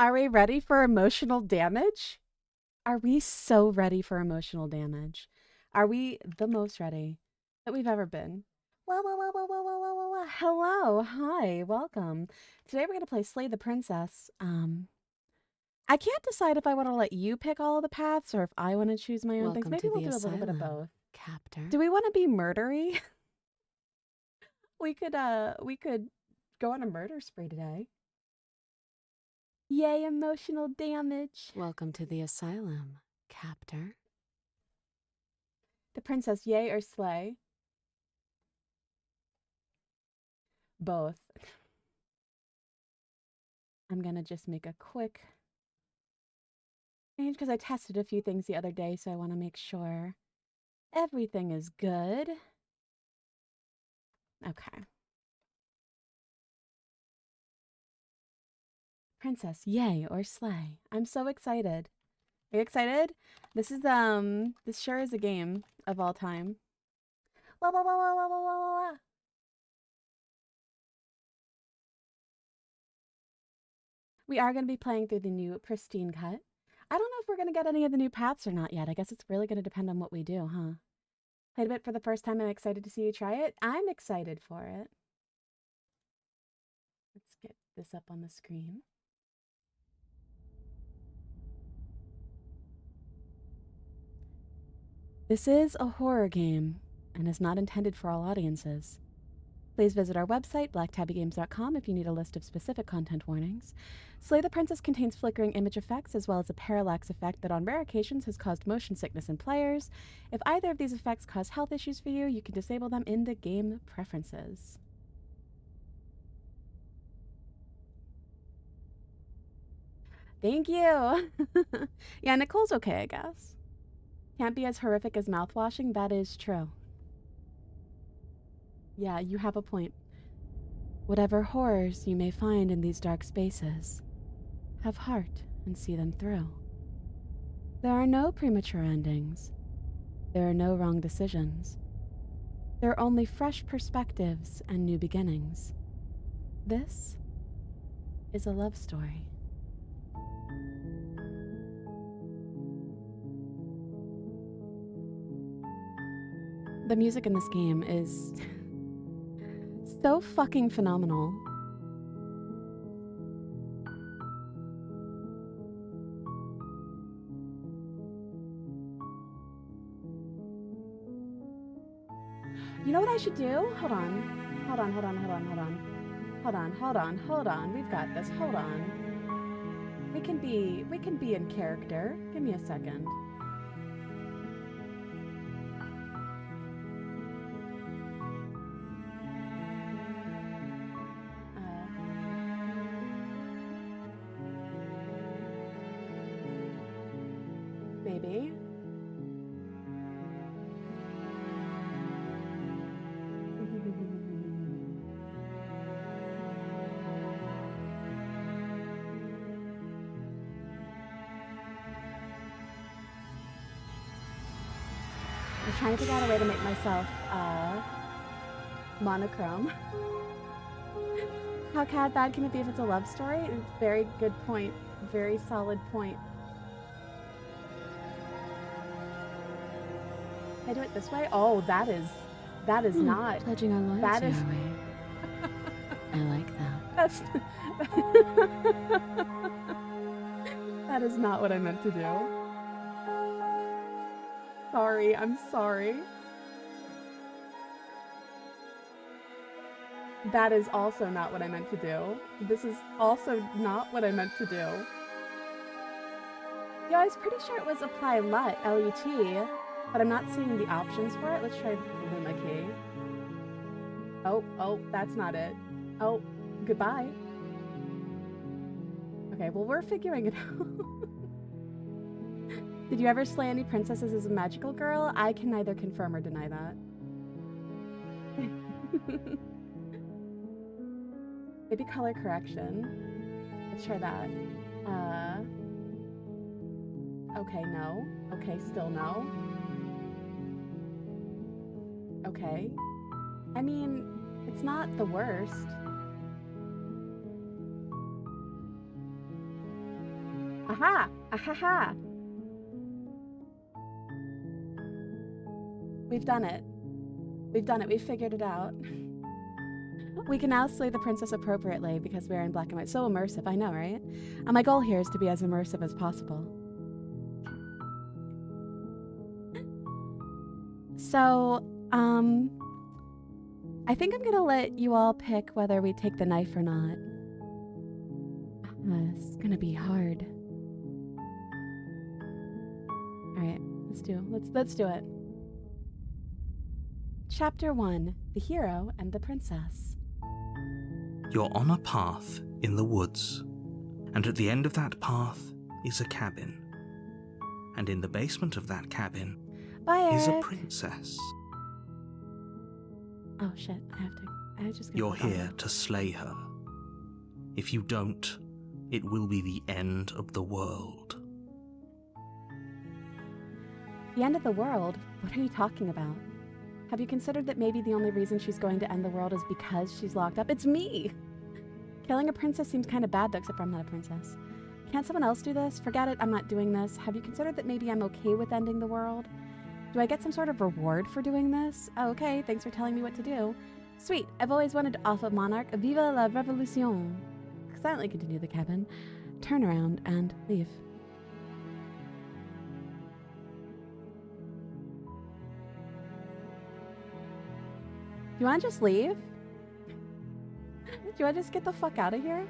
Are we ready for emotional damage? Are we so ready for emotional damage? Are we the most ready that we've ever been? Well. Hello, hi, welcome. Today we're gonna play Slay the Princess. I can't decide if I want to let you pick all of the paths or if I want to choose my own things. Welcome Maybe to we'll the do a little bit of asylum, both. Captor. Do we want to be murdery? we could go on a murder spree today. Yay, emotional damage. Welcome to the asylum, Captor. The princess, yay or slay? Both. I'm gonna just make a quick change because I tested a few things the other day, so I want to make sure everything is good. Okay. Princess, yay or slay? I'm so excited. Are you excited? This sure is a game of all time. We are going to be playing through the new pristine cut. I don't know if we're going to get any of the new paths or not yet. I guess it's really going to depend on what we do, huh? Played a bit for the first time. I'm excited to see you try it. I'm excited for it. Let's get this up on the screen. This is a horror game and is not intended for all audiences. Please visit our website, blacktabbygames.com, if you need a list of specific content warnings. Slay the Princess contains flickering image effects as well as a parallax effect that on rare occasions has caused motion sickness in players. If either of these effects cause health issues for you, you can disable them in the game preferences. Thank you! Yeah, Nicole's okay, I guess. Can't be as horrific as mouthwashing, that is true. Yeah, you have a point. Whatever horrors you may find in these dark spaces, have heart and see them through. There are no premature endings. There are no wrong decisions. There are only fresh perspectives and new beginnings. This is a love story. The music in this game is so fucking phenomenal. You know what I should do? Hold on. We've got this. Hold on. We can be in character. Give me a second. Maybe. I'm trying to figure out a way to make myself monochrome. How bad can it be if it's a love story? It's a very good point. Very solid point. Can I do it this way? Oh, that is not Pledging our loyalty that is our way. I like that. that's that is not what I meant to do. Sorry, I'm sorry. That is also not what I meant to do. This is also not what I meant to do. Yeah, I was pretty sure it was apply LUT, L-U-T, but I'm not seeing the options for it. Let's try Luma key. Oh, that's not it. Oh, goodbye. Okay, well, we're figuring it out. Did you ever slay any princesses as a magical girl? I can neither confirm or deny that. Maybe color correction. Let's try that. Okay, no. Okay, still no. Okay. I mean, it's not the worst. Aha! Ahaha! We've done it. We've done it. We've figured it out. We can now slay the princess appropriately because we are in black and white. So immersive, I know, right? And my goal here is to be as immersive as possible. So, I think I'm gonna let you all pick whether we take the knife or not. It's gonna be hard. All right, let's do it. Chapter 1: The Hero and the Princess. You're on a path in the woods, and at the end of that path is a cabin. And in the basement of that cabin Bye, is a Eric. princess. Oh shit, I was just gonna You're click on here that. to slay her. If you don't, it will be the end of the world. The end of the world? What are you talking about? Have you considered that maybe the only reason she's going to end the world is because she's locked up? It's me! Killing a princess seems kind of bad though, except for I'm not a princess. Can't someone else do this? Forget it, I'm not doing this. Have you considered that maybe I'm okay with ending the world? Do I get some sort of reward for doing this? Oh, okay, thanks for telling me what to do. Sweet, I've always wanted to offer Monarch Viva la Revolution. Silently continue the cabin, turn around, and leave. Do you want to just leave? Do you want to just get the fuck out of here?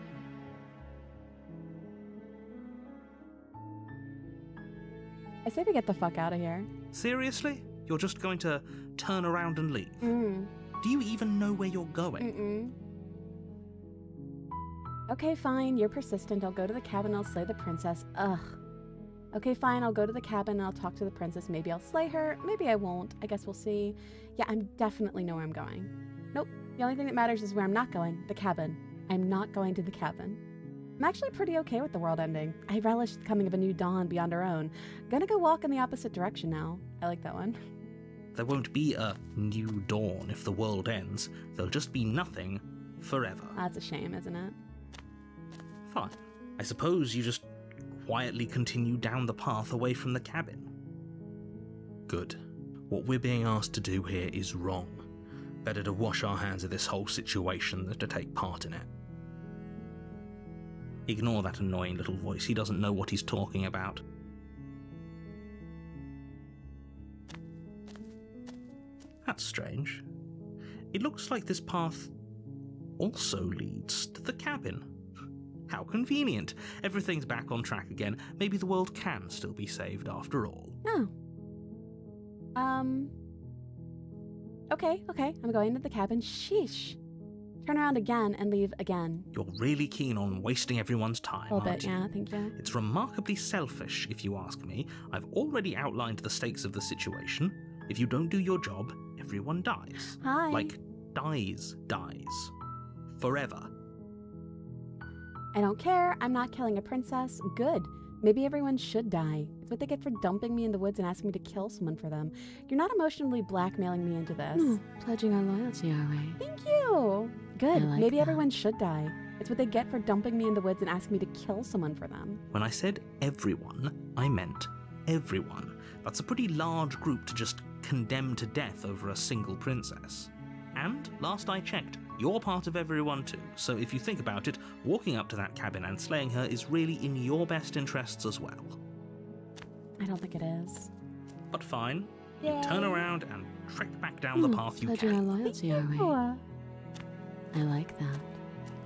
I say we get the fuck out of here. Seriously? You're just going to turn around and leave? Mm. Do you even know where you're going? Okay, fine. You're persistent. I'll go to the cabin. I'll slay the princess. Ugh. Okay, fine. I'll go to the cabin and I'll talk to the princess. Maybe I'll slay her. Maybe I won't. I guess we'll see. Yeah, I'm definitely know where I'm going. Nope. The only thing that matters is where I'm not going. The cabin. I'm not going to the cabin. I'm actually pretty okay with the world ending. I relish the coming of a new dawn beyond our own. Gonna go walk in the opposite direction now. I like that one. There won't be a new dawn if the world ends. There'll just be nothing forever. That's a shame, isn't it? Fine. I suppose you just quietly continue down the path away from the cabin. Good. What we're being asked to do here is wrong. Better to wash our hands of this whole situation than to take part in it. Ignore that annoying little voice. He doesn't know what he's talking about. That's strange. It looks like this path also leads to the cabin. How convenient. Everything's back on track again. Maybe the world can still be saved after all. Oh. Okay. I'm going to the cabin. Sheesh. Turn around again and leave again. You're really keen on wasting everyone's time, A little aren't bit, you? yeah, thank you. It's remarkably selfish, if you ask me. I've already outlined the stakes of the situation. If you don't do your job, everyone dies. Hi. Like, dies. Forever. I don't care. I'm not killing a princess. Good. Maybe everyone should die. It's what they get for dumping me in the woods and asking me to kill someone for them. You're not emotionally blackmailing me into this. No, pledging our loyalty, are we? Thank you. Good. I like Maybe that. everyone should die. It's what they get for dumping me in the woods and asking me to kill someone for them. When I said everyone, I meant everyone. That's a pretty large group to just condemn to death over a single princess. And, last I checked, you're part of everyone too, so if you think about it, walking up to that cabin and slaying her is really in your best interests as well. I don't think it is. But fine, Yay. you turn around and trek back down the path you pledging our can. loyalty, are we? Oh, I like that.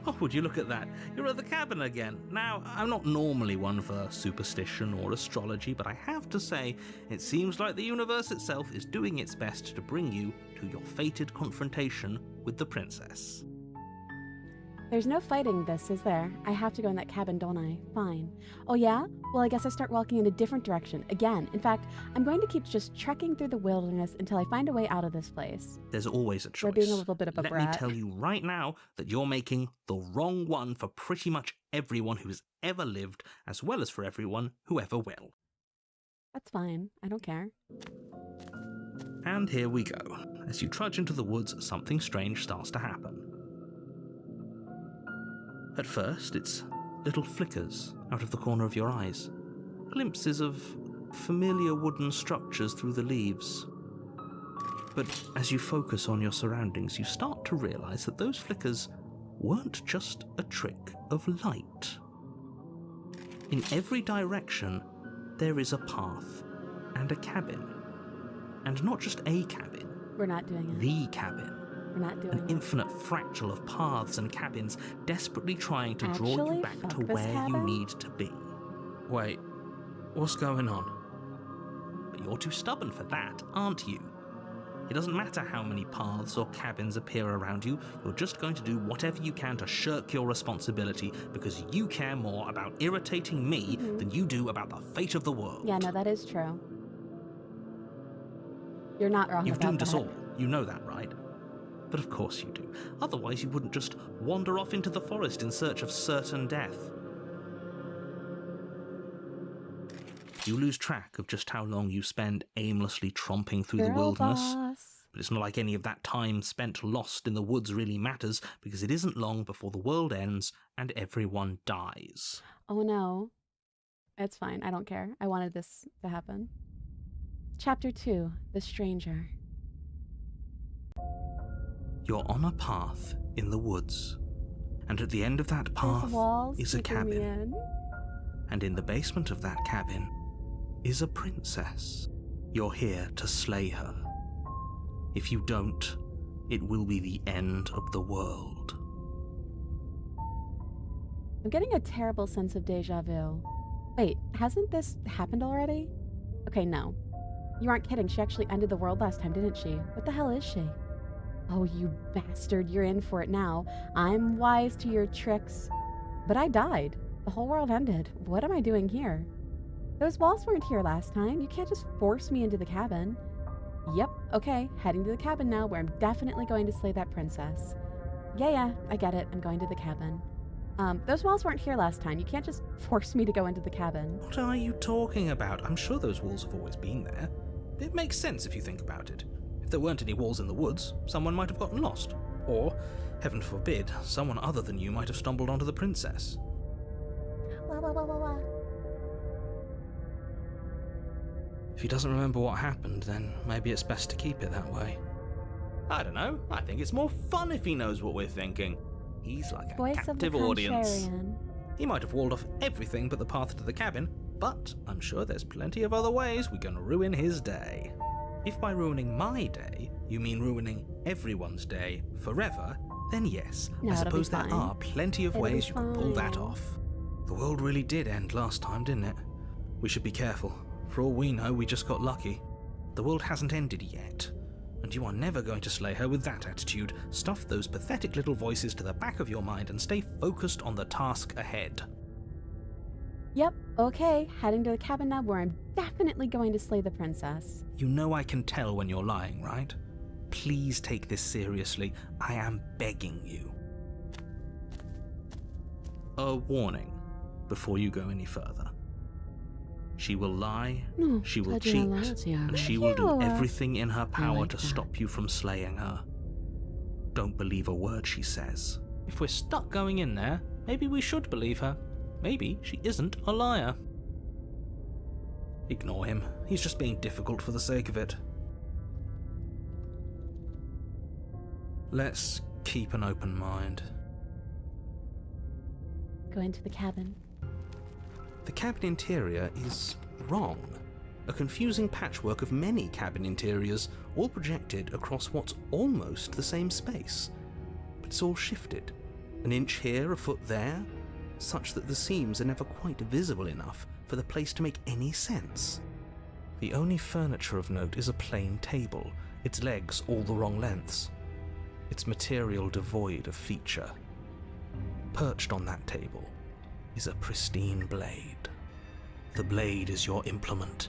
Oh, would you look at that? You're at the cabin again. Now, I'm not normally one for superstition or astrology, but I have to say, it seems like the universe itself is doing its best to bring you to your fated confrontation with the princess. there's no fighting this, is there? I have to go in that cabin, don't I? Fine. Oh yeah? Well, I guess I start walking in a different direction. Again. In fact, I'm going to keep just trekking through the wilderness until I find a way out of this place. There's always a choice. We're being a little bit of a Let brat. me tell you right now that you're making the wrong one for pretty much everyone who's ever lived, as well as for everyone who ever will. That's fine. I don't care. And here we go. As you trudge into the woods, something strange starts to happen. At first, it's little flickers out of the corner of your eyes. glimpses of familiar wooden structures through the leaves. But as you focus on your surroundings, you start to realise that those flickers weren't just a trick of light. In every direction, there is a path and a cabin. And not just a cabin. We're not doing it. The cabin. We're not doing An it. infinite fractal of paths and cabins desperately trying to draw Actually, you back fuck to this where you cabin? need to be. Wait, what's going on? But you're too stubborn for that, aren't you? It doesn't matter how many paths or cabins appear around you, you're just going to do whatever you can to shirk your responsibility because you care more about irritating me than you do about the fate of the world. Yeah, no, that is true. You're not wrong You've about doomed that. us all, you know that, right? But of course you do. Otherwise you wouldn't just wander off into the forest in search of certain death. You lose track of just how long you spend aimlessly tromping through the Girl wilderness. boss. But it's not like any of that time spent lost in the woods really matters, because it isn't long before the world ends and everyone dies. Oh no. It's fine. I don't care. I wanted this to happen. Chapter 2, The Stranger. You're on a path in the woods, and at the end of that There's path walls is a keeping me cabin, in. and in the basement of that cabin is a princess. You're here to slay her. If you don't, it will be the end of the world. I'm getting a terrible sense of deja vu. Wait, hasn't this happened already? Okay, no. You aren't kidding. She actually ended the world last time, didn't she? What the hell is she? Oh, you bastard. You're in for it now. I'm wise to your tricks. But I died. The whole world ended. What am I doing here? Those walls weren't here last time. You can't just force me into the cabin. Yep, okay. Heading to the cabin now, where I'm definitely going to slay that princess. Yeah, I get it. I'm going to the cabin. Those walls weren't here last time. You can't just force me to go into the cabin. What are you talking about? I'm sure those walls have always been there. It makes sense if you think about it. If there weren't any walls in the woods, someone might have gotten lost. Or, heaven forbid, someone other than you might have stumbled onto the princess. Wah. If he doesn't remember what happened, then maybe it's best to keep it that way. I don't know. I think it's more fun if he knows what we're thinking. He's like a Voice of the captive audience. contrarian. He might have walled off everything but the path to the cabin, but I'm sure there's plenty of other ways we can ruin his day. If by ruining my day, you mean ruining everyone's day forever, then yes, No, I it'll be suppose there fine. are plenty of It'll be ways you can pull that fine. off. The world really did end last time, didn't it? We should be careful. For all we know, we just got lucky. The world hasn't ended yet. And you are never going to slay her with that attitude. Stuff those pathetic little voices to the back of your mind and stay focused on the task ahead. Yep, okay. Heading to the cabin now, where I'm definitely going to slay the princess. You know I can tell when you're lying, right? Please take this seriously. I am begging you. A warning before you go any further. She will lie, No, she will pledging cheat, our loyalty, are and we? she will do Ew. everything in her power like to that. stop you from slaying her. Don't believe a word she says. If we're stuck going in there, maybe we should believe her. Maybe she isn't a liar. Ignore him. He's just being difficult for the sake of it. Let's keep an open mind. Go into the cabin. The cabin interior is wrong. A confusing patchwork of many cabin interiors, all projected across what's almost the same space. But it's all shifted. An inch here, a foot there, such that the seams are never quite visible enough for the place to make any sense. The only furniture of note is a plain table, its legs all the wrong lengths, its material devoid of feature. Perched on that table is a pristine blade. The blade is your implement.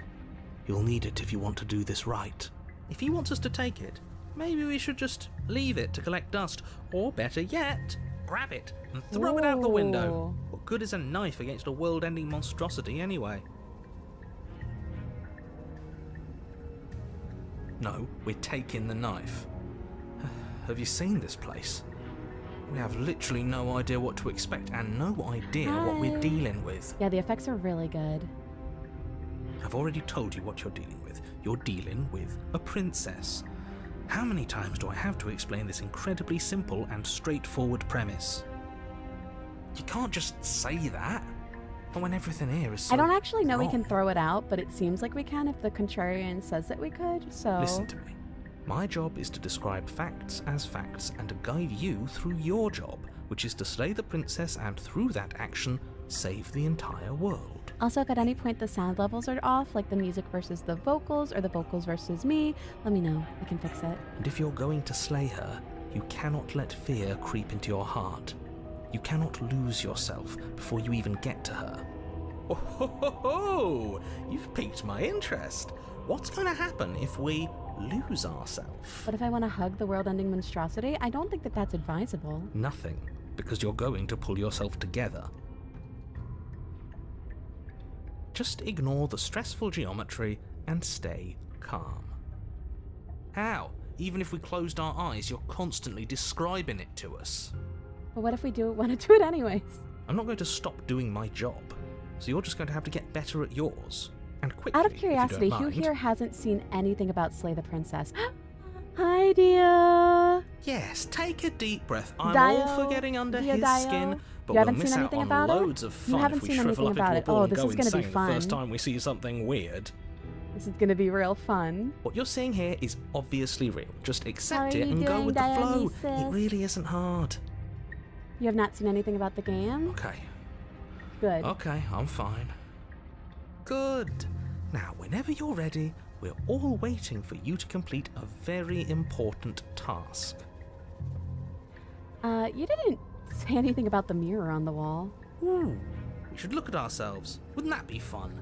You'll need it if you want to do this right. If he wants us to take it, maybe we should just leave it to collect dust, or better yet, grab it and throw it out the window. Ooh. What good is a knife against a world-ending monstrosity anyway? No, we're taking the knife. Have you seen this place? We have literally no idea what to expect and no idea what we're Hi. dealing with. Yeah, the effects are really good. I've already told you what you're dealing with. You're dealing with a princess. How many times do I have to explain this incredibly simple and straightforward premise? You can't just say that. But when everything here is so I don't actually know we wrong. can throw it out, but it seems like we can if the contrarian says that we could, so... Listen to me. My job is to describe facts as facts and to guide you through your job, which is to slay the princess and through that action, save the entire world. Also, if at any point the sound levels are off, like the music versus the vocals or the vocals versus me, let me know. I can fix it. And if you're going to slay her, you cannot let fear creep into your heart. You cannot lose yourself before you even get to her. Oh, ho, ho, ho. You've piqued my interest. What's going to happen if we lose ourselves? But if I want to hug the world-ending monstrosity, I don't think that that's advisable. Nothing, because you're going to pull yourself together. Just ignore the stressful geometry and stay calm. How? Even if we closed our eyes, you're constantly describing it to us. But what if we want to do it anyways? I'm not going to stop doing my job, so you're just going to have to get better at yours. And quickly, Out of curiosity, if you who don't mind. here hasn't seen anything about Slay the Princess? Hi, dear. Yes, take a deep breath. I'm Dio, all for getting under dear his Dio. skin, but You we'll haven't miss seen out anything on about it? loads of You fun haven't if we seen shrivel anything up about into a it. ball Oh, and this go is gonna be insane the first fun. time we see something weird. This is going to be real fun. What you're seeing here is obviously real. Just accept How are it you and go doing, with the flow. Dionysus? It really isn't hard. You have not seen anything about the game? Okay. Good. Okay, I'm fine. Good. Now, whenever you're ready, we're all waiting for you to complete a very important task. You didn't say anything about the mirror on the wall. Ooh, we should look at ourselves. Wouldn't that be fun?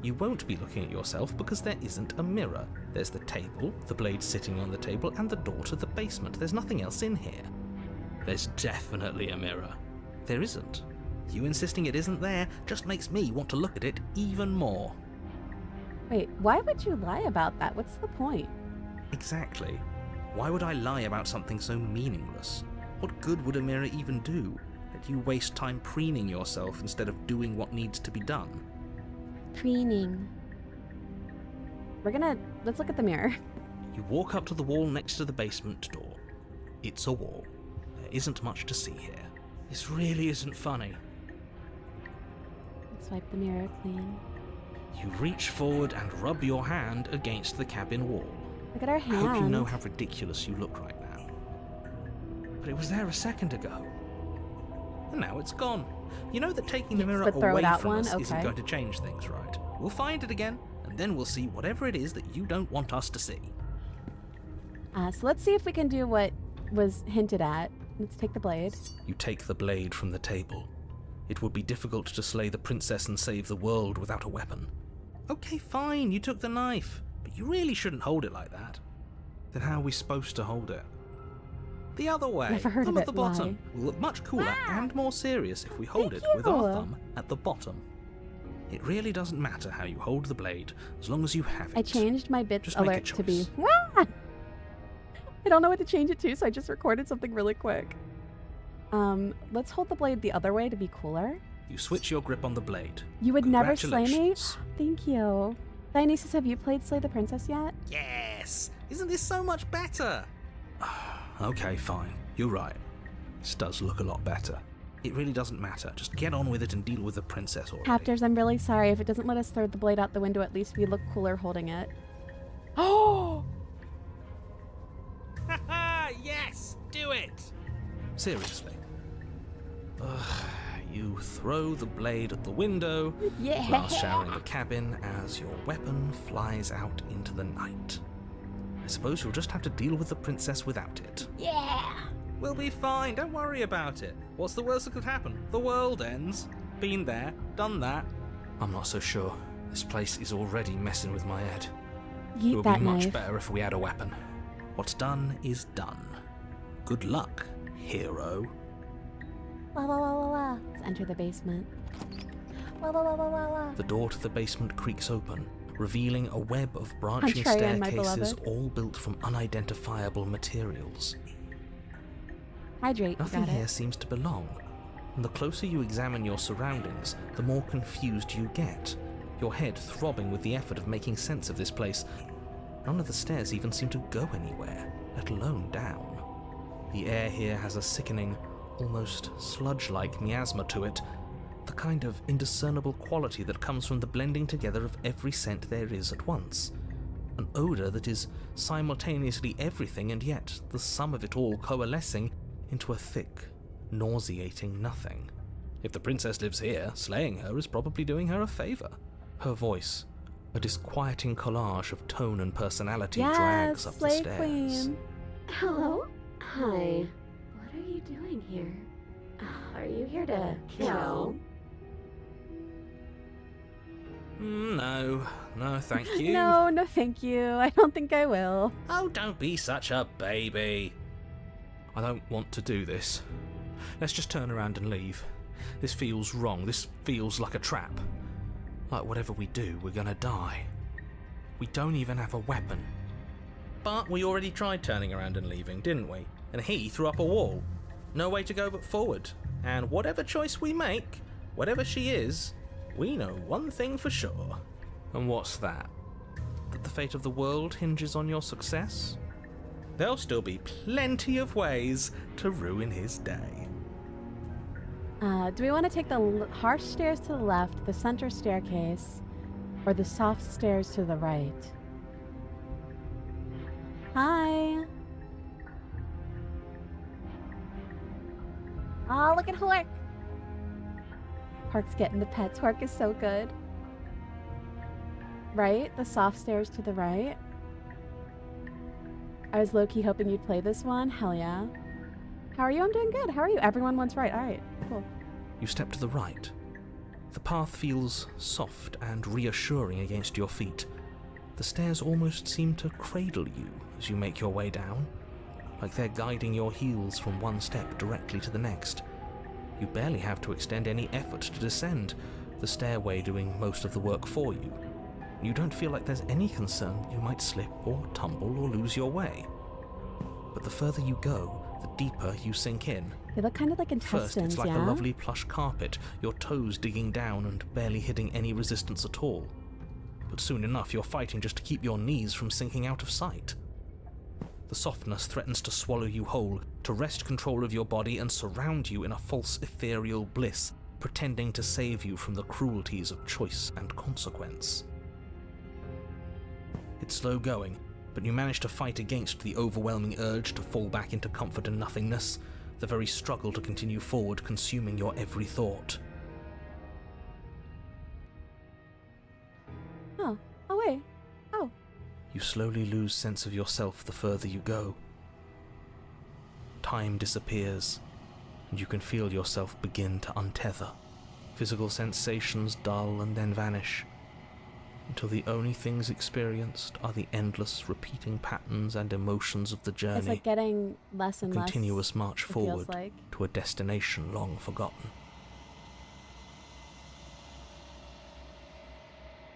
You won't be looking at yourself because there isn't a mirror. There's the table, the blade sitting on the table, and the door to the basement. There's nothing else in here. There's definitely a mirror. There isn't. You insisting it isn't there just makes me want to look at it even more. Wait, why would you lie about that? What's the point? Exactly. Why would I lie about something so meaningless? What good would a mirror even do? That you waste time preening yourself instead of doing what needs to be done. Preening. Let's look at the mirror. You walk up to the wall next to the basement door. It's a wall. There isn't much to see here. This really isn't funny. Let's wipe the mirror clean. You reach forward and rub your hand against the cabin wall. Look at our I hand. hope you know how ridiculous you look right now. But it was there a second ago. And now it's gone. You know that taking the mirror But throw away it out from one? us isn't Okay. going to change things, right? We'll find it again, and then we'll see whatever it is that you don't want us to see. So let's see if we can do what was hinted at. Let's take the blade. You take the blade from the table. It would be difficult to slay the princess and save the world without a weapon. Okay, fine, you took the knife, but you really shouldn't hold it like that. Then how are we supposed to hold it? The other way. Never heard Thumb of at the it. bottom. Why? Will look much cooler and more serious if we hold Thank it with our you. thumb at the bottom. It really doesn't matter how you hold the blade, as long as you have it. I changed my bits Just make a alert to be. choice. Wah! I don't know what to change it to, so I just recorded something really quick. Let's hold the blade the other way to be cooler. You switch your grip on the blade. You would never slay me? Congratulations. Thank you. Dionysus, have you played Slay the Princess yet? Yes! Isn't this so much better? Okay, fine. You're right. This does look a lot better. It really doesn't matter. Just get on with it and deal with the princess already. Captors, I'm really sorry. If it doesn't let us throw the blade out the window, at least we look cooler holding it. Oh! Haha! Yes! Do it! Seriously. You throw the blade at the window, Yeah! glass showering the cabin as your weapon flies out into the night. I suppose you'll just have to deal with the princess without it. Yeah! We'll be fine, don't worry about it. What's the worst that could happen? The world ends. Been there, done that. I'm not so sure. This place is already messing with my head. It Eat would that be much knife. better if we had a weapon. What's done is done. Good luck, hero. Wah, wah, wah, wah, wah. Let's enter the basement. Wah, wah, wah, wah, wah, wah. The door to the basement creaks open, revealing a web of branching Contrarian, my staircases beloved. all built from unidentifiable materials. Hydrate, Nothing got here it. seems to belong, and the closer you examine your surroundings, the more confused you get. your head throbbing with the effort of making sense of this place. None of the stairs even seem to go anywhere, let alone down. The air here has a sickening, almost sludge-like miasma to it, the kind of indiscernible quality that comes from the blending together of every scent there is at once. An odour that is simultaneously everything and yet the sum of it all coalescing into a thick, nauseating nothing. If the princess lives here, slaying her is probably doing her a favour. Her voice, a disquieting collage of tone and personality, drags up the Slay stairs. Queen. Hello? Hi. What are you doing here? Are you here to kill? No, thank you. No, thank you. I don't think I will. Oh, don't be such a baby. I don't want to do this. Let's just turn around and leave. This feels wrong. This feels like a trap. Like whatever we do, we're gonna die. We don't even have a weapon. But we already tried turning around and leaving, didn't we? And he threw up a wall. No way to go but forward. And whatever choice we make, whatever she is, we know one thing for sure. And what's that? That the fate of the world hinges on your success? There'll still be plenty of ways to ruin his day. Do we want to take the harsh stairs to the left, the center staircase, or the soft stairs to the right? Hi. Oh, look at Hork. Hork's getting the pets. Hork is so good. Right? The soft stairs to the right. I was low-key hoping you'd play this one. Hell yeah. How are you? I'm doing good. How are you? Everyone wants right. All right. Cool. You step to the right. The path feels soft and reassuring against your feet. The stairs almost seem to cradle you as you make your way down, like they're guiding your heels from one step directly to the next. You barely have to extend any effort to descend, the stairway doing most of the work for you. You don't feel like there's any concern you might slip or tumble or lose your way. But the further you go, the deeper you sink in. They look kind of like First, intestines, it's like yeah? a lovely plush carpet, your toes digging down and barely hitting any resistance at all. But soon enough, you're fighting just to keep your knees from sinking out of sight. The softness threatens to swallow you whole, to wrest control of your body and surround you in a false ethereal bliss, pretending to save you from the cruelties of choice and consequence. It's slow going, but you manage to fight against the overwhelming urge to fall back into comfort and nothingness, the very struggle to continue forward consuming your every thought. Oh wait. Oh. You slowly lose sense of yourself the further you go. Time disappears, and you can feel yourself begin to untether. Physical sensations dull and then vanish, until the only things experienced are the endless repeating patterns and emotions of the journey. It's like getting less and a less. continuous march it feels forward like. to a destination long forgotten.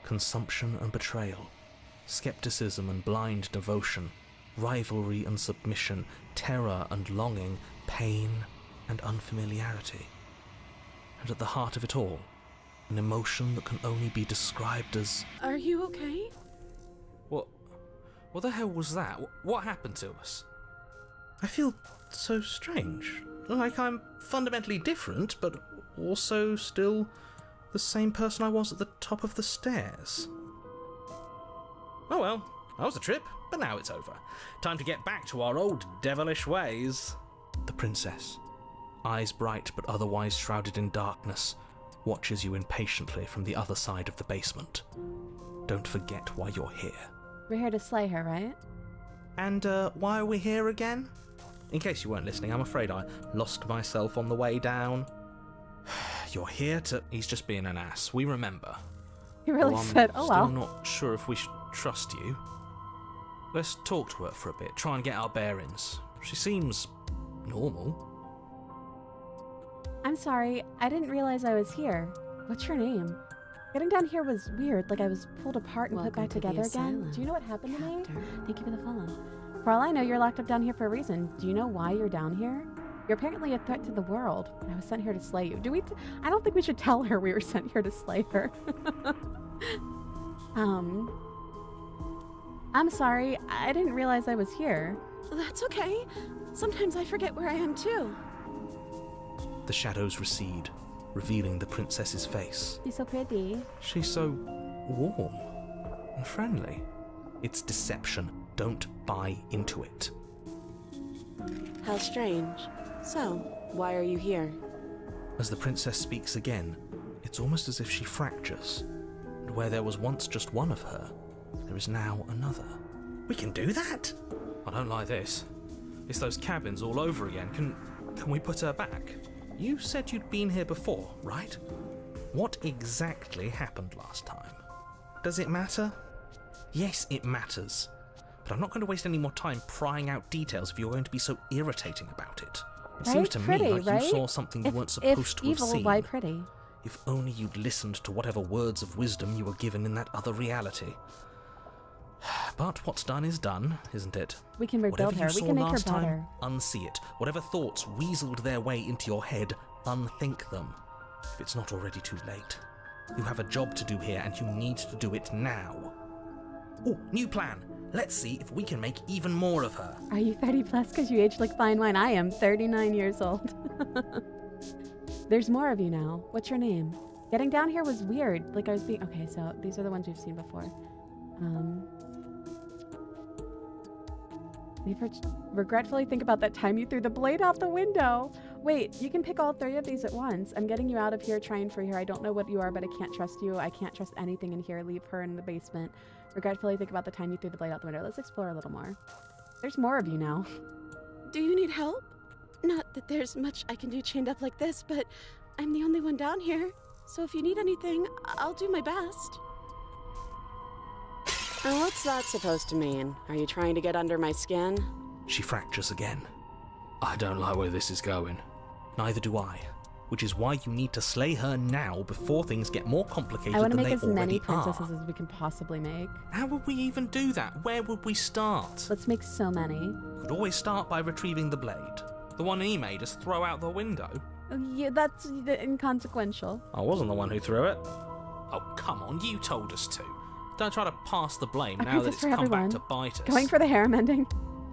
Consumption and betrayal, skepticism and blind devotion, rivalry and submission, terror and longing, pain and unfamiliarity. And at the heart of it all, an emotion that can only be described as... Are you okay? What the hell was that? What happened to us? I feel so strange. Like I'm fundamentally different, but also still the same person I was at the top of the stairs. Oh well, that was a trip, but now it's over. Time to get back to our old devilish ways. The princess, eyes bright but otherwise shrouded in darkness, watches you impatiently from the other side of the basement. Don't forget why you're here. We're here to slay her, right? And why are we here again? In case you weren't listening, I'm afraid I lost myself on the way down. You're here to... He's just being an ass. We remember. He really Well, said, I'm oh still well. not sure if we should trust you. Let's talk to her for a bit, try and get our bearings. She seems normal. I'm sorry, I didn't realize I was here. What's your name? Getting down here was weird, like I was pulled apart and put Welcome back to the together again. asylum, Do you know what happened to me? Captor. Thank you for the follow. For all I know, you're locked up down here for a reason. Do you know why you're down here? You're apparently a threat to the world. I was sent here to slay you. I don't think we should tell her we were sent here to slay her. I'm sorry. I didn't realize I was here. That's okay. Sometimes I forget where I am too. The shadows recede, revealing the princess's face. She's so pretty. She's so warm and friendly. It's deception. Don't buy into it. How strange. So, why are you here? As the princess speaks again, it's almost as if she fractures. And where there was once just one of her, there is now another. We can do that? I don't like this. It's those cabins all over again. Can we put her back? You said you'd been here before, right? What exactly happened last time? Does it matter? Yes, it matters. But I'm not going to waste any more time prying out details if you're going to be so irritating about it. It seems to me like you saw something you weren't supposed to have evil, seen. why pretty? If only you'd listened to whatever words of wisdom you were given in that other reality. But what's done is done, isn't it? We can rebuild her. We can make her better. Unsee it. Whatever thoughts weaseled their way into your head, unthink them. If it's not already too late. You have a job to do here, and you need to do it now. Oh, new plan. Let's see if we can make even more of her. Are you 30 plus because you aged like fine wine? I am 39 years old. There's more of you now. What's your name? Getting down here was weird. Like I was being... Okay, so these are the ones we've seen before. Regretfully think about that time you threw the blade out the window. Wait, you can pick all 3 of these at once. I'm getting you out of here, trying for here. I don't know what you are, but I can't trust you. I can't trust anything in here. Leave her in the basement. Regretfully think about the time you threw the blade out the window. Let's explore a little more. There's more of you now. Do you need help? Not that there's much I can do chained up like this, but I'm the only one down here. So if you need anything, I'll do my best. What's that supposed to mean? Are you trying to get under my skin? She fractures again. I don't like where this is going. Neither do I. Which is why you need to slay her now before things get more complicated I want to than make they as already many are. princesses as we can possibly make. How would we even do that? Where would we start? Let's make so many. Could always start by retrieving the blade. The one he made us throw out the window. Yeah, that's inconsequential. I wasn't the one who threw it. Oh, come on, you told us to. Don't try to pass the blame now that it's come back to bite us. Going for the hair mending.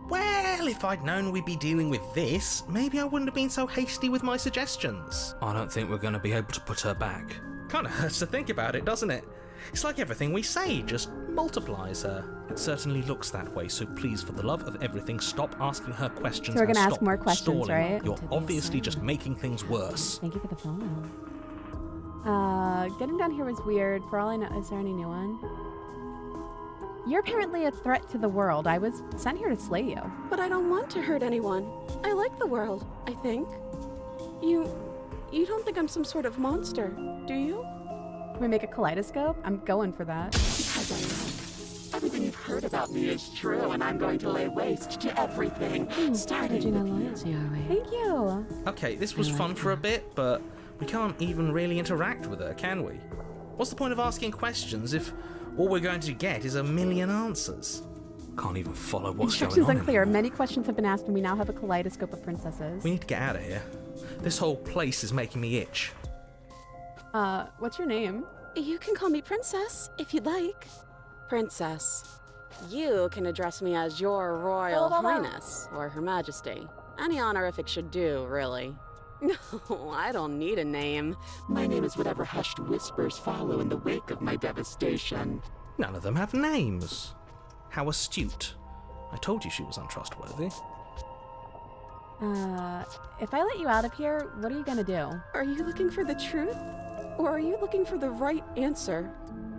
Well, if I'd known we'd be dealing with this, maybe I wouldn't have been so hasty with my suggestions. I don't think we're going to be able to put her back. Kind of hurts to think about it, doesn't it? It's like everything we say just multiplies her. It certainly looks that way, so please, for the love of everything, stop asking her questions. So we're and gonna stop ask more questions, stalling. right? You're obviously just making things worse. Thank you for the follow. Getting down here was weird. For all I know, is there any new one? You're apparently a threat to the world. I was sent here to slay you. But I don't want to hurt anyone. I like the world, I think. You don't think I'm some sort of monster, do you? Can we make a kaleidoscope? I'm going for that. Because I know everything you've heard about me is true, and I'm going to lay waste to everything, starting Judging our with you. loyalty, are we? Thank you. Okay, this was fun for a bit, but we can't even really interact with her, can we? What's the point of asking questions if all we're going to get is a million answers? Can't even follow what's going Instructions on unclear. anymore. Many questions have been asked, and we now have a kaleidoscope of princesses. We need to get out of here. This whole place is making me itch. What's your name? You can call me Princess, if you'd like. Princess. You can address me as Your Royal Highness, or Her Majesty. Any honorific should do, really. No, I don't need a name. My name is whatever hushed whispers follow in the wake of my devastation. None of them have names. How astute. I told you she was untrustworthy. If I let you out of here, what are you gonna do? Are you looking for the truth? Or are you looking for the right answer?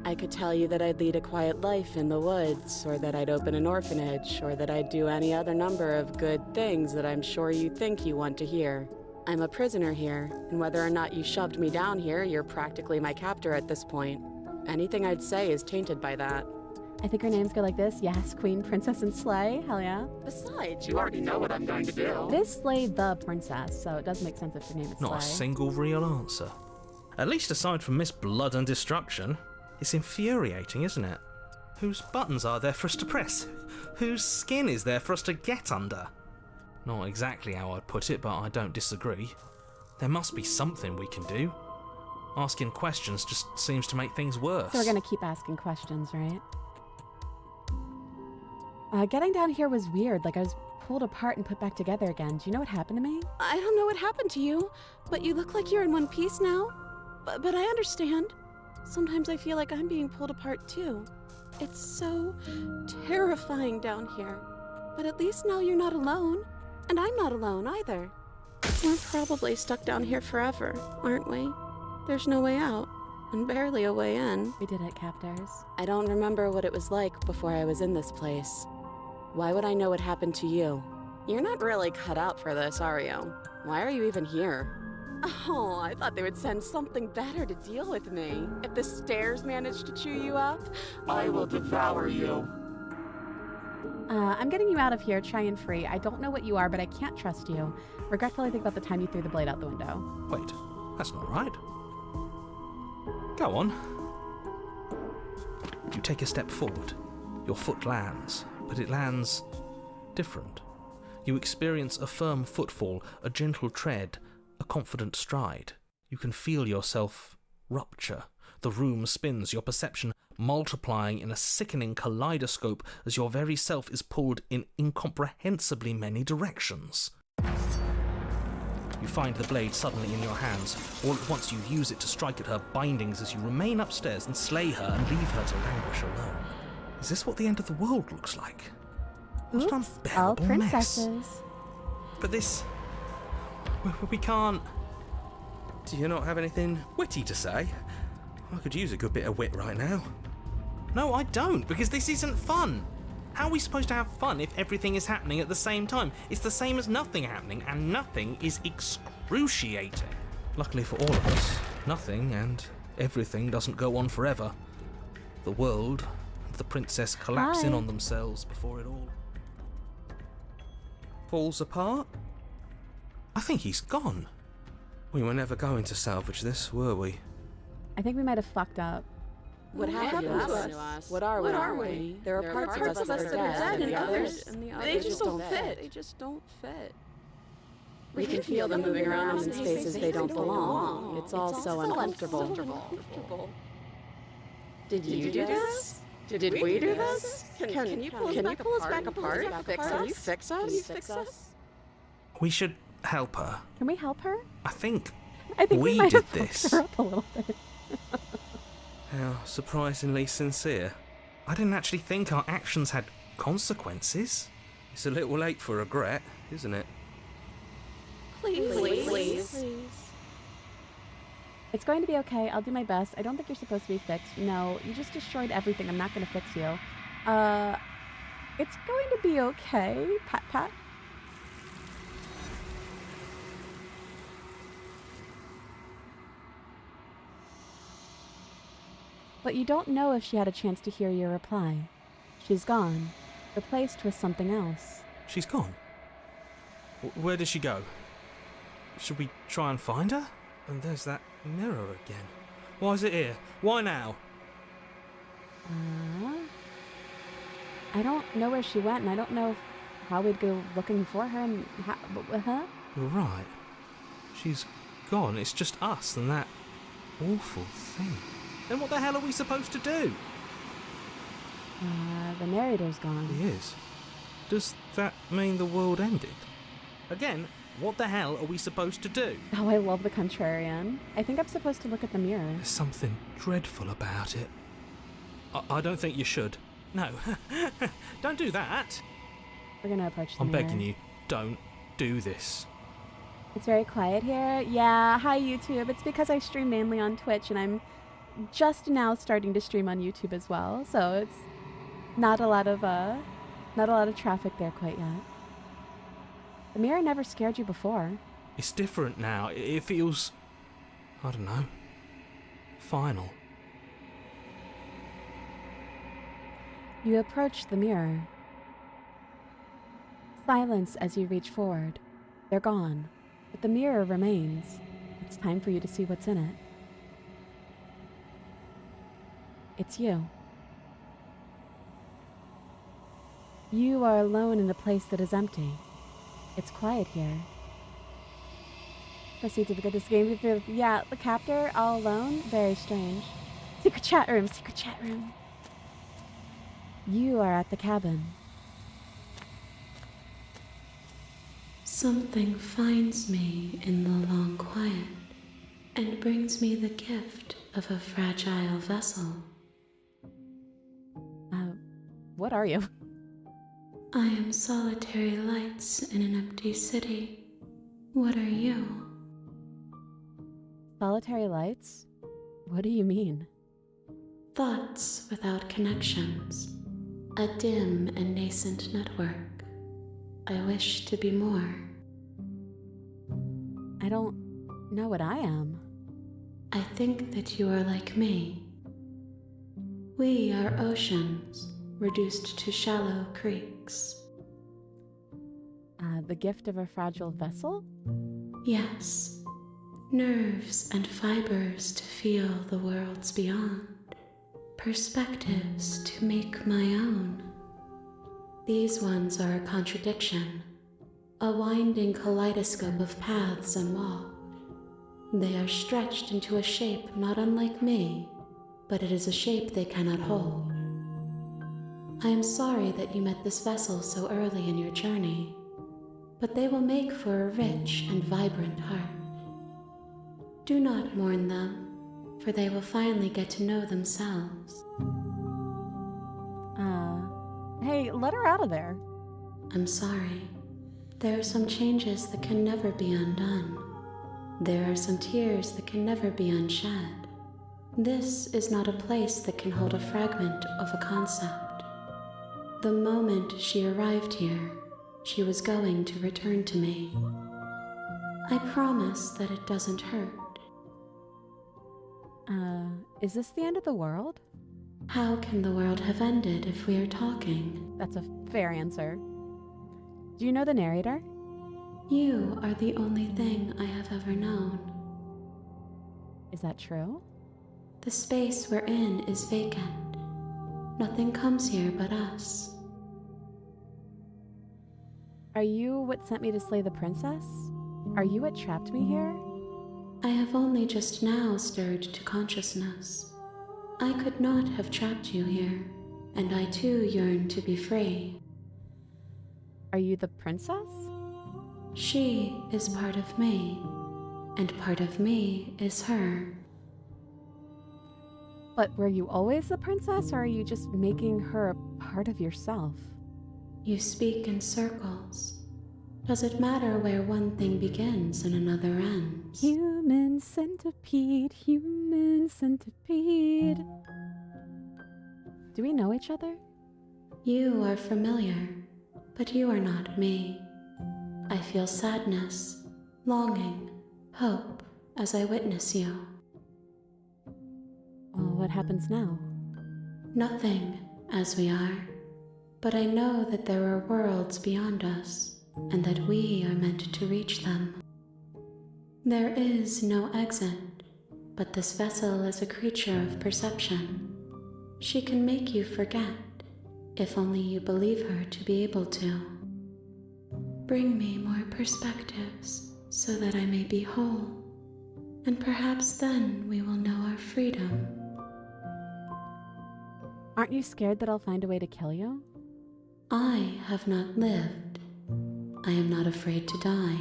I could tell you that I'd lead a quiet life in the woods, or that I'd open an orphanage, or that I'd do any other number of good things that I'm sure you think you want to hear. I'm a prisoner here, and whether or not you shoved me down here, you're practically my captor at this point. Anything I'd say is tainted by that. I think her names go like this. Yes, Queen, Princess, and Slay. Hell yeah. Besides, You already know what I'm going to do. It is Slay the Princess, so it does make sense if your name is Not a Slay. single real answer. At least aside from Miss Blood and Destruction. It's infuriating, isn't it? Whose buttons are there for us to press? Whose skin is there for us to get under? Not exactly how I'd put it, but I don't disagree. There must be something we can do. Asking questions just seems to make things worse. So we're gonna keep asking questions, right? Getting down here was weird. Like, I was pulled apart and put back together again. Do you know what happened to me? I don't know what happened to you, but you look like you're in one piece now. But I understand. Sometimes I feel like I'm being pulled apart too. It's so terrifying down here. But at least now you're not alone. And I'm not alone either. We're probably stuck down here forever, aren't we? There's no way out, and barely a way in. We did it, captors. I don't remember what it was like before I was in this place. Why would I know what happened to you? You're not really cut out for this, are you? Why are you even here? Oh, I thought they would send something better to deal with me. If the stairs managed to chew you up, I will devour you. I'm getting you out of here, try and free. I don't know what you are, but I can't trust you. Regretfully think about the time you threw the blade out the window. Wait, that's not right. Go on. You take a step forward. Your foot lands, but it lands different. You experience a firm footfall, a gentle tread, a confident stride. You can feel yourself rupture. The room spins, your perception multiplying in a sickening kaleidoscope as your very self is pulled in incomprehensibly many directions. You find the blade suddenly in your hands. All at once you use it to strike at her bindings as you remain upstairs and slay her and leave her to languish alone. Is this what the end of the world looks like? What an Oops, unbearable all mess. princesses. But this... We can't... Do you not have anything witty to say? I could use a good bit of wit right now. No, I don't, because this isn't fun. How are we supposed to have fun if everything is happening at the same time? It's the same as nothing happening, and nothing is excruciating. Luckily for all of us, nothing and everything doesn't go on forever. The world and the princess collapse in Hi. on themselves before it all falls apart. I think he's gone. We were never going to salvage this, were we? I think we might have fucked up. what happened to us? What are we? There are parts of us that are dead, and the others they just don't fit. They just don't fit. We can feel them moving around in spaces they don't belong. It's all so uncomfortable. Did you do this? Did we do this? Can you pull us back apart? Can you fix us? We should help her. Can we help her? I think I think we we might did have fucked this. her up a little bit. How surprisingly sincere. I didn't actually think our actions had consequences. It's a little late for regret, isn't it? Please. It's going to be okay. I'll do my best. I don't think you're supposed to be fixed. No, you just destroyed everything. I'm not going to fix you. It's going to be okay. Pat, pat. But you don't know if she had a chance to hear your reply. She's gone, replaced with something else. She's gone. Where did she go? Should we try and find her? And there's that mirror again. Why is it here? Why now? I don't know where she went, and I don't know how we'd go looking for her, and how, huh? You're right. She's gone. It's just us and that awful thing. Then what the hell are we supposed to do? The narrator's gone. He is. Does that mean the world ended? Again, what the hell are we supposed to do? Oh, I love the contrarian. I think I'm supposed to look at the mirror. There's something dreadful about it. I don't think you should. No. Don't do that. We're gonna approach the I'm mirror. begging you, don't do this. It's very quiet here. Yeah, hi YouTube. It's because I stream mainly on Twitch, and I'm just now starting to stream on YouTube as well. So it's not a lot of traffic there quite yet. The mirror never scared you before. It's different now. It feels... I don't know. Final. You approach the mirror. Silence as you reach forward. They're gone, but the mirror remains. It's time for you to see what's in it. It's you. You are alone in a place that is empty. It's quiet here. Proceed to begin this game. Yeah, the captor all alone. Very strange. Secret chat room. Secret chat room. You are at the cabin. Something finds me in the long quiet and brings me the gift of a fragile vessel. What are you? I am solitary lights in an empty city. What are you? Solitary lights? What do you mean? Thoughts without connections. A dim and nascent network. I wish to be more. I don't know what I am. I think that you are like me. We are oceans, reduced to shallow creeks. The gift of a fragile vessel? Yes, nerves and fibers to feel the worlds beyond, perspectives to make my own. These ones are a contradiction, a winding kaleidoscope of paths and walk. They are stretched into a shape not unlike me, but it is a shape they cannot hold. I am sorry that you met this vessel so early in your journey, but they will make for a rich and vibrant heart. Do not mourn them, for they will finally get to know themselves. Hey, let her out of there. I'm sorry. There are some changes that can never be undone. There are some tears that can never be unshed. This is not a place that can hold a fragment of a concept. The moment she arrived here, she was going to return to me. I promise that it doesn't hurt. Is this the end of the world? How can the world have ended if we are talking? That's a fair answer. Do you know the narrator? You are the only thing I have ever known. Is that true? The space we're in is vacant. Nothing comes here but us. Are you what sent me to slay the princess? Are you what trapped me here? I have only just now stirred to consciousness. I could not have trapped you here, and I too yearn to be free. Are you the princess? She is part of me, and part of me is her. But were you always the princess, or are you just making her a part of yourself? You speak in circles. Does it matter where one thing begins and another ends? Human centipede, human centipede. Do we know each other? You are familiar, but you are not me. I feel sadness, longing, hope as I witness you. Well, what happens now? Nothing, as we are, but I know that there are worlds beyond us, and that we are meant to reach them. There is no exit, but this vessel is a creature of perception. She can make you forget, if only you believe her to be able to. Bring me more perspectives, so that I may be whole, and perhaps then we will know our freedom. Aren't you scared that I'll find a way to kill you? I have not lived. I am not afraid to die.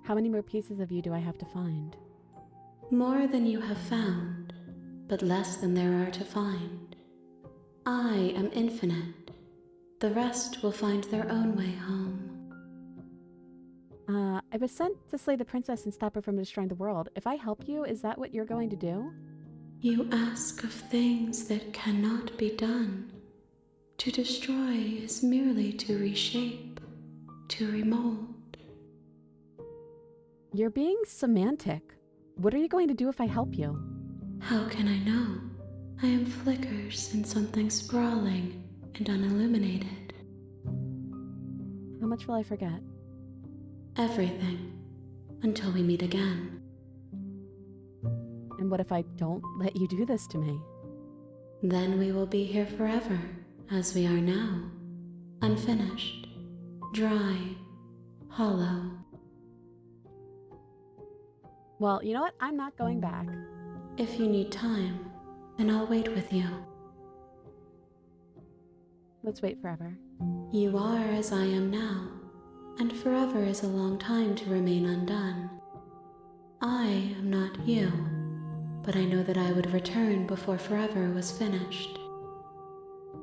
How many more pieces of you do I have to find? More than you have found, but less than there are to find. I am infinite. The rest will find their own way home. I was sent to slay the princess and stop her from destroying the world. If I help you, is that what you're going to do? You ask of things that cannot be done. To destroy is merely to reshape, to remold. You're being semantic. What are you going to do if I help you? How can I know? I am flickers in something sprawling and unilluminated. How much will I forget? Everything, until we meet again. And what if I don't let you do this to me? Then we will be here forever, as we are now. Unfinished, dry, hollow. Well, you know what? I'm not going back. If you need time, then I'll wait with you. Let's wait forever. You are as I am now, and forever is a long time to remain undone. I am not you, but I know that I would return before forever was finished.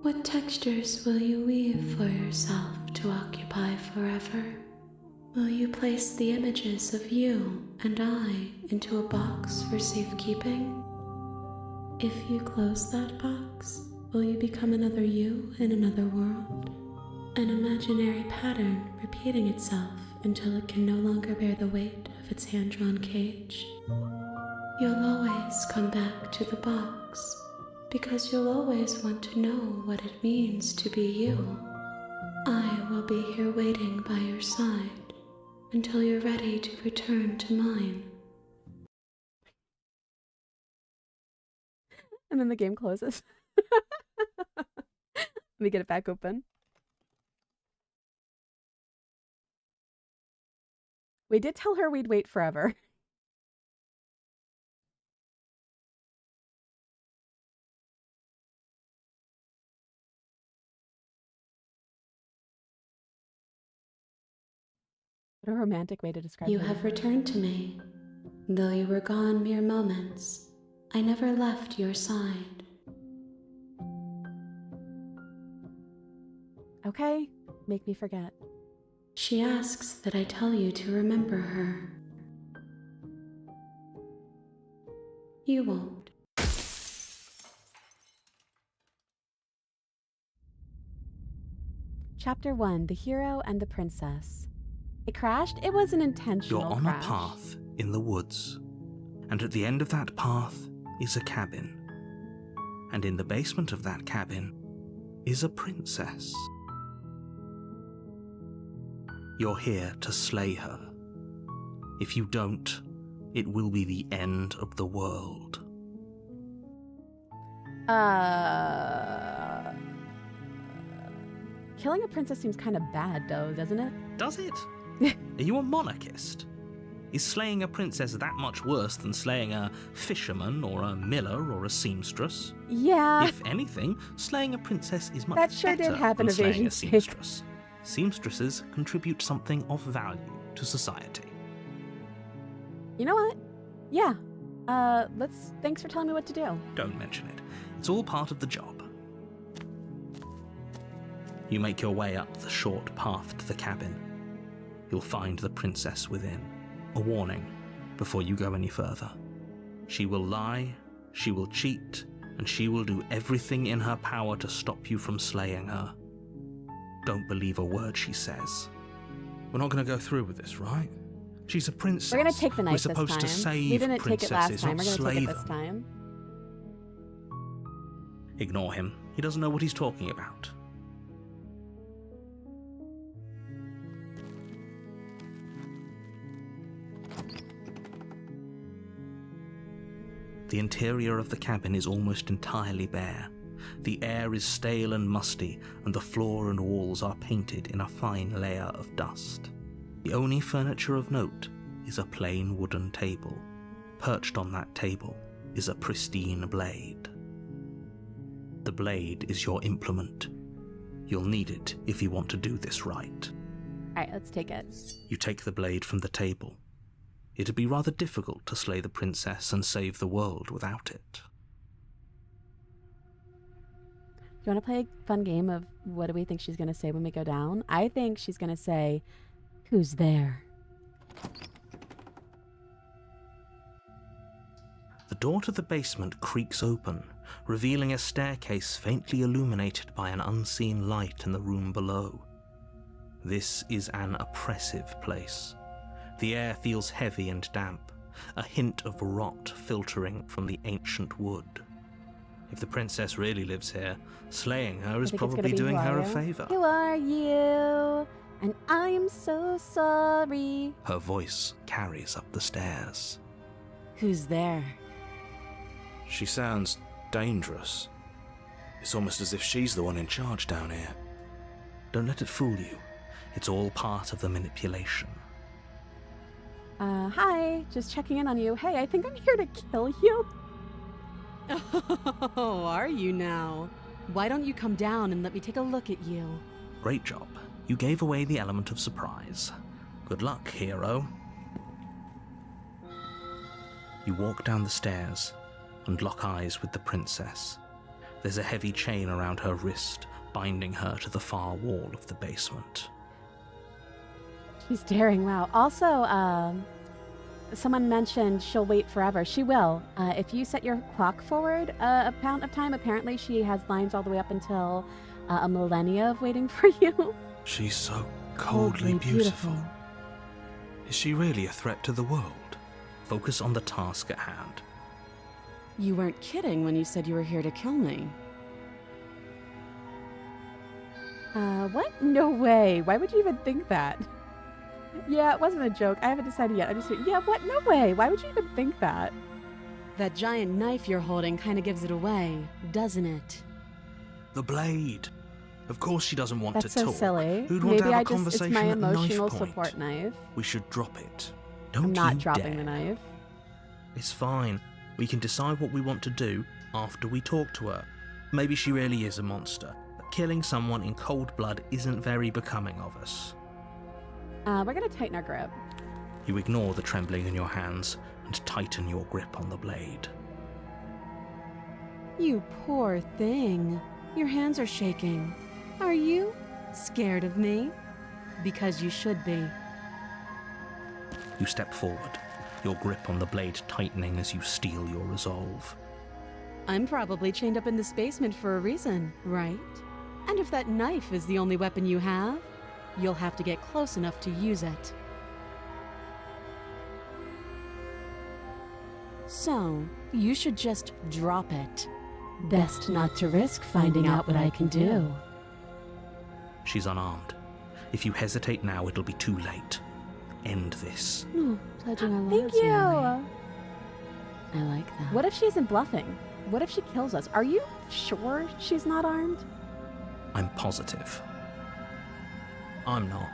What textures will you weave for yourself to occupy forever? Will you place the images of you and I into a box for safekeeping? If you close that box, will you become another you in another world? An imaginary pattern repeating itself until it can no longer bear the weight of its hand-drawn cage? You'll always come back to the box, because you'll always want to know what it means to be you. I will be here waiting by your side until you're ready to return to mine. And then the game closes. Let me get it back open. We did tell her we'd wait forever. What a romantic way to describe You her. have returned to me. Though you were gone mere moments, I never left your side. Okay, make me forget. She asks that I tell you to remember her. You won't. Chapter 1, The Hero and the Princess. It crashed? It was an intentional You're on crash. a path in the woods, and at the end of that path is a cabin. And in the basement of that cabin is a princess. You're here to slay her. If you don't, it will be the end of the world. Killing a princess seems kind of bad, though, doesn't it? Does it? Are you a monarchist? Is slaying a princess that much worse than slaying a fisherman or a miller or a seamstress? Yeah. If anything, slaying a princess is much That sure better did happen than of slaying Asian a seamstress. Seamstresses contribute something of value to society. You know what? Yeah. Thanks for telling me what to do. Don't mention it. It's all part of the job. You make your way up the short path to the cabin. You'll find the princess within. A warning before you go any further. She will lie, she will cheat, and she will do everything in her power to stop you from slaying her. Don't believe a word she says. We're not going to go through with this, right? She's a princess. We're gonna take the knife We're supposed this time. to save We didn't take it last princesses, time. not We're gonna slay take it this them. time. Ignore him. He doesn't know what he's talking about. The interior of the cabin is almost entirely bare. The air is stale and musty, and the floor and walls are painted in a fine layer of dust. The only furniture of note is a plain wooden table. Perched on that table is a pristine blade. The blade is your implement. You'll need it if you want to do this right. Alright, let's take it. You take the blade from the table. It'd be rather difficult to slay the princess and save the world without it. Do you want to play a fun game of what do we think she's going to say when we go down? I think she's going to say, "Who's there?" The door to the basement creaks open, revealing a staircase faintly illuminated by an unseen light in the room below. This is an oppressive place. The air feels heavy and damp, a hint of rot filtering from the ancient wood. If the princess really lives here, slaying her is I think it's gonna probably be, doing "Who her are a you? favour. Who are you? And I'm so sorry. Her voice carries up the stairs. Who's there? She sounds dangerous. It's almost as if she's the one in charge down here. Don't let it fool you. It's all part of the manipulation. Hi, just checking in on you. Hey, I think I'm here to kill you. Oh, are you now? Why don't you come down and let me take a look at you? Great job. You gave away the element of surprise. Good luck, hero. You walk down the stairs and lock eyes with the princess. There's a heavy chain around her wrist, binding her to the far wall of the basement. She's daring, wow. Also, someone mentioned she'll wait forever. She will. If you set your clock forward a amount of time, apparently she has lines all the way up until a millennia of waiting for you. She's so coldly beautiful. Is she really a threat to the world? Focus on the task at hand. You weren't kidding when you said you were here to kill me. What? No way. Why would you even think that? Yeah, it wasn't a joke. I haven't decided yet. I just, yeah, what? No way. Why would you even think that? That giant knife you're holding kind of gives it away, doesn't it? The blade. Of course she doesn't want That's to so talk. silly. Who'd want Maybe to have I a just, it's conversation my at knife emotional point? support knife. We should drop it. Don't I'm not you dropping dare. the knife. It's fine. We can decide what we want to do after we talk to her. Maybe she really is a monster, but killing someone in cold blood isn't very becoming of us. We're gonna tighten our grip. You ignore the trembling in your hands and tighten your grip on the blade. You poor thing. Your hands are shaking. Are you scared of me? Because you should be. You step forward, your grip on the blade tightening as you steel your resolve. I'm probably chained up in this basement for a reason, right? And if that knife is the only weapon you have, you'll have to get close enough to use it. So, you should just drop it. Best not to risk finding out what I can do. She's unarmed. If you hesitate now, it'll be too late. End this. Pledging our Thank lives you. your way. I like that. What if she isn't bluffing? What if she kills us? Are you sure she's not armed? I'm positive. I'm not.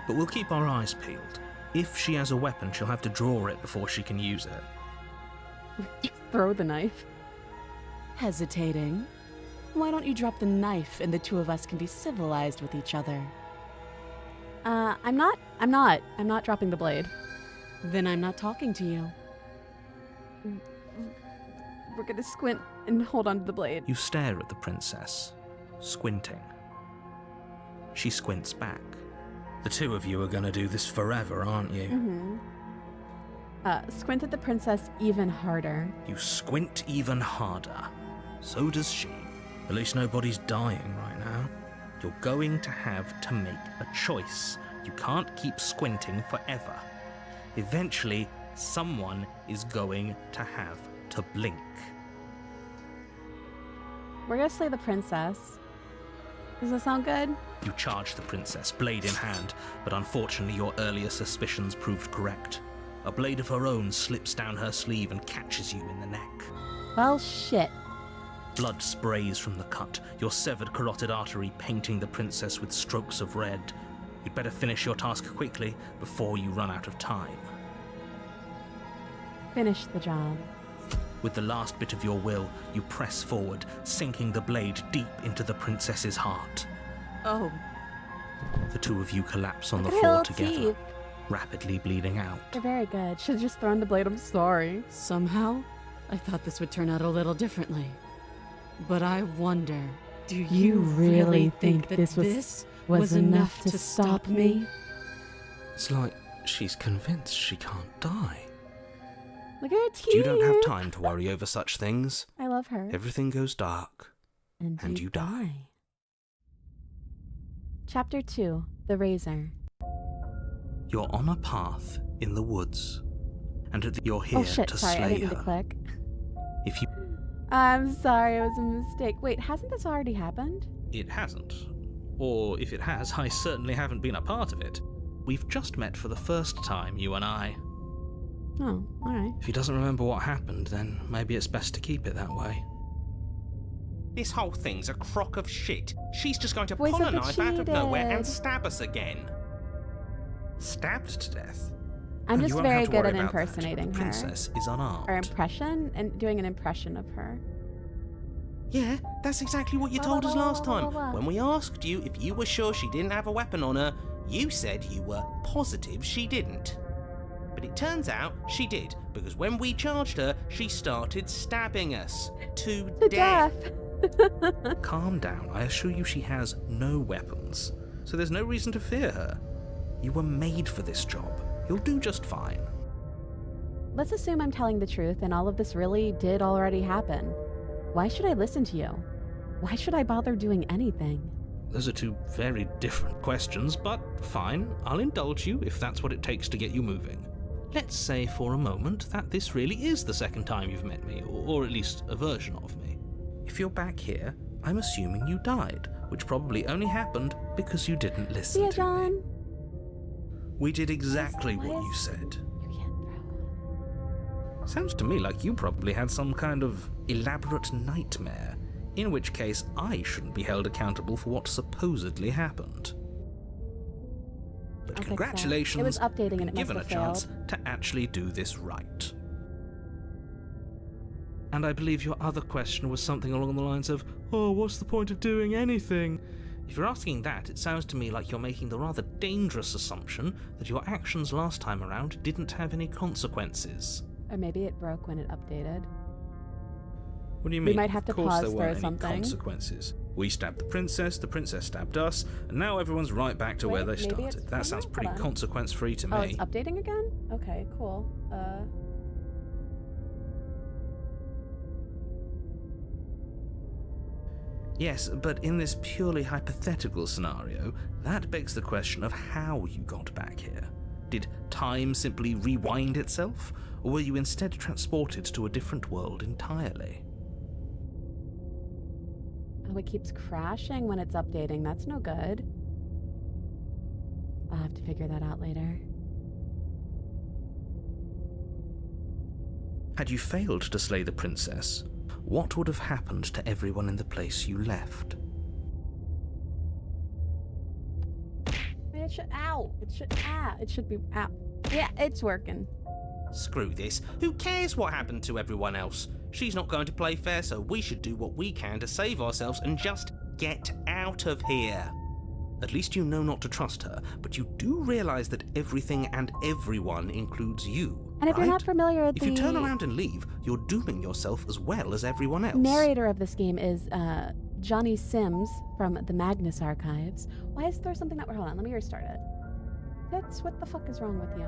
But we'll keep our eyes peeled. If she has a weapon, she'll have to draw it before she can use it. Just throw the knife. Hesitating? Why don't you drop the knife and the two of us can be civilized with each other? I'm not dropping the blade. Then I'm not talking to you. We're gonna squint and hold on to the blade. You stare at the princess, squinting. She squints back. The two of you are gonna do this forever, aren't you? Squint at the princess even harder. You squint even harder. So does she. At least nobody's dying right now. You're going to have to make a choice. You can't keep squinting forever. Eventually, someone is going to have to blink. We're gonna slay the princess. Does that sound good? You charge the princess, blade in hand, but unfortunately your earlier suspicions proved correct. A blade of her own slips down her sleeve and catches you in the neck. Well, shit. Blood sprays from the cut, your severed carotid artery painting the princess with strokes of red. You'd better finish your task quickly before you run out of time. Finish the job. With the last bit of your will, you press forward, sinking the blade deep into the princess's heart. Oh, The two of you collapse on the Look at her floor little together, teeth. rapidly bleeding out. They're very good. Should've just thrown the blade. I'm sorry. somehow I thought this would turn out a little differently. But I wonder, do you, You really think that this was enough to stop me? It's like she's convinced she can't die. Look at her teeth. You don't have time to worry over such things. I love her. Everything goes dark, and you die. Chapter 2. The Razor. You're on a path in the woods, and you're here Oh shit, to sorry, I slay didn't mean to her. click. If you... I'm sorry, it was a mistake. Wait, hasn't this already happened? It hasn't. Or if it has, I certainly haven't been a part of it. We've just met for the first time, you and I. Oh, alright. If he doesn't remember what happened, then maybe it's best to keep it that way. This whole thing's a crock of shit. She's just going to Voice pull of a the knife out of nowhere and cheated. stab us again. Stabbed to death? I'm And you just won't very have to good worry at about that. impersonating The her. princess is unarmed. Or impression, and doing an impression of her. Yeah, that's exactly what you Wah, told wah, us wah, last wah, wah, time. wah. When we asked you if you were sure she didn't have a weapon on her, you said you were positive she didn't. But it turns out she did, because when we charged her, she started stabbing us to To death. death. Calm down. I assure you she has no weapons, so there's no reason to fear her. You were made for this job. You'll do just fine. Let's assume I'm telling the truth and all of this really did already happen. Why should I listen to you? Why should I bother doing anything? Those are two very different questions, but fine. I'll indulge you if that's what it takes to get you moving. Let's say for a moment that this really is the second time you've met me, or at least a version of me. If you're back here, I'm assuming you died, which probably only happened because you didn't See listen ya, to John. me. We did exactly What what is- you said. You can't throw. Sounds to me like you probably had some kind of elaborate nightmare, in which case I shouldn't be held accountable for what supposedly happened. But I think so. congratulations, It was updating you've and it been must given a have chance to actually do this right. And I believe your other question was something along the lines of, oh, what's the point of doing anything? If you're asking that, it sounds to me like you're making the rather dangerous assumption that your actions last time around didn't have any consequences. Or maybe it broke when it updated. What do you We mean? might have to Of course pause there for weren't any something. consequences. We stabbed the princess stabbed us, and now everyone's right back to where Wait, they maybe it's started. That sounds hold pretty on. consequence-free to Oh, me. it's updating again? Okay, cool. Yes, but in this purely hypothetical scenario, that begs the question of how you got back here. Did time simply rewind itself, or were you instead transported to a different world entirely? Oh, it keeps crashing when it's updating. That's no good. I'll have to figure that out later. Had you failed to slay the princess, what would have happened to everyone in the place you left? It should, ow! It should be, ow. Yeah, it's working. Screw this. Who cares what happened to everyone else? She's not going to play fair, so we should do what we can to save ourselves and just get out of here. At least you know not to trust her, but you do realize that everything and everyone includes you. And if you're right? not familiar with If you turn around and leave, you're dooming yourself as well as everyone else. narrator of this game is Johnny Sims from the Magnus Archives. Why is there something that... Hold on, let me restart it. What the fuck is wrong with you?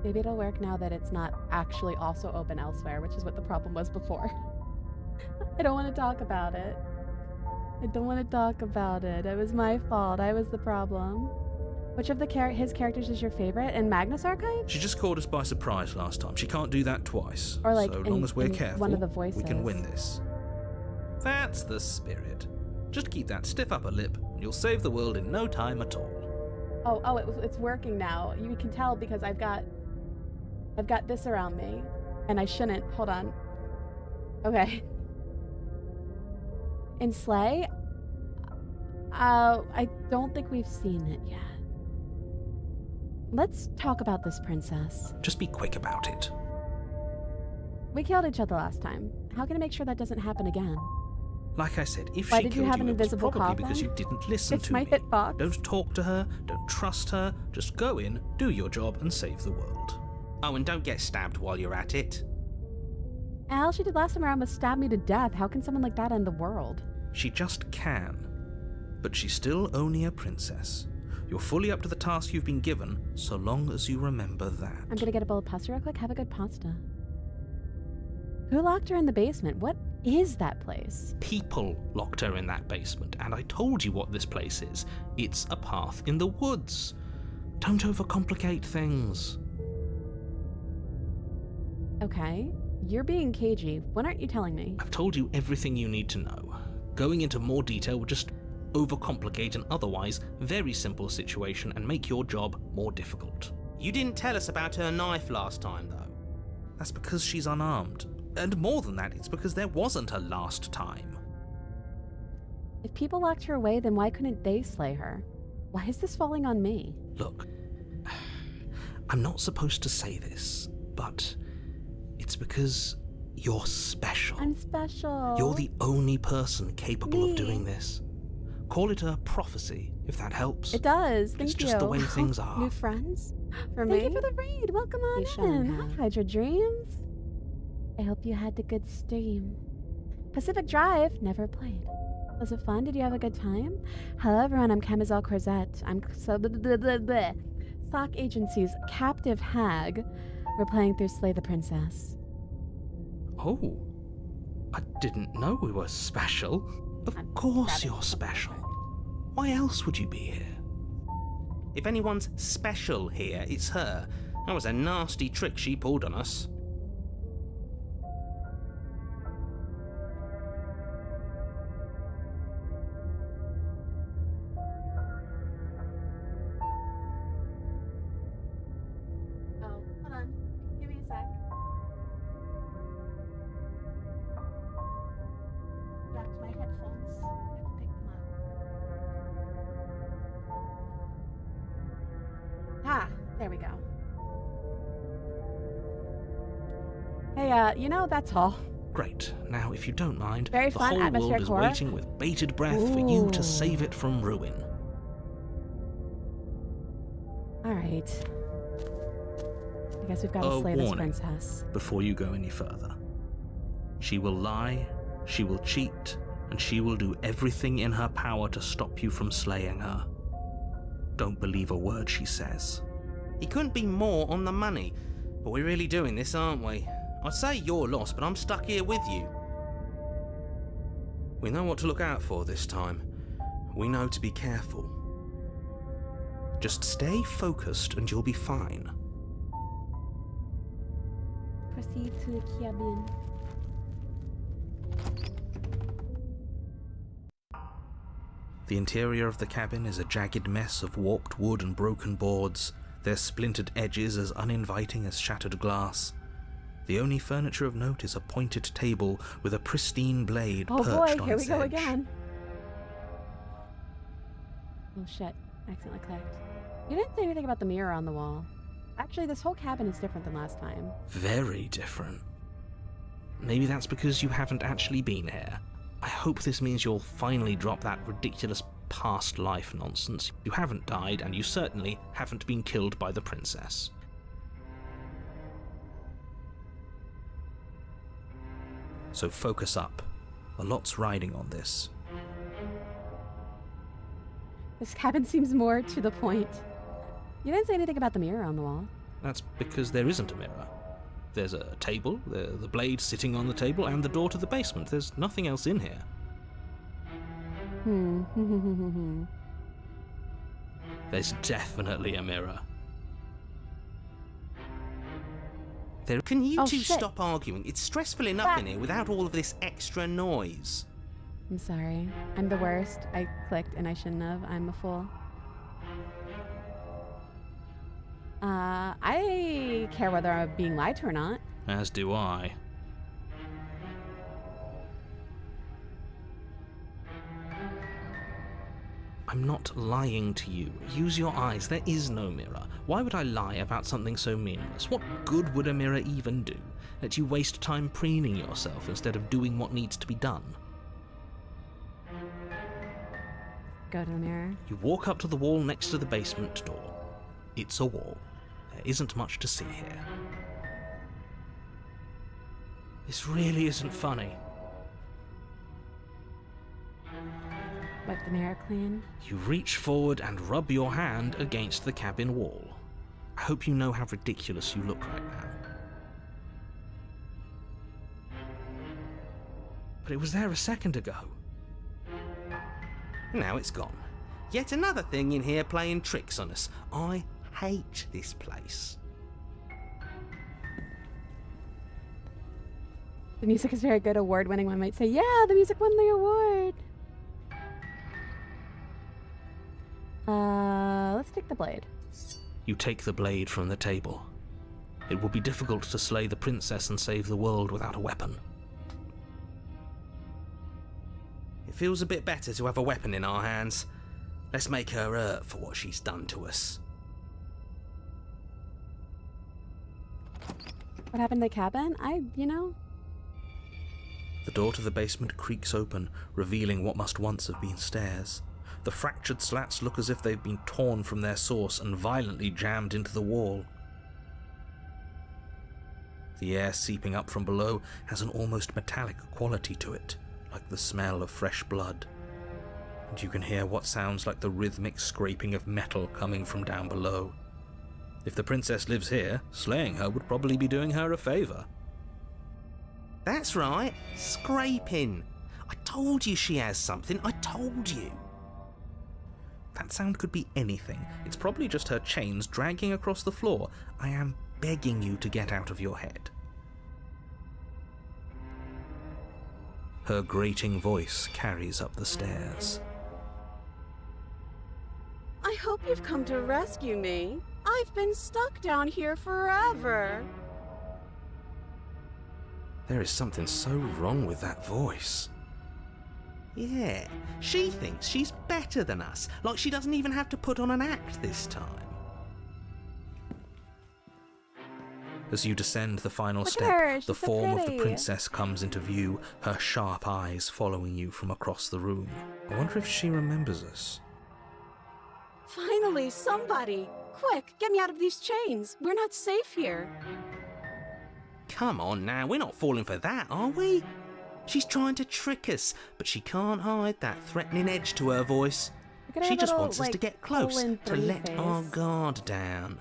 Maybe it'll work now that it's not actually also open elsewhere, which is what the problem was before. I don't want to talk about it. It was my fault. I was the problem. Which of his characters is your favorite? In Magnus Archive? She just caught us by surprise last time. She can't do that twice. Or, like, so in- long as we're in careful, one of the we voices. can win this. That's the spirit. Just keep that stiff upper lip, and you'll save the world in no time at all. It's working now. You can tell because I've got this around me, and I shouldn't. Hold on. Okay. In Slay, I don't think we've seen it yet. Let's talk about this princess. Just be quick about it. We killed each other last time. How can I make sure that doesn't happen again? Like I said, if Why she did you killed have an it was invisible probably cop because on? you didn't listen It's to my me. hitbox. Don't talk to her, don't trust her, just go in, do your job, and save the world. Oh, and don't get stabbed while you're at it. All she did last time around was stab me to death. How can someone like that end the world? She just can. But she's still only a princess. You're fully up to the task you've been given, so long as you remember that. I'm gonna get a bowl of pasta real quick. Have a good pasta. Who locked her in the basement? What is that place? People locked her in that basement, and I told you what this place is. It's a path in the woods. Don't overcomplicate things. Okay, you're being cagey. When aren't you telling me? I've told you everything you need to know. Going into more detail would just overcomplicate an otherwise very simple situation and make your job more difficult. You didn't tell us about her knife last time, though. That's because she's unarmed. And more than that, it's because there wasn't a last time. If people locked her away, then why couldn't they slay her? Why is this falling on me? Look, I'm not supposed to say this, but it's because you're special. I'm special. You're the only person capable Me. of doing this. Call it a prophecy, if that helps. It does. Thank It's you. just the way things are. New friends? For Thank me? you for the raid. Welcome on You shouldn't in. have. Hi, Hydra Dreams. I hope you had a good stream. Pacific Drive, never played. Was it fun? Did you have a good time? Hello, everyone. I'm Camisole Corzette. I'm Sock Agency's Captive Hag. We're playing through Slay the Princess. Oh, I didn't know we were special. Of course you're special. Why else would you be here? If anyone's special here, it's her. That was a nasty trick she pulled on us. Oh, hold on. Give me a sec. Dropped my headphones. I have to pick them up. Ah, there we go. Hey, that's all. Great. Now, if you don't mind, Very the fun whole world atmospheric is horror. waiting with bated breath for you to Ooh. save it from ruin. All right. I guess we've got to A slay this warning. princess. Before you go any further. She will lie, she will cheat, and she will do everything in her power to stop you from slaying her. Don't believe a word she says. He couldn't be more on the money. But we're really doing this, aren't we? I'd say you're lost, but I'm stuck here with you. We know what to look out for this time. We know to be careful. Just stay focused and you'll be fine. Proceed to the cabin. The interior of the cabin is a jagged mess of warped wood and broken boards, their splintered edges as uninviting as shattered glass. The only furniture of note is a pointed table with a pristine blade Oh perched boy, on here its we go edge. again. Oh shit, accidentally clicked. You didn't say anything about the mirror on the wall. Actually, this whole cabin is different than last time. Very different. Maybe that's because you haven't actually been here. I hope this means you'll finally drop that ridiculous past life nonsense. You haven't died, and you certainly haven't been killed by the princess. So focus up. A lot's riding on this. This cabin seems more to the point. You didn't say anything about the mirror on the wall. That's because there isn't a mirror. There's a table, the blade sitting on the table, and the door to the basement. There's nothing else in here. There's definitely a mirror. Can you Oh, two shit. stop arguing? It's stressful enough in here without all of this extra noise. I'm sorry. I'm the worst. I clicked and I shouldn't have. I'm a fool. I care whether I'm being lied to or not. As do I. I'm not lying to you. Use your eyes. There is no mirror. Why would I lie about something so meaningless? What good would a mirror even do? Let you waste time preening yourself instead of doing what needs to be done. Go to the mirror. You walk up to the wall next to the basement door. It's a wall. There isn't much to see here. This really isn't funny. Wipe the mirror clean. You reach forward and rub your hand against the cabin wall. I hope you know how ridiculous you look right now. But it was there a second ago. Now it's gone. Yet another thing in here playing tricks on us. I hate this place. The music is very good. Award-winning. One might say, yeah, the music won the award. Let's take the blade. You take the blade from the table. It would be difficult to slay the princess and save the world without a weapon. It feels a bit better to have a weapon in our hands. Let's make her hurt for what she's done to us. What happened to the cabin? The door to the basement creaks open, revealing what must once have been stairs. The fractured slats look as if they've been torn from their source and violently jammed into the wall. The air seeping up from below has an almost metallic quality to it, like the smell of fresh blood. And you can hear what sounds like the rhythmic scraping of metal coming from down below. If the princess lives here, slaying her would probably be doing her a favour. That's right, scraping. I told you she has something, I told you. That sound could be anything. It's probably just her chains dragging across the floor. I am begging you to get out of your head. Her grating voice carries up the stairs. I hope you've come to rescue me. I've been stuck down here forever. There is something so wrong with that voice. Yeah, she thinks she's better than us, like she doesn't even have to put on an act this time. As you descend the final Look at step, her, the she's so form of the pretty. princess comes into view, her sharp eyes following you from across the room. I wonder if she remembers us. Finally, somebody! Quick, get me out of these chains. We're not safe here. Come on now, we're not falling for that, are we? She's trying to trick us, but she can't hide that threatening edge to her voice. Look at her She just little, wants us to like, get close, colon to three let our face. guard down.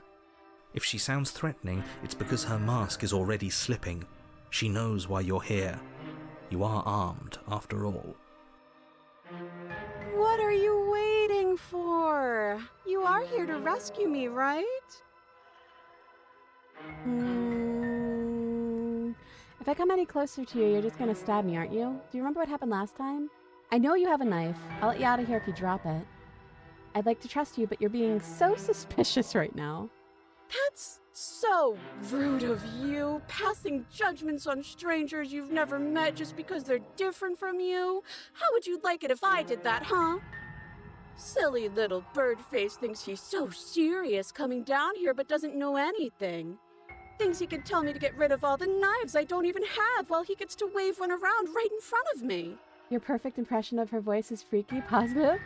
If she sounds threatening, it's because her mask is already slipping. She knows why you're here. You are armed, after all. What are you waiting for? You are here to rescue me, right? If I come any closer to you, you're just gonna stab me, aren't you? Do you remember what happened last time? I know you have a knife. I'll let you out of here if you drop it. I'd like to trust you, but you're being so suspicious right now. That's so rude of you, passing judgments on strangers you've never met just because they're different from you. How would you like it if I did that, huh? Silly little birdface thinks he's so serious coming down here but doesn't know anything. Thinks he can tell me to get rid of all the knives I don't even have while he gets to wave one around right in front of me. Your perfect impression of her voice is freaky, positive.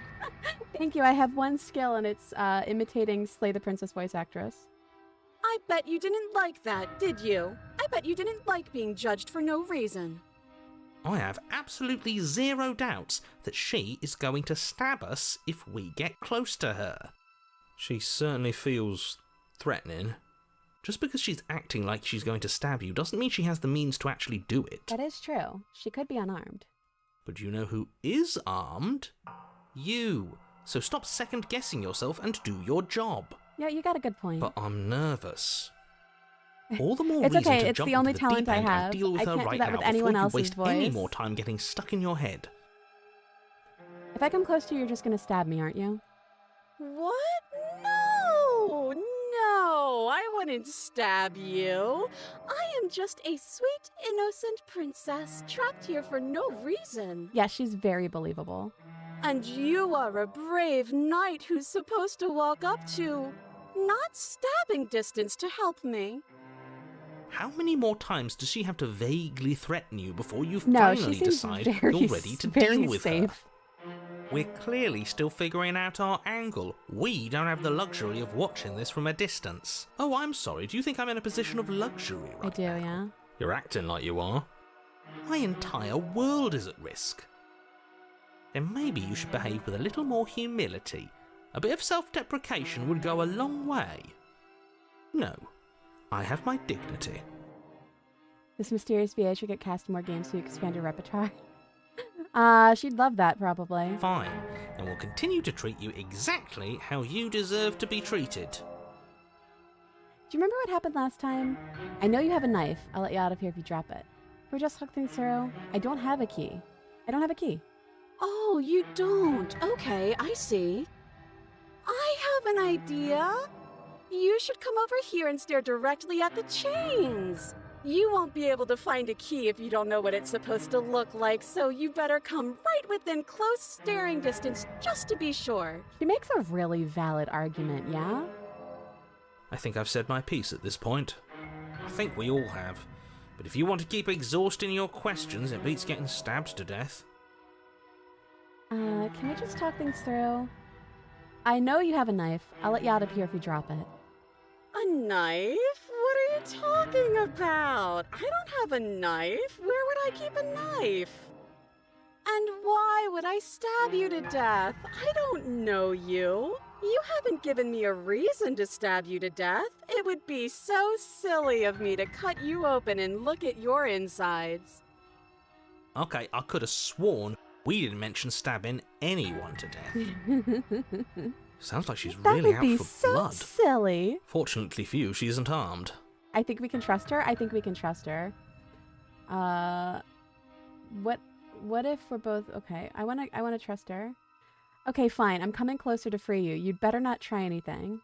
Thank you. I have one skill, and it's imitating Slay the Princess voice actress. I bet you didn't like that, did you? I bet you didn't like being judged for no reason. I have absolutely zero doubts that she is going to stab us if we get close to her. She certainly feels threatening. Just because she's acting like she's going to stab you doesn't mean she has the means to actually do it. That is true. She could be unarmed. But you know who is armed? You. So stop second-guessing yourself and do your job. Yeah, you got a good point. But I'm nervous. All the more It's reason okay, to it's jump the only into talent deep I end and have. deal with I her can't do right that now with anyone before you else's waste any voice. more time getting stuck in your head. If I come close to you, you're just gonna stab me, aren't you? What? No, I wouldn't stab you. I am just a sweet, innocent princess trapped here for no reason. Yeah, she's very believable. And you are a brave knight who's supposed to walk up to, not stabbing distance to help me. How many more times does she have to vaguely threaten you before you No, finally she seems decide very, you're ready to very deal with safe. her? We're clearly still figuring out our angle. We don't have the luxury of watching this from a distance. Oh, I'm sorry. Do you think I'm in a position of luxury right I do, now? yeah. You're acting like you are. My entire world is at risk. Then maybe you should behave with a little more humility. A bit of self-deprecation would go a long way. No, I have my dignity. This mysterious VA should get cast in more games so you expand your repertoire. She'd love that, probably. Fine, and we'll continue to treat you exactly how you deserve to be treated. Do you remember what happened last time? I know you have a knife. I'll let you out of here if you drop it. Can we just talk things through? I don't have a key. I don't have a key. Oh, you don't. Okay, I see. I have an idea. You should come over here and stare directly at the chains. You won't be able to find a key if you don't know what it's supposed to look like, so you better come right within close staring distance just to be sure. She makes a really valid argument, yeah? I think I've said my piece at this point. I think we all have. But if you want to keep exhausting your questions, it beats getting stabbed to death. Can we just talk things through? I know you have a knife. I'll let you out of here if you drop it. A knife? What are you talking about? I don't have a knife. Where would I keep a knife? And why would I stab you to death? I don't know you. You haven't given me a reason to stab you to death. It would be so silly of me to cut you open and look at your insides. Okay, I could have sworn we didn't mention stabbing anyone to death. Sounds like she's really out be for so blood. silly. Fortunately for you, she isn't armed. I think we can trust her. What if we're both okay? I wanna trust her. Okay, fine. I'm coming closer to free you. You'd better not try anything.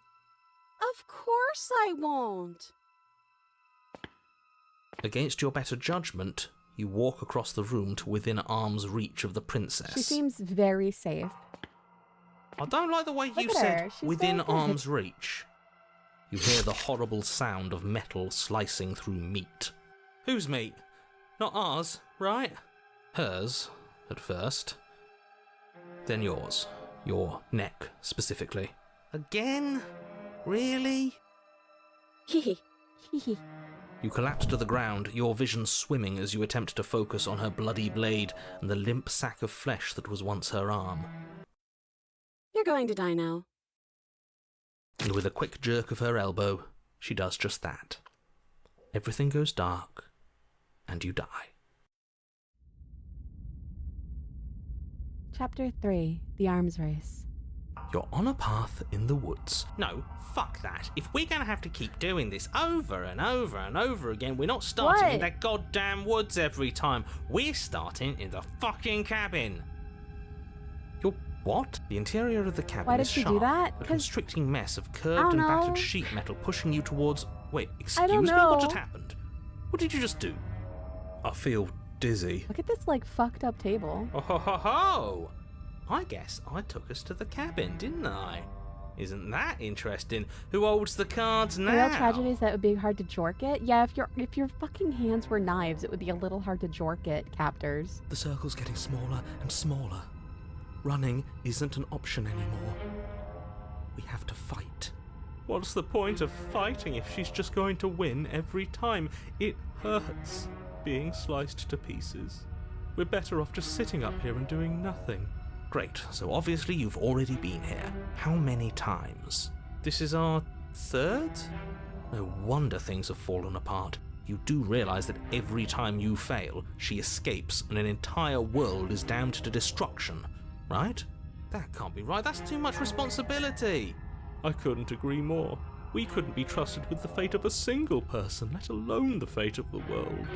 Of course I won't. Against your better judgment, you walk across the room to within arm's reach of the princess. She seems very safe. I don't like the way you Look at said her. She's within very good. arm's reach. You hear the horrible sound of metal slicing through meat. Whose meat? Not ours, right? Hers, at first. Then yours. Your neck, specifically. Again? Really? Hehe. Hehe. You collapse to the ground, your vision swimming as you attempt to focus on her bloody blade and the limp sack of flesh that was once her arm. You're going to die now. And with a quick jerk of her elbow, she does just that. Everything goes dark, and you die. Chapter 3: The Arms Race. You're on a path in the woods. No, fuck that. If we're gonna have to keep doing this over and over and over again, we're not starting in What? that goddamn woods every time. We're starting in the fucking cabin. You're what? The interior of the cabin Why did is she do sharp, that? a 'Cause- constricting mess of curved I don't and battered know. sheet metal pushing you towards... Wait, excuse don't me? What know. just happened? What did you just do? I feel dizzy. Look at this like fucked up table. Oh ho ho ho! I guess I took us to the cabin, didn't I? Isn't that interesting? Who holds the cards now? The real tragedy is that it would be hard to jork it. Yeah, if your fucking hands were knives, it would be a little hard to jork it, captors. The circle's getting smaller and smaller. Running isn't an option anymore. We have to fight. What's the point of fighting if she's just going to win every time? It hurts being sliced to pieces. We're better off just sitting up here and doing nothing. Great, so obviously you've already been here. How many times? This is our third? No wonder things have fallen apart. You do realise that every time you fail, she escapes and an entire world is damned to destruction, right? That can't be right, that's too much responsibility. I couldn't agree more. We couldn't be trusted with the fate of a single person, let alone the fate of the world.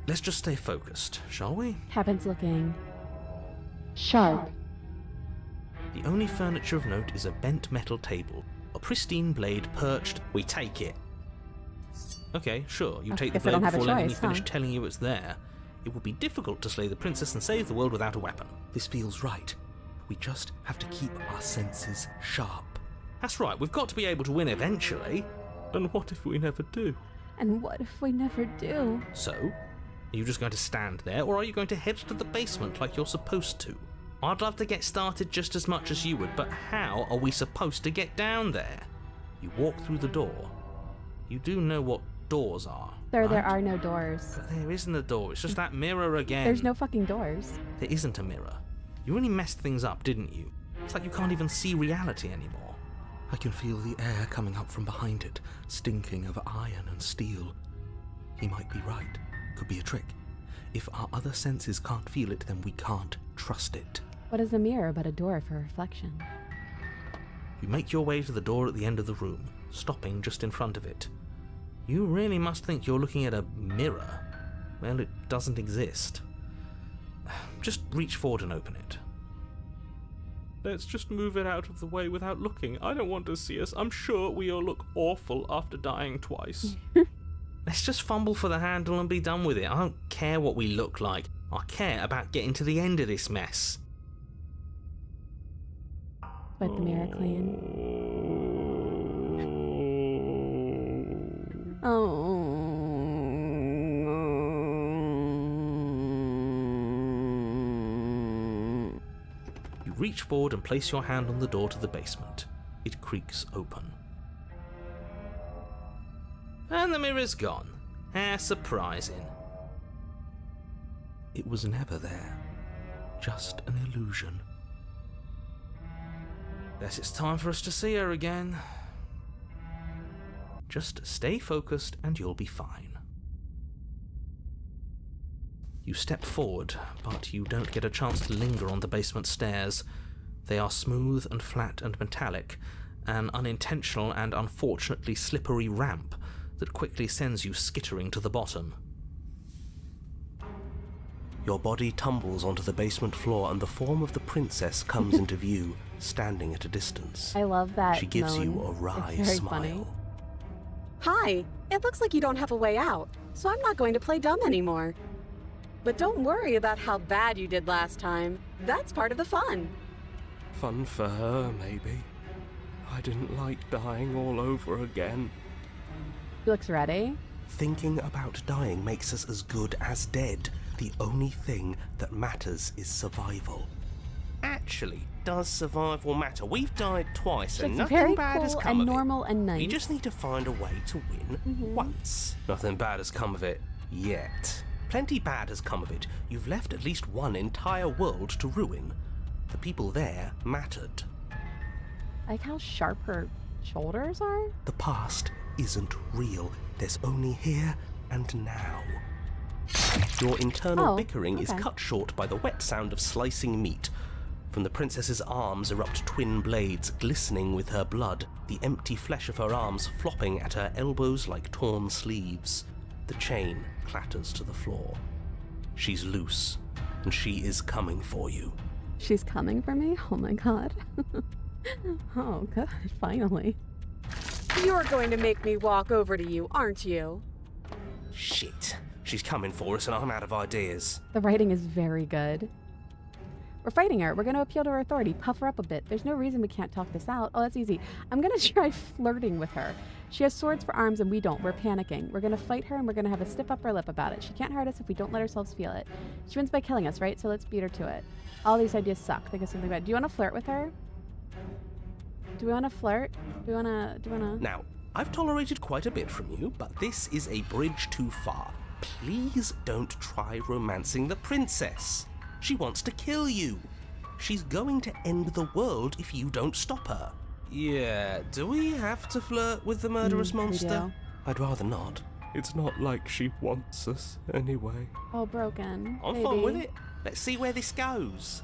Let's just stay focused, shall we? Cabin's looking sharp. The only furniture of note is a bent metal table. A pristine blade perched. We take it. Okay, sure, you I take the guess I blade don't have a before letting me choice, finish huh? telling you it's there. It would be difficult to slay the princess and save the world without a weapon. This feels right. We just have to keep our senses sharp. That's right, we've got to be able to win eventually. And what if we never do? And what if we never do? So, are you just going to stand there, or are you going to head to the basement like you're supposed to? I'd love to get started just as much as you would, but how are we supposed to get down there? You walk through the door. You do know what doors are, Sir, right? there are no doors. But there isn't a door, it's just that mirror again. There's no fucking doors. There isn't a mirror. You really messed things up, didn't you? It's like you can't even see reality anymore. I can feel the air coming up from behind it, stinking of iron and steel. He might be right. Could be a trick. If our other senses can't feel it, then we can't trust it. What is a mirror but a door for reflection? You make your way to the door at the end of the room, stopping just in front of it. You really must think you're looking at a mirror. Well, it doesn't exist. Just reach forward and open it. Let's just move it out of the way without looking. I don't want to see us. I'm sure we all look awful after dying twice. Let's just fumble for the handle and be done with it. I don't care what we look like. I care about getting to the end of this mess. Wipe the mirror clean. You reach forward and place your hand on the door to the basement. It creaks open. And the mirror's gone. How surprising. It was never there. Just an illusion. Guess it's time for us to see her again. Just stay focused and you'll be fine. You step forward, but you don't get a chance to linger on the basement stairs. They are smooth and flat and metallic, an unintentional and unfortunately slippery ramp that quickly sends you skittering to the bottom. Your body tumbles onto the basement floor and the form of the princess comes into view, standing at a distance. I love that. She gives you a moan. wry It's very smile. funny. Hi, it looks like you don't have a way out, so I'm not going to play dumb anymore. But don't worry about how bad you did last time. That's part of the fun. Fun for her, maybe. I didn't like dying all over again. He looks ready. Thinking about dying makes us as good as dead. The only thing that matters is survival. Actually, does survival matter? We've died twice and It's nothing very bad has cool come and of normal it. and nice. We just need to find a way to win once. Nothing bad has come of it yet. Plenty bad has come of it. You've left at least one entire world to ruin. The people there mattered. I like how sharp her shoulders are. The past isn't real. There's only here and now. Your internal bickering is okay. cut short by the wet sound of slicing meat. From the princess's arms erupt twin blades glistening with her blood, the empty flesh of her arms flopping at her elbows like torn sleeves. The chain clatters to the floor. She's loose, and she is coming for you. She's coming for me? Oh my god. Oh good, finally. You're going to make me walk over to you, aren't you? Shit. She's coming for us and I'm out of ideas. The writing is very good. We're fighting her. We're going to appeal to her authority. Puff her up a bit. There's no reason we can't talk this out. Oh, that's easy. I'm going to try flirting with her. She has swords for arms and we don't. We're panicking. We're going to fight her and we're going to have a stiff upper lip about it. She can't hurt us if we don't let ourselves feel it. She wins by killing us, right? So let's beat her to it. All these ideas suck. Think of something bad. Do you want to flirt with her? Do we want to flirt? Do we want to... Now, I've tolerated quite a bit from you, but this is a bridge too far. Please don't try romancing the princess. She wants to kill you. She's going to end the world if you don't stop her. Yeah, do we have to flirt with the murderous we monster? do. I'd rather not. It's not like she wants us anyway. Oh, broken. I'm fine with it. Let's see where this goes.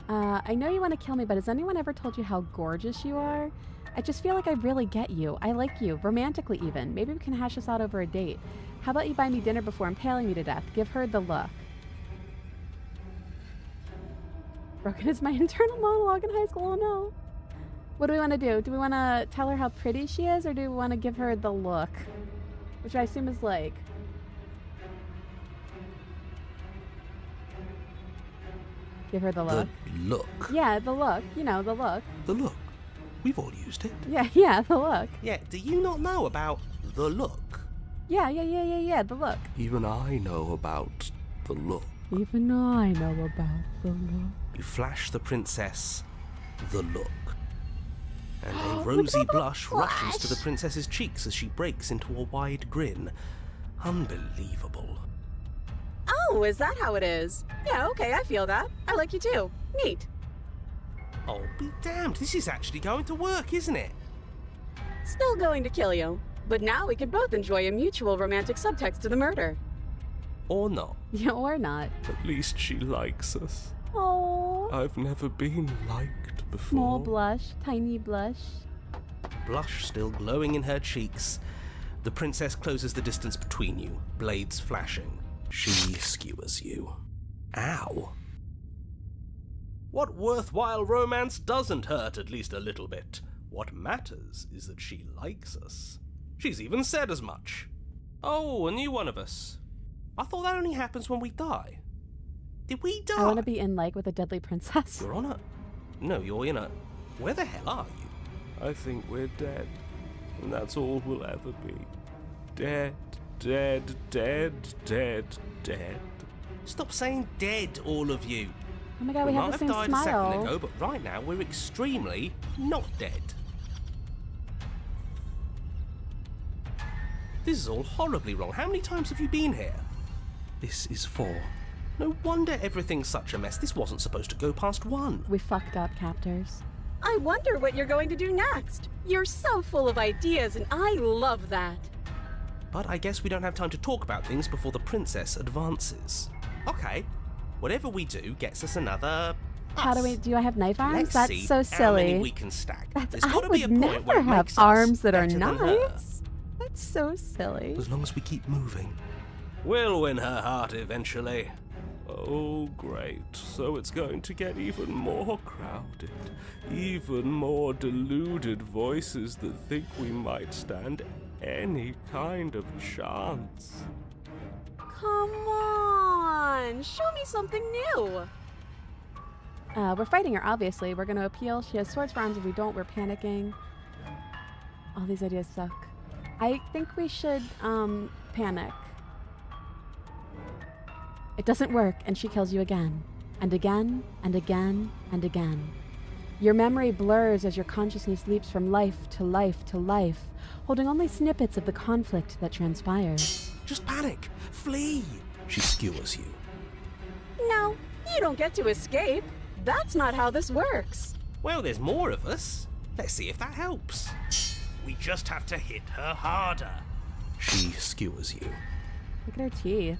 I know you want to kill me, but has anyone ever told you how gorgeous you are? I just feel like I really get you. I like you, romantically even. Maybe we can hash this out over a date. How about you buy me dinner before impaling me to death? Give her the look. Broken is my internal monologue in high school. Oh no. What do we want to do? Do we want to tell her how pretty she is, or do we want to give her the look? Which I assume is like... Give her the look. The look. Yeah, the look. You know, the look. The look. We've all used it. Yeah, the look. Yeah, do you not know about the look? Yeah, the look. Even I know about the look. Even I know about the look. You flash the princess the look. And a rosy blush rushes to the princess's cheeks as she breaks into a wide grin. Unbelievable. Oh, is that how it is? Yeah, okay, I feel that. I like you too. Neat. Oh, be damned. This is actually going to work, isn't it? Still going to kill you. But now we can both enjoy a mutual romantic subtext to the murder. Or not. Yeah, or not. At least she likes us. Oh, I've never been liked before. small blush, tiny blush. Blush still glowing in her cheeks. The princess closes the distance between you, blades flashing. She skewers you. Ow. What worthwhile romance doesn't hurt at least a little bit? What matters is that she likes us. She's even said as much. Oh, a new one of us. I thought that only happens when we die. Did we die? I want to be in like with a deadly princess. You're on a... No, you're in a... Where the hell are you? I think we're dead. And that's all we'll ever be. Dead, dead, dead, dead, dead. Stop saying dead, all of you. Oh my god, we have the same might have died a second smile. ago, but right now we're extremely not dead. This is all horribly wrong. How many times have you been here? This is 4. No wonder everything's such a mess. This wasn't supposed to go past 1. We fucked up, captors. I wonder what you're going to do next. You're so full of ideas, and I love that. But I guess we don't have time to talk about things before the princess advances. Okay, whatever we do gets us another... How do us. we? Do I have knife arms? Let's That's see so how many silly. we can stack. That's, There's I got to be a would point where never it have makes us arms that are better than her. knives. That's so silly. As long as we keep moving. We'll win her heart eventually. Oh, great. So it's going to get even more crowded. Even more deluded voices that think we might stand any kind of chance. Come on, show me something new. We're fighting her, obviously. We're going to appeal. She has swords for arms. If we don't, we're panicking. All these ideas suck. I think we should, panic. It doesn't work, and she kills you again. And again, and again, and again. Your memory blurs as your consciousness leaps from life to life to life, holding only snippets of the conflict that transpires. Just panic. Flee. She skewers you. No, you don't get to escape. That's not how this works. Well, there's more of us. Let's see if that helps. We just have to hit her harder. She skewers you. Look at her teeth.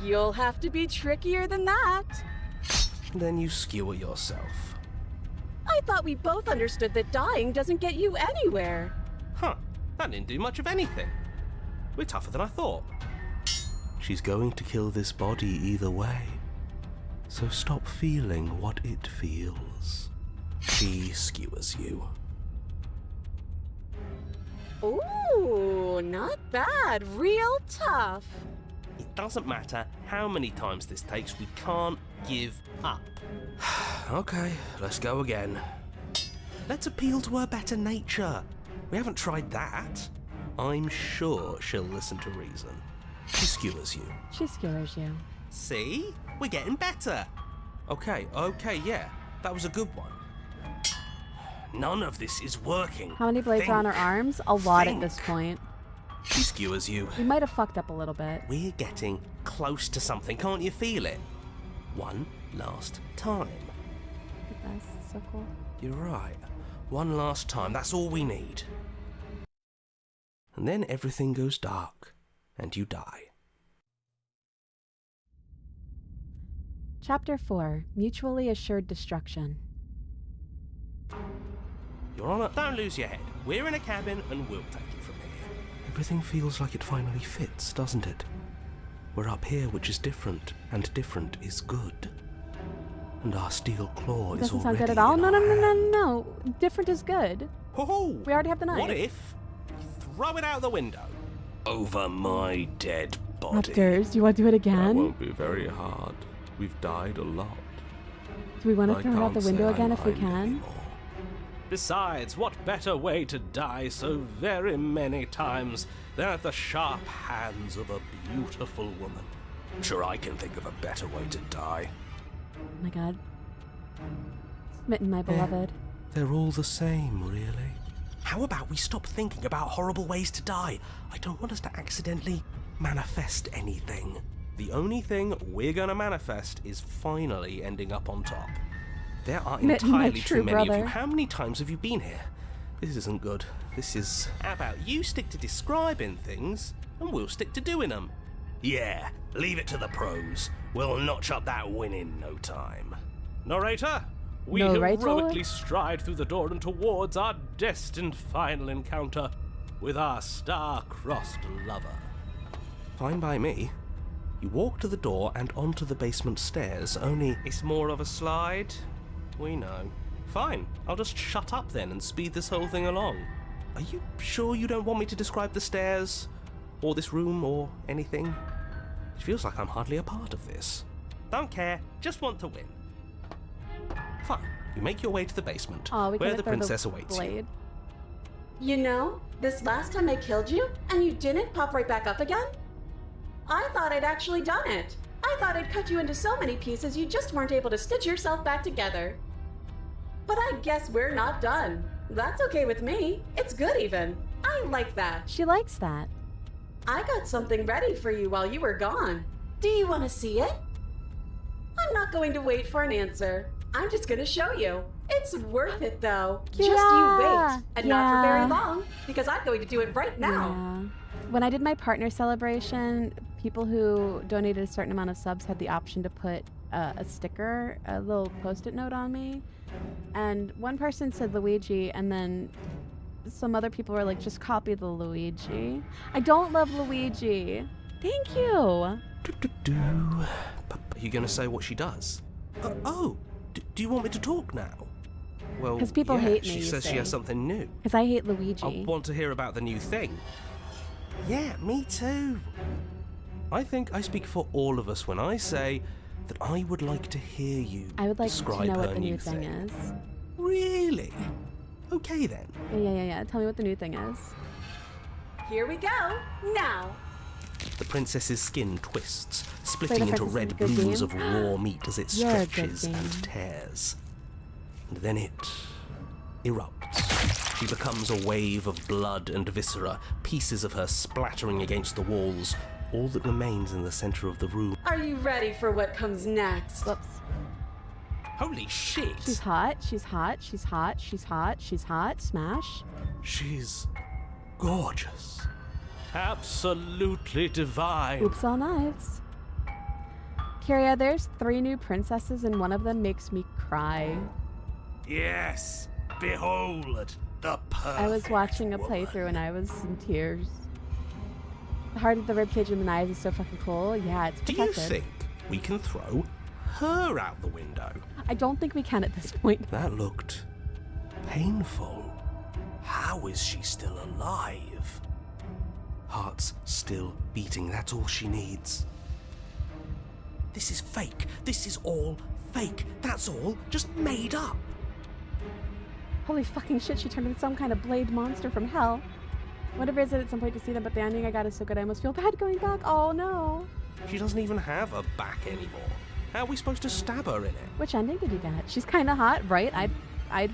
You'll have to be trickier than that. Then you skewer yourself. I thought we both understood that dying doesn't get you anywhere. Huh, that didn't do much of anything. We're tougher than I thought. She's going to kill this body either way. So stop feeling what it feels. She skewers you. Ooh, not bad. Real tough. It doesn't matter how many times this takes, we can't give up. Okay, let's go again. Let's appeal to her better nature. We haven't tried that. I'm sure she'll listen to reason. She skewers you. She skewers you. See? We're getting better. Okay, yeah. That was a good one. None of this is working. How many blades are on her Think. arms? A lot at Think. this point. She skewers you. We might have fucked up a little bit. We're getting close to something, can't you feel it? One last time. Look at this. So cool. You're right. One last time, that's all we need. And then everything goes dark, and you die. Chapter 4. Mutually Assured Destruction. Your Honor, don't lose your head. We're in a cabin, and we'll take it from here. Everything feels like it finally fits, doesn't it? We're up here, which is different, and different is good. And our steel claw is Doesn't already sound good at all. in No, our no, no, no, hand. no. Different is good. Ho-ho! We already have the knife. What if we throw it out the window? Over my dead body. Raptors, do you want to do it That again? won't be very hard. We've died a lot. Do we want to I throw it out the can't window say I again if we mind can? anymore. Besides, what better way to die so very many times than at the sharp hands of a beautiful woman? I'm sure I can think of a better way to die. Oh my god. Smitten, my beloved. They're all the same, really. How about we stop thinking about horrible ways to die? I don't want us to accidentally manifest anything. The only thing we're gonna manifest is finally ending up on top. There are Mitten, my entirely true too many of brother. you. How many times have you been here? This isn't good. This is... How about you stick to describing things, and we'll stick to doing them? Yeah, leave it to the pros. We'll notch up that win in no time. Narrator, we Narrator? heroically stride through the door and towards our destined final encounter with our star-crossed lover. Fine by me. You walk to the door and onto the basement stairs, only It's more of a slide. We know. Fine, I'll just shut up then and speed this whole thing along. Are you sure you don't want me to describe the stairs? Or this room, or anything? It feels like I'm hardly a part of this. Don't care, just want to win. Fine, you make your way to the basement, Oh, we where couldn't the throw princess awaits you. blade. You know, this last time I killed you, and you didn't pop right back up again? I thought I'd actually done it. I thought I'd cut you into so many pieces you just weren't able to stitch yourself back together. But I guess we're not done. That's okay with me. It's good even. I like that. She likes that. I got something ready for you while you were gone. Do you want to see it? I'm not going to wait for an answer. I'm just going to show you. It's worth it though. Just you Yeah. wait. And not for very Yeah. long, because I'm going to do it right now. Yeah. When I did my partner celebration, people who donated a certain amount of subs had the option to put a sticker, a little post-it note on me. And one person said Luigi, and then some other people were like, just copy the Luigi. I don't love Luigi. Thank you. Are you going to say what she does? Do you want me to talk now? Well, 'Cause people yeah, hate me, she you says she see. has something new. Because I hate Luigi. I want to hear about the new thing. Yeah, me too. I think I speak for all of us when I say that I would like to hear you I would like to describe know her what the new new thing is. Really? Okay then. Yeah. Tell me what the new thing is. Here we go. Now. The princess's skin twists, Play splitting the into princess red is a good blooms game. of raw meat as it You're a good stretches game. and tears. And then it erupts. She becomes a wave of blood and viscera, pieces of her splattering against the walls, all that remains in the center of the room. Are you ready for what comes next? Whoops. Holy shit! She's hot. She's hot. She's hot. She's hot. She's hot. Smash. She's gorgeous. Absolutely divine. Oops, all knives. Kyria, there's 3 new princesses, and one of them makes me cry. Yes, behold the perfect I was watching a woman. playthrough and I was in tears. The heart of the ribcage and the knives is so fucking cool. Yeah, it's Do protected. you think we can throw her out the window? I don't think we can at this point. That looked painful. How is she still alive? Heart's still beating, that's all she needs. This is fake. This is all fake. That's all just made up. Holy fucking shit, she turned into some kind of blade monster from hell. I would have visited at some point to see them, but the ending I got is so good I almost feel bad going back. Oh no. She doesn't even have a back anymore. How are we supposed to stab her in it? Which ending did you get? She's kind of hot, right? I'd.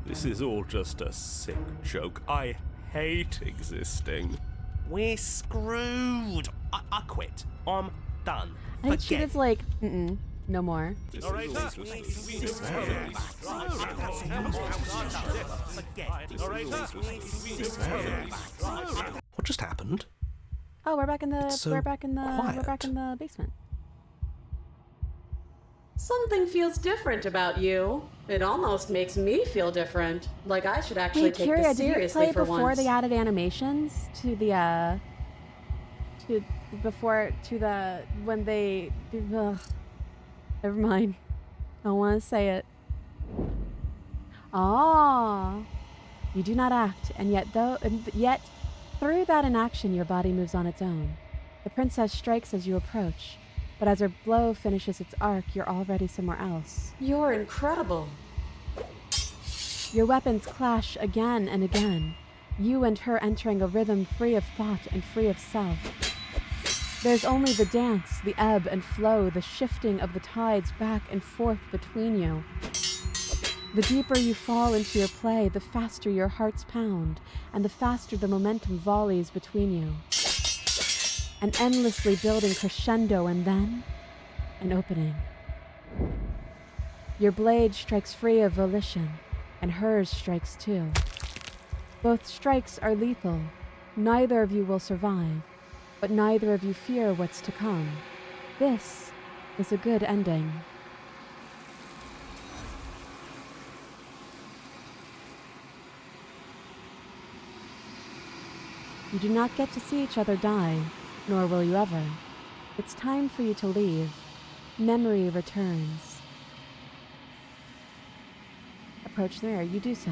This is all just a sick joke. I hate existing. We're screwed. I quit. I'm done. I think she Forget was like, no more. What just happened? Oh, we're back in the It's so we're back in quiet. the basement. Something feels different about you. It almost makes me feel different. Like I should actually Hey, take Kyria, this did you seriously play for before once. they added animations to the when they ugh. Never mind. I don't want to say it. Ah, you do not act, and yet through that inaction, your body moves on its own. The princess strikes as you approach, but as her blow finishes its arc, you're already somewhere else. You're incredible. Your weapons clash again and again, you and her entering a rhythm free of thought and free of self. There's only the dance, the ebb and flow, the shifting of the tides back and forth between you. The deeper you fall into your play, the faster your hearts pound, and the faster the momentum volleys between you. An endlessly building crescendo, and then an opening. Your blade strikes free of volition, and hers strikes too. Both strikes are lethal. Neither of you will survive, but neither of you fear what's to come. This is a good ending. You do not get to see each other die, nor will you ever. It's time for you to leave. Memory returns. approach the mirror, you do so.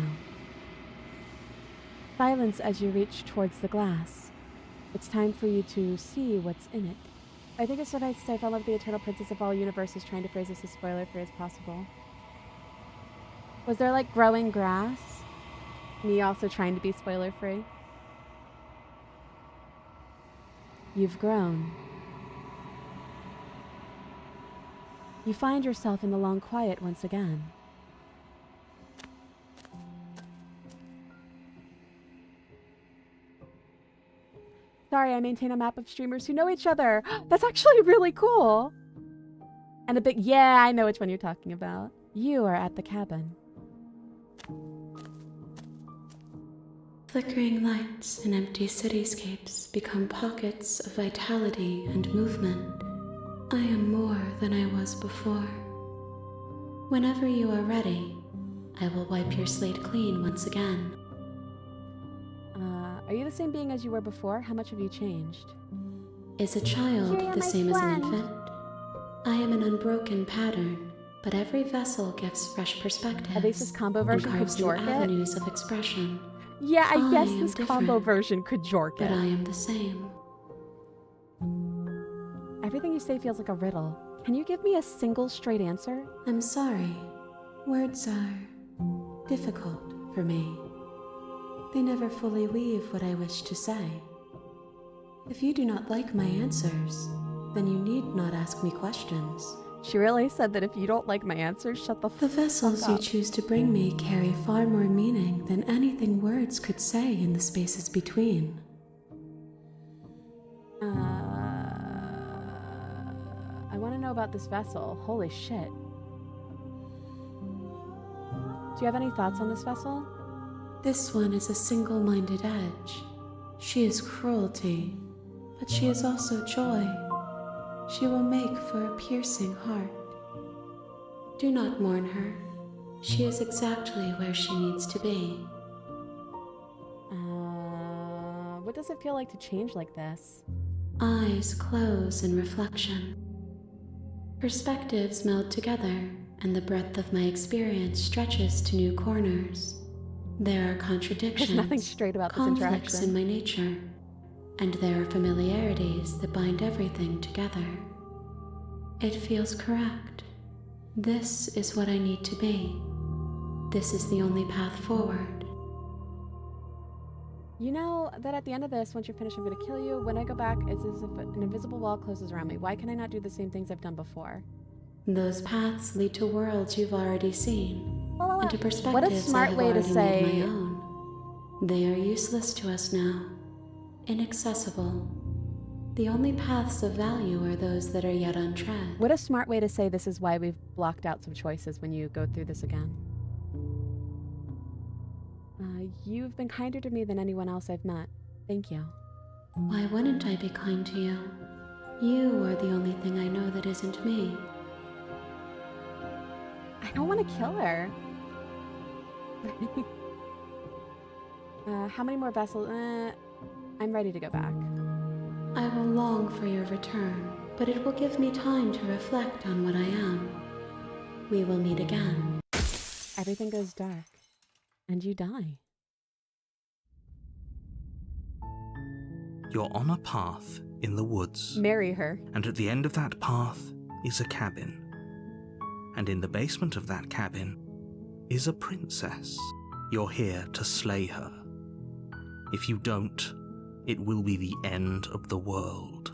Silence as you reach towards the glass. It's time for you to see what's in it. I think it's so nice to say, I love the eternal princess of all universes, trying to phrase this as spoiler-free as possible. Was there like growing grass? Me also trying to be spoiler-free. You've grown. You find yourself in the long quiet once again. Sorry, I maintain a map of streamers who know each other. That's actually really cool. And a bit, yeah, I know which one you're talking about. You are at the cabin. Flickering lights and empty cityscapes become pockets of vitality and movement. I am more than I was before. Whenever you are ready, I will wipe your slate clean once again. Are you the same being as you were before? How much have you changed? Is a child the same as an infant? I am an unbroken pattern, but every vessel gives fresh perspectives. At least this combo version could carves new jork it. avenues of expression. Yeah, I guess am this combo different, version could jork But it. I am the same. Everything you say feels like a riddle. Can you give me a single straight answer? I'm sorry. Words are difficult for me. They never fully weave what I wish to say. If you do not like my answers, then you need not ask me questions. She really said that if you don't like my answers, shut the The vessels fuck you up. choose to bring me carry far more meaning than anything words could say in the spaces between. I want to know about this vessel. Holy shit. Do you have any thoughts on this vessel? This one is a single-minded edge. She is cruelty, but she is also joy. She will make for a piercing heart. Do not mourn her. She is exactly where she needs to be. What does it feel like to change like this? Eyes close in reflection. Perspectives meld together, and the breadth of my experience stretches to new corners. There are contradictions, There's nothing straight about this conflicts interaction. in my nature, and there are familiarities that bind everything together. It feels correct. This is what I need to be. This is the only path forward. You know that at the end of this, once you're finished, I'm going to kill you. When I go back, it's as if an invisible wall closes around me. Why can I not do the same things I've done before? Those paths lead to worlds you've already seen, and to perspectives What a I smart have way to already say. made my own. They are useless to us now, inaccessible. The only paths of value are those that are yet untread. What a smart way to say this is why we've blocked out some choices when you go through this again. You've been kinder to me than anyone else I've met. Thank you. Why wouldn't I be kind to you? You are the only thing I know that isn't me. I don't want to kill her. How many more vessels? I'm ready to go back. I will long for your return, but it will give me time to reflect on what I am. We will meet again. Everything goes dark, and you die. You're on a path in the woods, Marry her. and at the end of that path is a cabin. And in the basement of that cabin is a princess. You're here to slay her. If you don't, it will be the end of the world.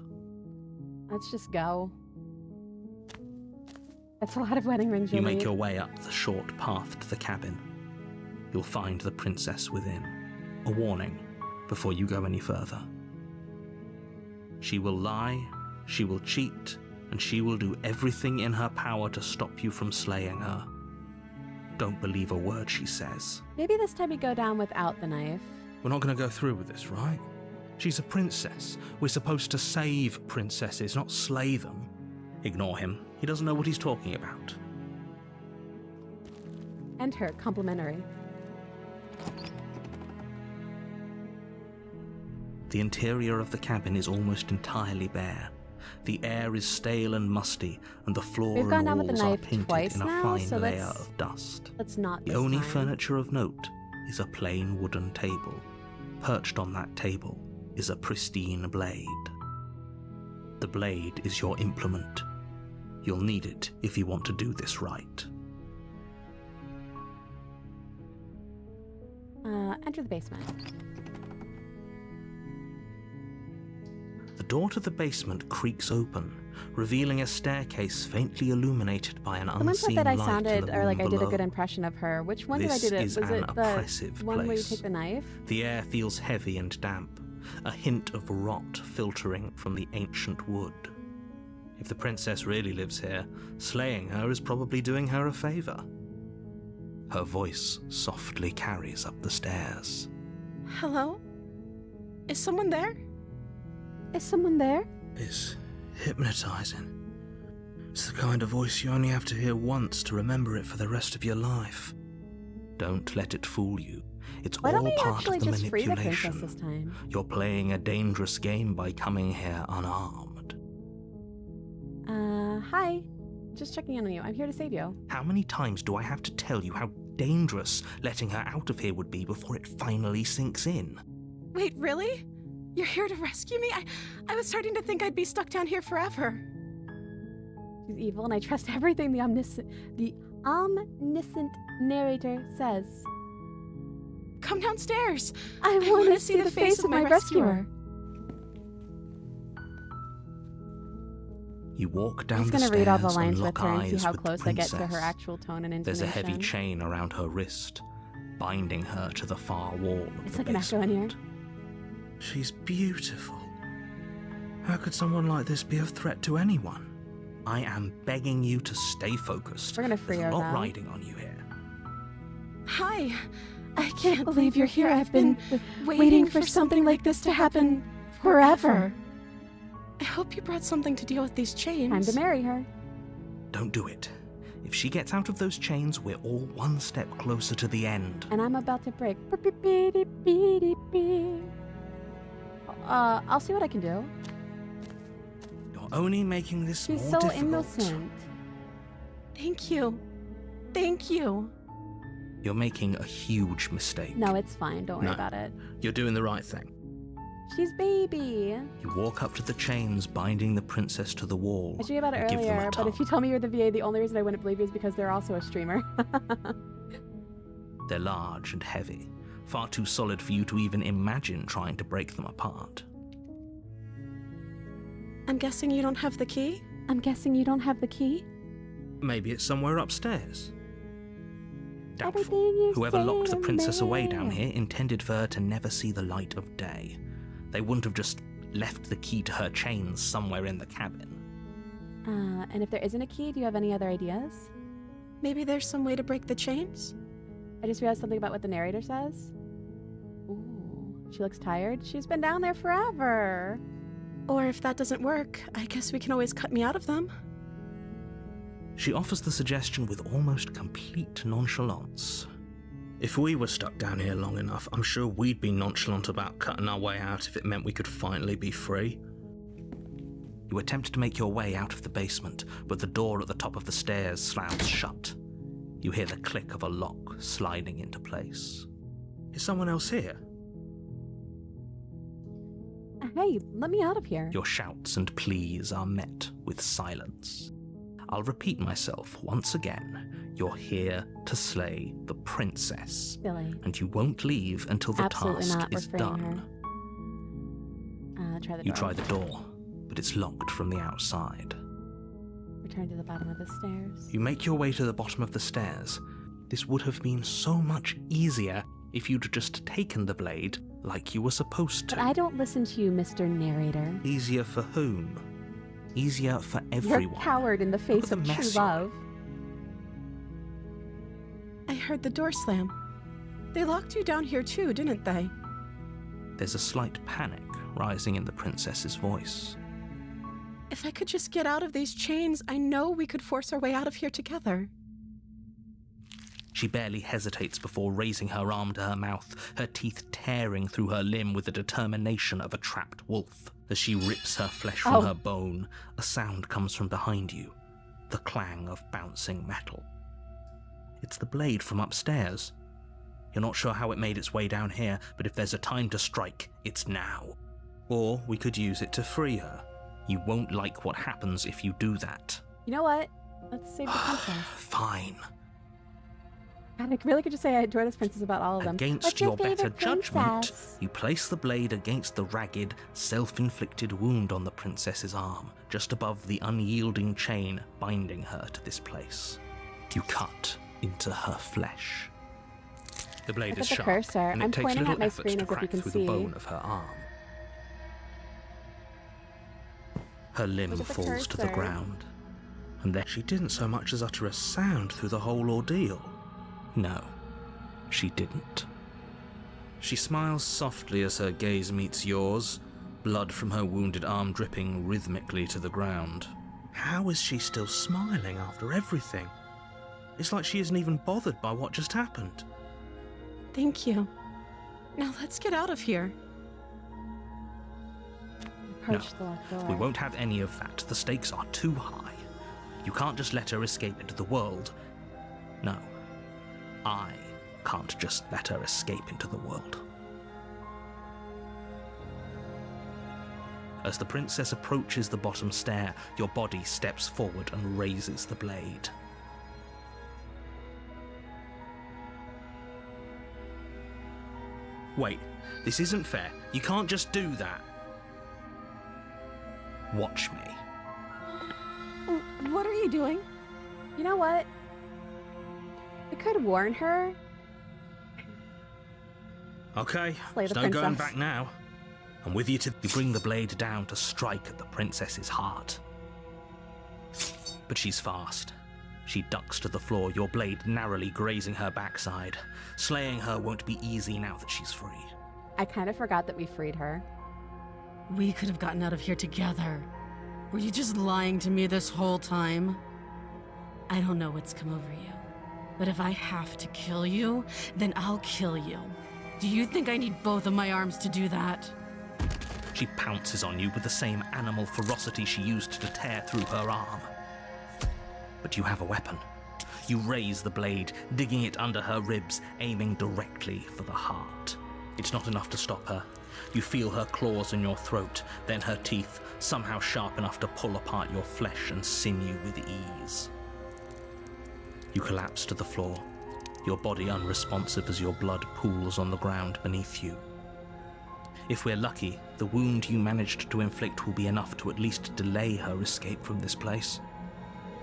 Let's just go. That's a lot of wedding rings. You you'll make need. your way up the short path to the cabin. You'll find the princess within. A warning before you go any further. She will lie, she will cheat, and she will do everything in her power to stop you from slaying her. Don't believe a word she says. Maybe this time we go down without the knife. We're not going to go through with this, right? She's a princess. We're supposed to save princesses, not slay them. Ignore him. He doesn't know what he's talking about. Enter, complimentary. The interior of the cabin is almost entirely bare. The air is stale and musty, and the floor We've gone and down with the walls are knife painted twice in a now, fine so layer let's- of dust. Let's not The this only time. furniture of note is a plain wooden table. Perched on that table is a pristine blade. The blade is your implement. You'll need it if you want to do this right. Enter the basement. The door to the basement creaks open, revealing a staircase faintly illuminated by an Someone said unseen that I light in sounded, the or like room I did a below. good impression of her. Which one This did I do? is Was an it the oppressive one where you place. take the knife? The air feels heavy and damp, a hint of rot filtering from the ancient wood. If the princess really lives here, slaying her is probably doing her a favor. Her voice softly carries up the stairs. Hello? Is someone there? Is someone there? It's hypnotizing. It's the kind of voice you only have to hear once to remember it for the rest of your life. Don't let it fool you. It's Why don't all we part actually of the just free the manipulation. princess this time? You're playing a dangerous game by coming here unarmed. Hi. Just checking in on you. I'm here to save you. How many times do I have to tell you how dangerous letting her out of here would be before it finally sinks in? Wait, really? You're here to rescue me? I was starting to think I'd be stuck down here forever. She's evil, and I trust everything the omniscient narrator says. Come downstairs. I want wanna to see the face of my rescuer. You walk I'm down just the gonna stairs read all the and lines with lock her and eyes see how with the close I get to her princess. actual tone and There's intonation. a heavy chain around her wrist, binding her to the far wall of It's the like an echo in here. basement. She's beautiful. How could someone like this be a threat to anyone? I am begging you to stay focused. We're gonna free There's her, a lot though. riding on you here. Hi. I Can't believe you're here. I've been waiting for something like this to happen forever. I hope you brought something to deal with these chains. Time to marry her. Don't do it. If she gets out of those chains, we're all one step closer to the end. And I'm about to break. I'll see what I can do. You're only making this She's more so difficult. innocent. Thank you. Thank you. You're making a huge mistake. No, it's fine. Don't worry No. about it. You're doing the right thing. She's baby. You walk up to the chains binding the princess to the wall. I told you about it and give them a earlier, but if you tug. told me you're the VA, the only reason I wouldn't believe you is because they're also a streamer. They're large and heavy, far too solid for you to even imagine trying to break them apart. I'm guessing you don't have the key? I'm guessing you don't have the key? Maybe it's somewhere upstairs. Doubtful. Everything you Whoever say locked the to princess away me. down here intended for her to never see the light of day. They wouldn't have just left the key to her chains somewhere in the cabin. And if there isn't a key, do you have any other ideas? Maybe there's some way to break the chains? I just realized something about what the narrator says. Ooh, she looks tired. She's been down there forever. Or if that doesn't work, I guess we can always cut me out of them. She offers the suggestion with almost complete nonchalance. If we were stuck down here long enough, I'm sure we'd be nonchalant about cutting our way out if it meant we could finally be free. You attempt to make your way out of the basement, but the door at the top of the stairs slams shut. You hear the click of a lock sliding into place. Is someone else here? Hey, let me out of here. Your shouts and pleas are met with silence. I'll repeat myself once again. You're here to slay the princess, Silly. and you won't leave until the Absolutely task not. We're is freeing done. her. Try the door. You try the door, but it's locked from the outside. Return to the bottom of the stairs. You make your way to the bottom of the stairs. This would have been so much easier if you'd just taken the blade like you were supposed to. But I don't listen to you, Mr. Narrator. Easier for whom? Easier for You're everyone. a coward in the face at the of true mess. love. I heard the door slam. They locked you down here too, didn't they? There's a slight panic rising in the princess's voice. If I could just get out of these chains, I know we could force our way out of here together. She barely hesitates before raising her arm to her mouth, her teeth tearing through her limb with the determination of a trapped wolf. As she rips her flesh from her bone, a sound comes from behind you, the clang of bouncing metal. It's the blade from upstairs. You're not sure how it made its way down here, but if there's a time to strike, it's now. Or we could use it to free her. You won't like what happens if you do that. You know what? Let's save the princess. Fine. God, I really could just say I adore this princess about all of them. Against What's your better favorite judgment, princess? you place the blade against the ragged, self-inflicted wound on the princess's arm, just above the unyielding chain binding her to this place. You cut into her flesh. The blade Look is at the sharp, cursor. and I'm it takes pointing little at my effort screen to as if you crack can through see. the bone of her arm. Her limb Look at the falls to the cursor. ground, and then she didn't so much as utter a sound through the whole ordeal. No, she didn't. She smiles softly as her gaze meets yours, blood from her wounded arm dripping rhythmically to the ground. How is she still smiling after everything? It's like she isn't even bothered by what just happened. Thank you. Now let's get out of here. Approach the locked door. We won't have any of that. The stakes are too high. You can't just let her escape into the world. No, I can't just let her escape into the world. As the princess approaches the bottom stair, your body steps forward and raises the blade. Wait, this isn't fair. You can't just do that. Watch me. What are you doing? You know what? We could warn her. Okay, Slay there's the no going princess. back now. I'm with you to bring the blade down to strike at the princess's heart. But she's fast. She ducks to the floor, your blade narrowly grazing her backside. Slaying her won't be easy now that she's free. I kind of forgot that we freed her. We could have gotten out of here together. Were you just lying to me this whole time? I don't know what's come over you, but if I have to kill you, then I'll kill you. Do you think I need both of my arms to do that? She pounces on you with the same animal ferocity she used to tear through her arm. But you have a weapon. You raise the blade, digging it under her ribs, aiming directly for the heart. It's not enough to stop her. You feel her claws in your throat, then her teeth, somehow sharp enough to pull apart your flesh and sinew with ease. You collapse to the floor, your body unresponsive as your blood pools on the ground beneath you. If we're lucky, the wound you managed to inflict will be enough to at least delay her escape from this place.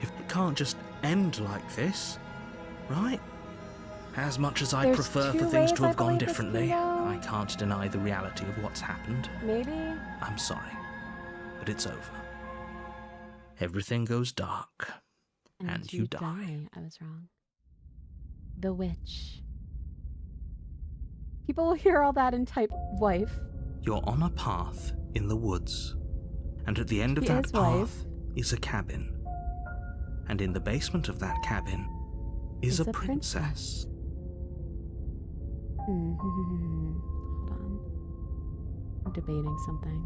If it can't just end like this, right? As much as I There's prefer two for things ways to I have gone believe this differently, can go. I can't deny the reality of what's happened. Maybe? I'm sorry, but it's over. Everything goes dark, and you die. I was wrong. The witch. People will hear all that and type wife. You're on a path in the woods, and at the end of She that is path wife. is a cabin. And in the basement of that cabin is Is a a princess. Hold on. I'm debating something.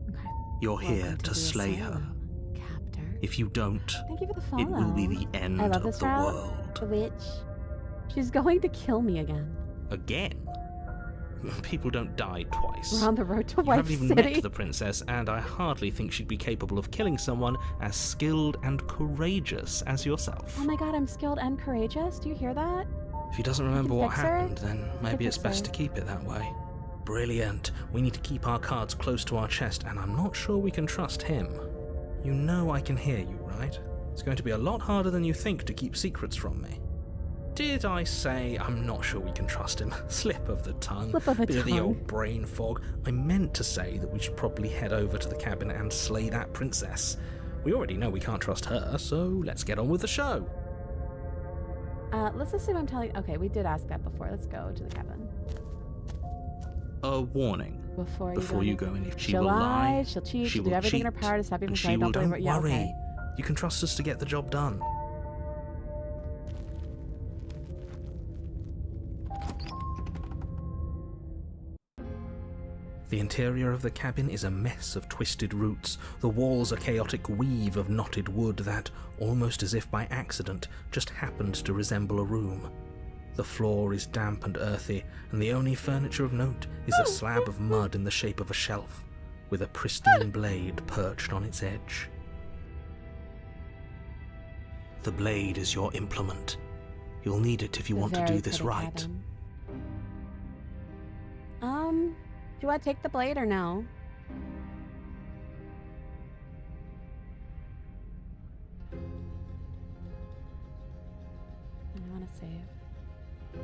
Okay. You're here Welcome to the slay her. asylum, Captor. If you don't, Thank you for the follow. it will be the end I love of this the route. world. The witch. She's going to kill me again. Again? People don't die twice. We're on the road to You Wife haven't even City. met the princess, and I hardly think she'd be capable of killing someone as skilled and courageous as yourself. Oh my god, I'm skilled and courageous. Do you hear that? If he doesn't remember what fix her. happened, then maybe it's fix best her. to keep it that way. Brilliant. We need to keep our cards close to our chest, and I'm not sure we can trust him. You know I can hear you, right? It's going to be a lot harder than you think to keep secrets from me. Did I say I'm not sure we can trust him? Slip of the tongue. Slip of the Bit of the tongue. old brain fog. I meant to say that we should probably head over to the cabin and slay that princess. We already know we can't trust her, so let's get on with the show. Let's assume I'm telling. Okay, we did ask that before. Let's go to the cabin. A warning. Before you go in, if she she'll will lie, she'll cheat, she she'll do will everything in her cheat, power to stop you from and she saying will, don't believe don't it. Yeah, worry. okay. You can trust us to get the job done. The interior of the cabin is a mess of twisted roots, the walls a chaotic weave of knotted wood that, almost as if by accident, just happens to resemble a room. The floor is damp and earthy, and the only furniture of note is a slab of mud in the shape of a shelf, with a pristine blade perched on its edge. The blade is your implement. You'll need it if you want to do this right. Cabin. Do you want to take the blade or no? I want to save.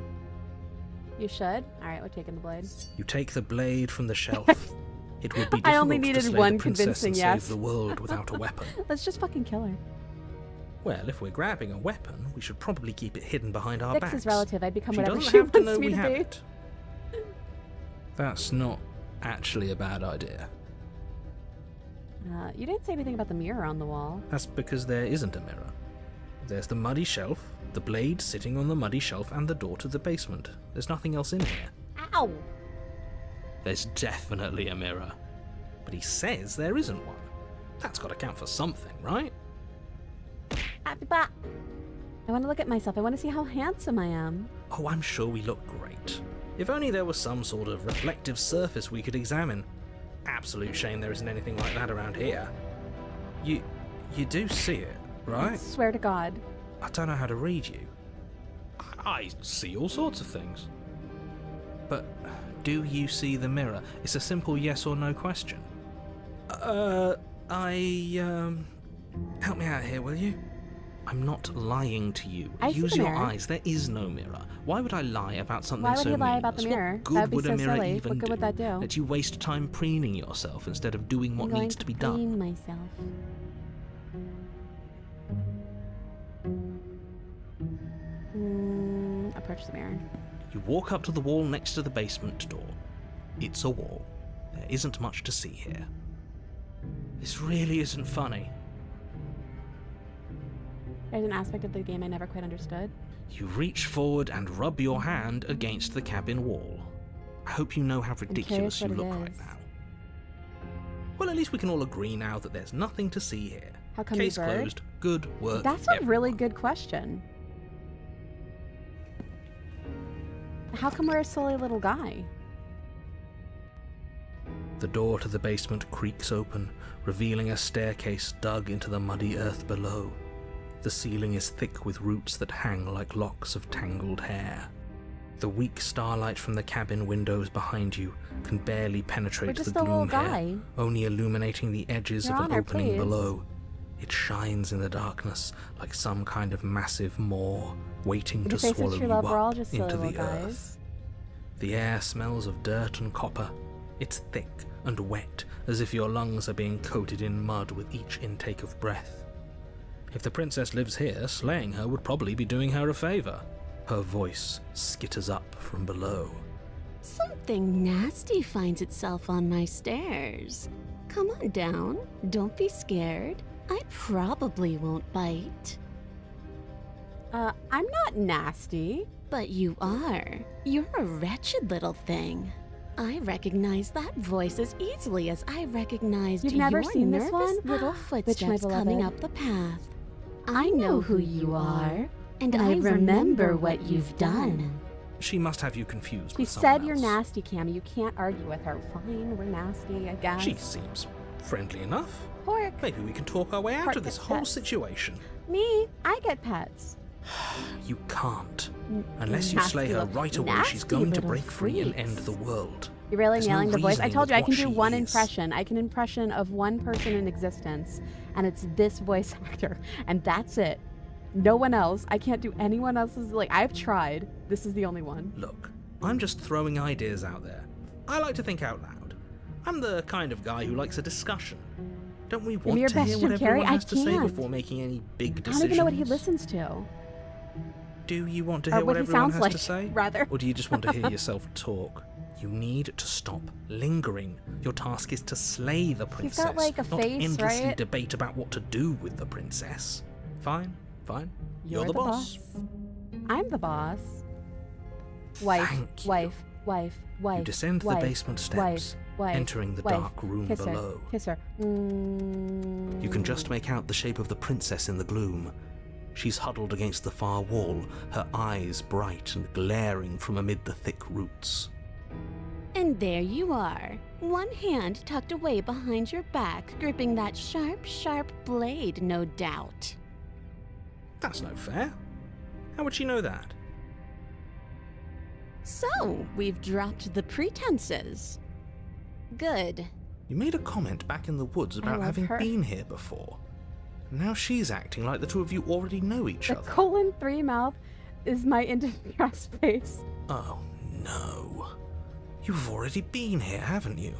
You should? Alright, we're taking the blade. You take the blade from the shelf. It would be difficult I only needed to slay one the princess convincing and yes. save the world without a weapon. Let's just fucking kill her. Well, if we're grabbing a weapon, we should probably keep it hidden behind our Six backs. is relative. I'd become She whatever doesn't she have to wants know me we to have be. it. That's not actually a bad idea. You didn't say anything about the mirror on the wall. That's because there isn't a mirror. There's the muddy shelf, the blade sitting on the muddy shelf, and the door to the basement. There's nothing else in here. Ow! There's definitely a mirror. But he says there isn't one. That's got to count for something, right? I want to look at myself. I want to see how handsome I am. Oh, I'm sure we look great. If only there was some sort of reflective surface we could examine. Absolute shame there isn't anything like that around here. You do see it, I right? swear to God. I don't know how to read you. I see all sorts of things. But do you see the mirror? It's a simple yes or no question. Help me out here, will you? I'm not lying to you. I see Use the your mirror. eyes. There is no mirror. Why would I lie about something Why would so you lie about the meaningless? mirror? What good That would be would so a mirror silly. even What good would that do? That you waste time preening yourself instead of doing what I'm going needs to be done. clean myself. Approach the mirror. You walk up to the wall next to the basement door. It's a wall. There isn't much to see here. This really isn't funny. There's an aspect of the game I never quite understood. You reach forward and rub your hand against the cabin wall. I hope you know how ridiculous you what it look right is. now. Well, at least we can all agree now that there's nothing to see here. How come Case you bird? closed. Good work, That's a really everyone. good question. How come we're a silly little guy? The door to the basement creaks open, revealing a staircase dug into the muddy earth below. The ceiling is thick with roots that hang like locks of tangled hair. The weak starlight from the cabin windows behind you can barely penetrate We're just the a little gloom guy. here, only illuminating the edges Your of an Honor, opening please. below. It shines in the darkness like some kind of massive maw waiting Would to you say since swallow you're you love, we're all up just silly into the little guys? earth. The air smells of dirt and copper. It's thick and wet, as if your lungs are being coated in mud with each intake of breath. If the princess lives here, slaying her would probably be doing her a favor. Her voice skitters up from below. Something nasty finds itself on my stairs. Come on down. Don't be scared. I probably won't bite. I'm not nasty. But you are. You're a wretched little thing. I recognize that voice as easily as I recognized You've never your seen this nervous one? little Which, my footsteps coming beloved? up the path. I know who you are, and I remember remember what what you've you've done. She must have you confused She with someone said you're else. nasty, Cammy. You can't argue with her. Fine, we're nasty, I guess. She seems friendly enough. Pork. Maybe we can talk our way out Pork of this gets whole pets. situation. Me, I get pets. You can't. Unless you slay her right away, she's going to break free and end the world. You're really There's no nailing the voice. I reasoning told you I with can what do she one is. impression. I can impression of one person in existence, and it's this voice actor, and that's it. No one else. I can't do anyone else's. Like, I've tried. This is the only one. Look, I'm just throwing ideas out there. I like to think out loud. I'm the kind of guy who likes a discussion. Don't we want your to best, hear Jim what everyone Carrey? I has to say can't. before making any big I decisions? don't even know what he listens to. Do you want to Or hear what what he everyone sounds has like, to say? rather. Or do you just want to hear yourself talk? You need to stop lingering. Your task is to slay the princess, He's got, like, a not face, endlessly right? debate about what to do with the princess. Fine, fine. You're the boss. I'm the boss. Wife, Thank you. wife, wife, wife. You descend wife, the basement steps, Wait. entering the wait. dark room Kiss below. Her. Kiss her. You can just make out the shape of the princess in the gloom. She's huddled against the far wall, her eyes bright and glaring from amid the thick roots. And there you are, one hand tucked away behind your back, gripping that sharp, sharp blade, no doubt. That's no fair. How would she know that? So, we've dropped the pretenses. Good. You made a comment back in the woods about love having her. been here before. Now she's acting like the two of you already know each The other. :3 mouth is my interest face. Oh no. You've already been here, haven't you?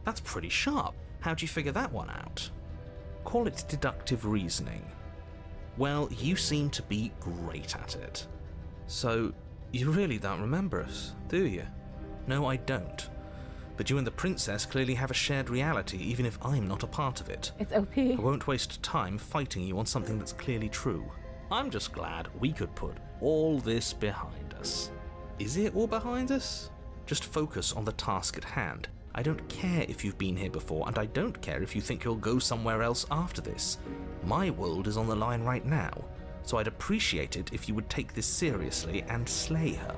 That's pretty sharp. How'd you figure that one out? Call it deductive reasoning. Well, you seem to be great at it. So, you really don't remember us, do you? No, I don't. But you and the princess clearly have a shared reality, even if I'm not a part of it. It's OP. I won't waste time fighting you on something that's clearly true. I'm just glad we could put all this behind us. Is it all behind us? Just focus on the task at hand. I don't care if you've been here before, and I don't care if you think you'll go somewhere else after this. My world is on the line right now, so I'd appreciate it if you would take this seriously and slay her.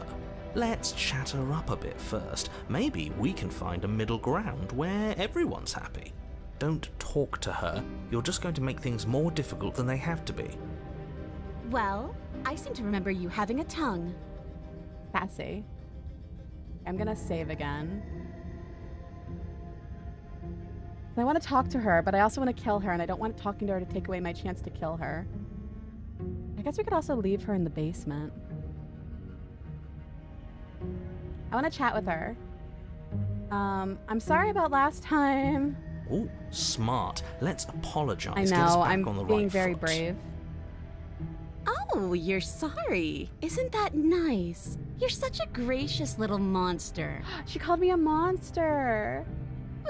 Let's chat her up a bit first. Maybe we can find a middle ground where everyone's happy. Don't talk to her. You're just going to make things more difficult than they have to be. Well, I seem to remember you having a tongue. Sassy. I'm gonna save again. I want to talk to her, but I also want to kill her, and I don't want talking to her to take away my chance to kill her. I guess we could also leave her in the basement. I want to chat with her. I'm sorry about last time. Ooh, smart. Let's apologize. I Get us know, back I'm on the being right very foot. brave. Oh, you're sorry. Isn't that nice? You're such a gracious little monster. She called me a monster.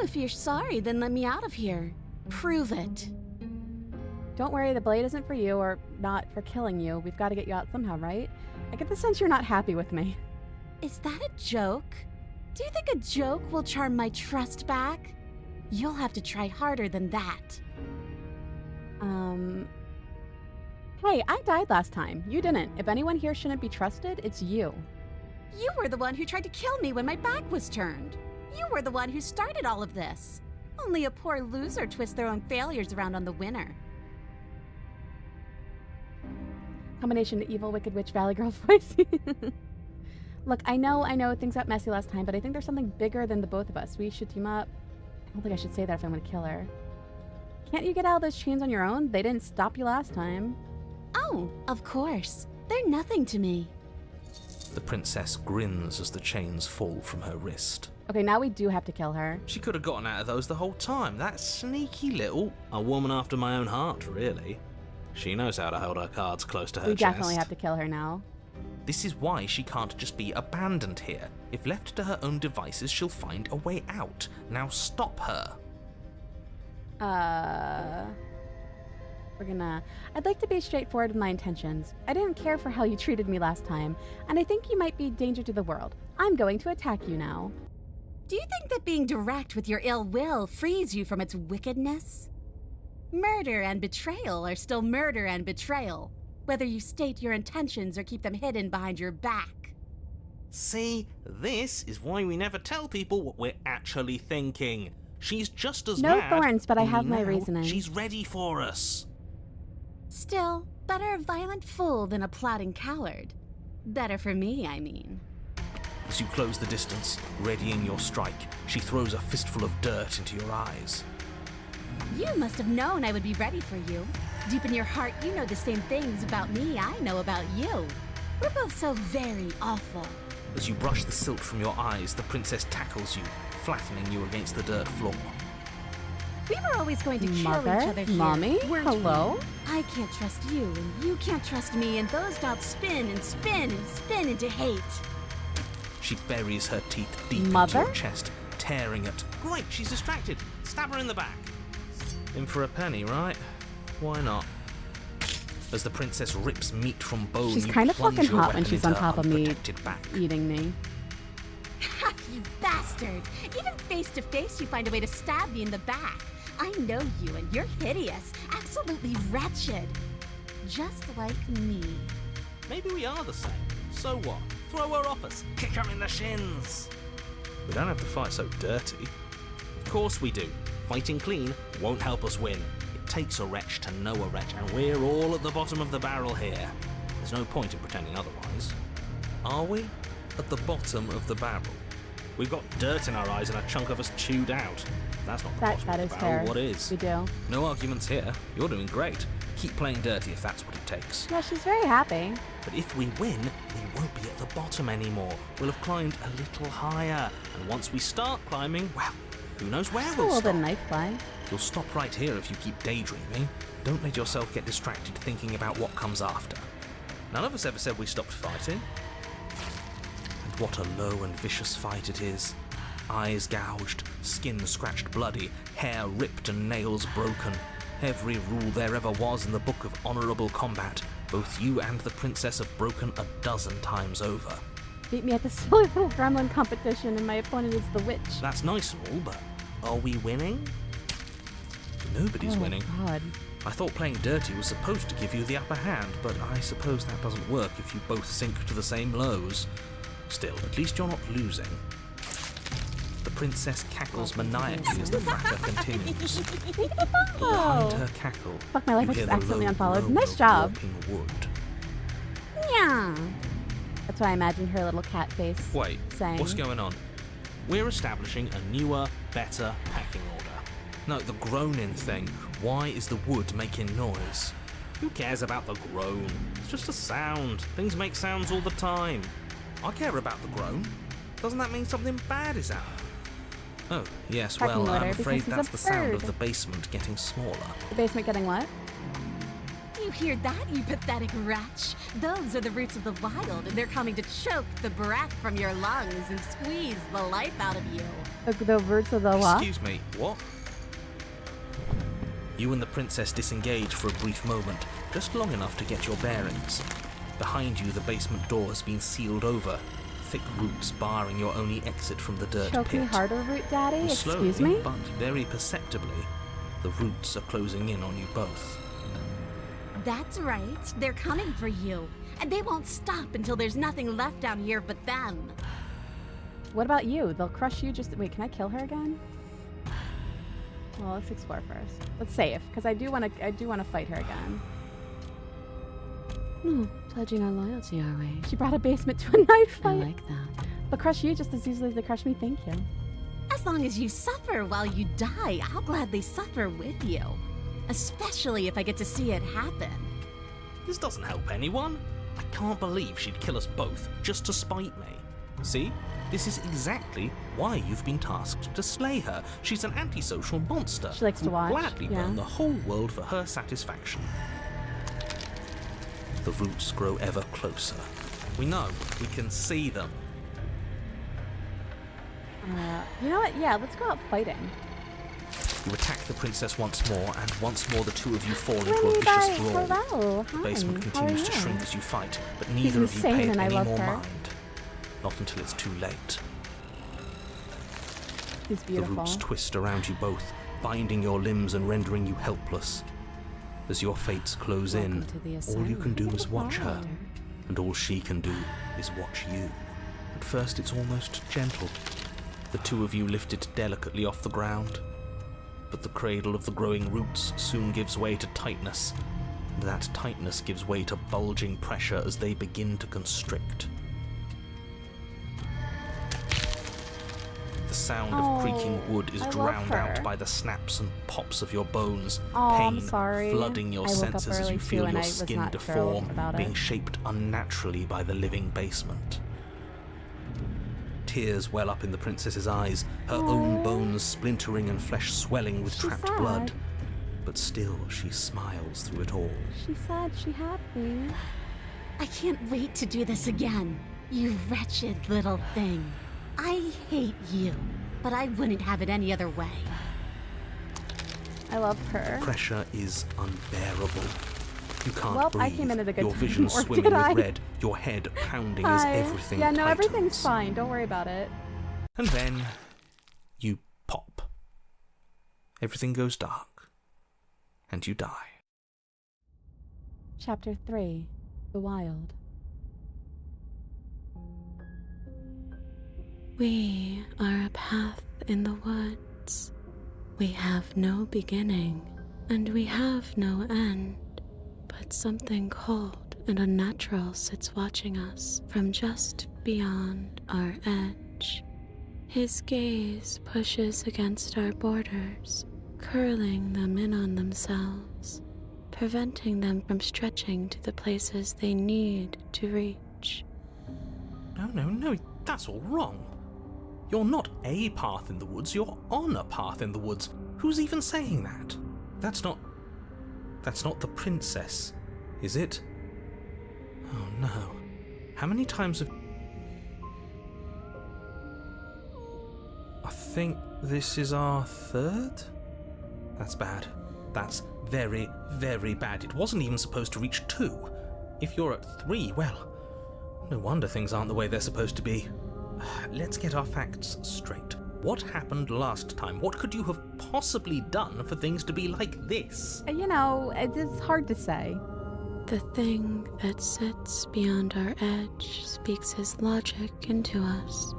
If you're sorry, then let me out of here. Prove it. Don't worry, the blade isn't for you, or not for killing you. We've got to get you out somehow, right? I get the sense you're not happy with me. Is that a joke? Do you think a joke will charm my trust back? You'll have to try harder than that. Hey, I died last time. You didn't. If anyone here shouldn't be trusted, it's you. You were the one who tried to kill me when my back was turned. You were the one who started all of this. Only a poor loser twists their own failures around on the winner. Combination of evil, wicked witch, valley girl voice. Look, I know things got messy last time, but I think there's something bigger than the both of us. We should team up. I don't think I should say that if I'm gonna kill her. Can't you get out of those chains on your own? They didn't stop you last time. Oh, of course. They're nothing to me. The princess grins as the chains fall from her wrist. Okay, now we do have to kill her. She could have gotten out of those the whole time. That sneaky little... A woman after my own heart, really. She knows how to hold her cards close to her We chest. definitely have to kill her now. This is why she can't just be abandoned here. If left to her own devices, she'll find a way out. Now stop her. I'd like to be straightforward with my intentions. I didn't care for how you treated me last time, and I think you might be a danger to the world. I'm going to attack you now. Do you think that being direct with your ill will frees you from its wickedness? Murder and betrayal are still murder and betrayal, whether you state your intentions or keep them hidden behind your back. See, this is why we never tell people what we're actually thinking. She's just as No mad. thorns, but I only have my now reasoning. She's ready for us. Still, better a violent fool than a plotting coward. Better for me, I mean. As you close the distance, readying your strike, she throws a fistful of dirt into your eyes. You must have known I would be ready for you. Deep in your heart, you know the same things about me I know about you. We're both so very awful. As you brush the silt from your eyes, the princess tackles you, flattening you against the dirt floor. We were always going to kill Mother? each other here. Mommy? weren't Hello? we? I can't trust you, and you can't trust me, and those doubts spin and spin and spin into hate. She buries her teeth deep Mother? into your chest, tearing at... Great, she's distracted. Stab her in the back. In for a penny, right? Why not? As the princess rips meat from bone, She's you kind of plunge fucking your hot when weapon she's into on her top of me, unprotected back. eating me. You bastard! Even face to face, you find a way to stab me in the back. I know you, and you're hideous. Absolutely wretched. Just like me. Maybe we are the same. So what? Throw her off us. Kick her in the shins. We don't have to fight so dirty. Of course we do. Fighting clean won't help us win. It takes a wretch to know a wretch, and we're all at the bottom of the barrel here. There's no point in pretending otherwise. Are we? At the bottom of the barrel? We've got dirt in our eyes and a chunk of us chewed out. If that's not the bottom That of is the barrel, fair. what is? We do. No arguments here. You're doing great. Keep playing dirty if that's what it takes. Yeah, she's very happy. But if we win, we won't be at the bottom anymore. We'll have climbed a little higher. And once we start climbing, well, who knows where A we'll little bit stop. of knife play. You'll stop right here if you keep daydreaming. Don't let yourself get distracted thinking about what comes after. None of us ever said we stopped fighting. And what a low and vicious fight it is. Eyes gouged, skin scratched bloody, hair ripped and nails broken. Every rule there ever was in the book of honourable combat. Both you and the princess have broken a dozen times over. Beat me at the silly little gremlin competition, and my opponent is the witch. That's nice and all, but are we winning? Nobody's winning. God. I thought playing dirty was supposed to give you the upper hand, but I suppose that doesn't work if you both sink to the same lows. Still, at least you're not losing. The princess cackles maniacally as the fracas continues. Behind her cackle, Fuck, my life, you I hear just the accidentally low unfollowed. groan Nice of job. warping wood. Yeah. That's why I imagine her little cat face. Wait, saying. what's going on? We're establishing a newer, better packing order. No, the groaning thing. Why is the wood making noise? Who cares about the groan? It's just a sound. Things make sounds all the time. I care about the groan. Doesn't that mean something bad is happening? Oh, yes, Packing well, order I'm because afraid he's a that's the sound of bird. the basement getting smaller. The basement getting what? You hear that, you pathetic wretch? Those are the roots of the wild, and they're coming to choke the breath from your lungs and squeeze the life out of you. The roots of the what? Excuse me, what? You and the princess disengage for a brief moment, just long enough to get your bearings. Behind you, the basement door has been sealed over, thick roots barring your only exit from the dirt Choke pit. me harder, root daddy? And Excuse slowly, me? but very perceptibly, the roots are closing in on you both. That's right, they're coming for you. And they won't stop until there's nothing left down here but them. What about you? They'll crush you just... Wait, can I kill her again? Well, let's explore first. Let's save, because I do want to fight her again. Pledging our loyalty, are we? She brought a basement to a knife I fight. like that. They'll crush you just as easily as they crush me. Thank you. As long as you suffer while you die, I'll gladly suffer with you. Especially if I get to see it happen. This doesn't help anyone. I can't believe she'd kill us both just to spite me. See? This is exactly why you've been tasked to slay her. She's an antisocial monster. She likes to who'd watch, gladly yeah. burn the whole world for her satisfaction. The roots grow ever closer. We know. We can see them. You know what? Yeah, let's go out fighting. You attack the princess once more, and once more the two of you fall into a Winnie vicious Bye. brawl. Hello. The Hi. basement How are continues to you? shrink as you fight, but He's neither of you insane pay it and I any love more her. mind. Not until it's too late. He's The beautiful. roots twist around you both, binding your limbs and rendering you helpless. As your fates close in, Welcome to the all you can do is Asylum. watch her, and all she can do is watch you. At first it's almost gentle. The two of you lifted delicately off the ground. But the cradle of the growing roots soon gives way to tightness, and that tightness gives way to bulging pressure as they begin to constrict. The sound of creaking wood is I love drowned out her. by the snaps and pops of your bones, Oh, pain I'm sorry. flooding your I woke up senses as early you too, feel and your I was skin not deform, thrilled about being it. shaped unnaturally by the living basement. Tears well up in the princess's eyes, her own bones splintering and flesh swelling with She's trapped sad. blood. But still, she smiles through it all. She said she happy. I can't wait to do this again. You wretched little thing. I hate you, but I wouldn't have it any other way. I love her. Pressure is unbearable. You can't Well, breathe. I came in at a good your time, vision or swimming did with I? red, your head pounding as Hi. everything Yeah, no, tightens. everything's fine. Don't worry about it. And then you pop. Everything goes dark, and you die. Chapter 3: The Wild. We are a path in the woods. We have no beginning, and we have no end, but something cold and unnatural sits watching us from just beyond our edge. His gaze pushes against our borders, curling them in on themselves, preventing them from stretching to the places they need to reach. No, that's all wrong. You're not a path in the woods, you're on a path in the woods. Who's even saying that? That's not the princess, is it? Oh no. How many times have... I think this is our third? That's bad. That's very, very bad. It wasn't even supposed to reach 2. If you're at 3, well, no wonder things aren't the way they're supposed to be. Let's get our facts straight. What happened last time? What could you have possibly done for things to be like this? It's hard to say. The thing that sits beyond our edge speaks his logic into us.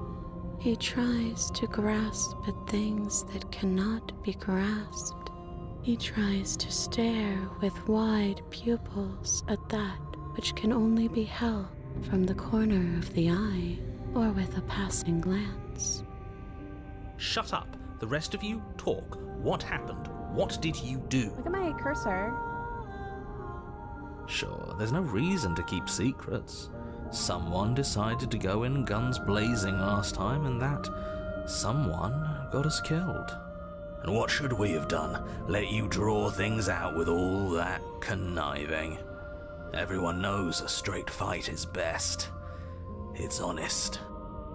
He tries to grasp at things that cannot be grasped. He tries to stare with wide pupils at that which can only be held from the corner of the eye or with a passing glance. Shut up. The rest of you, talk. What happened? What did you do? Look at my cursor. Sure, there's no reason to keep secrets. Someone decided to go in guns blazing last time, and that someone got us killed. And what should we have done? Let you draw things out with all that conniving? Everyone knows a straight fight is best. It's honest.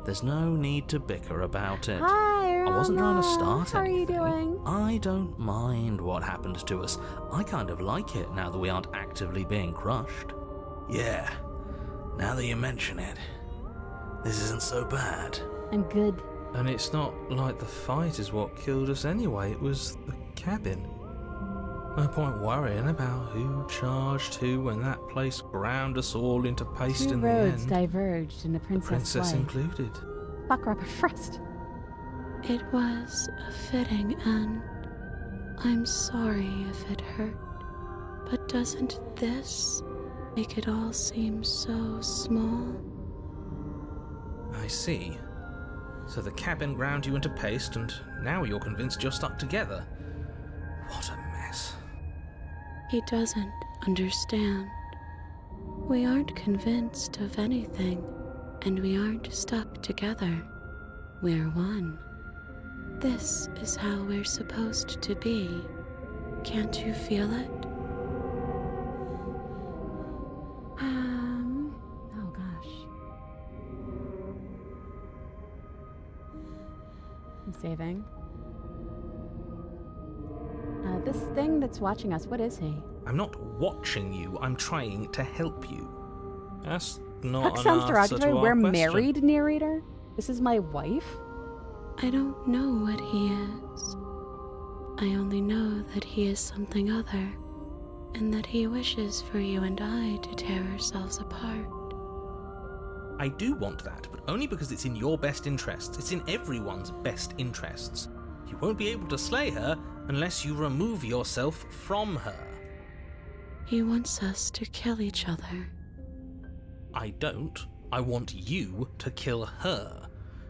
There's no need to bicker about it. Hi, I wasn't trying to start How anything. are you doing? I don't mind what happened to us. I kind of like it now that we aren't actively being crushed. Yeah, now that you mention it, this isn't so bad. I'm good. And it's not like the fight is what killed us anyway, it was the cabin. No point worrying about who charged who when that place ground us all into paste 2 in the roads end. diverged in a The princess princess way. included. Fuck Robert Frost. It was a fitting end. I'm sorry if it hurt, but doesn't this make it all seem so small? I see. So the cabin ground you into paste, and now you're convinced you're stuck together. What a mess. He doesn't understand. We aren't convinced of anything, and we aren't stuck together. We're one. This is how we're supposed to be. Can't you feel it? Oh gosh. I'm saving. This thing that's watching us, what is he? I'm not watching you, I'm trying to help you. That's not Huck an sounds answer derogatory. to our We're question. married, narrator? This is my wife? I don't know what he is. I only know that he is something other, and that he wishes for you and I to tear ourselves apart. I do want that, but only because it's in your best interests. It's in everyone's best interests. You won't be able to slay her unless you remove yourself from her. He wants us to kill each other. I don't. I want you to kill her.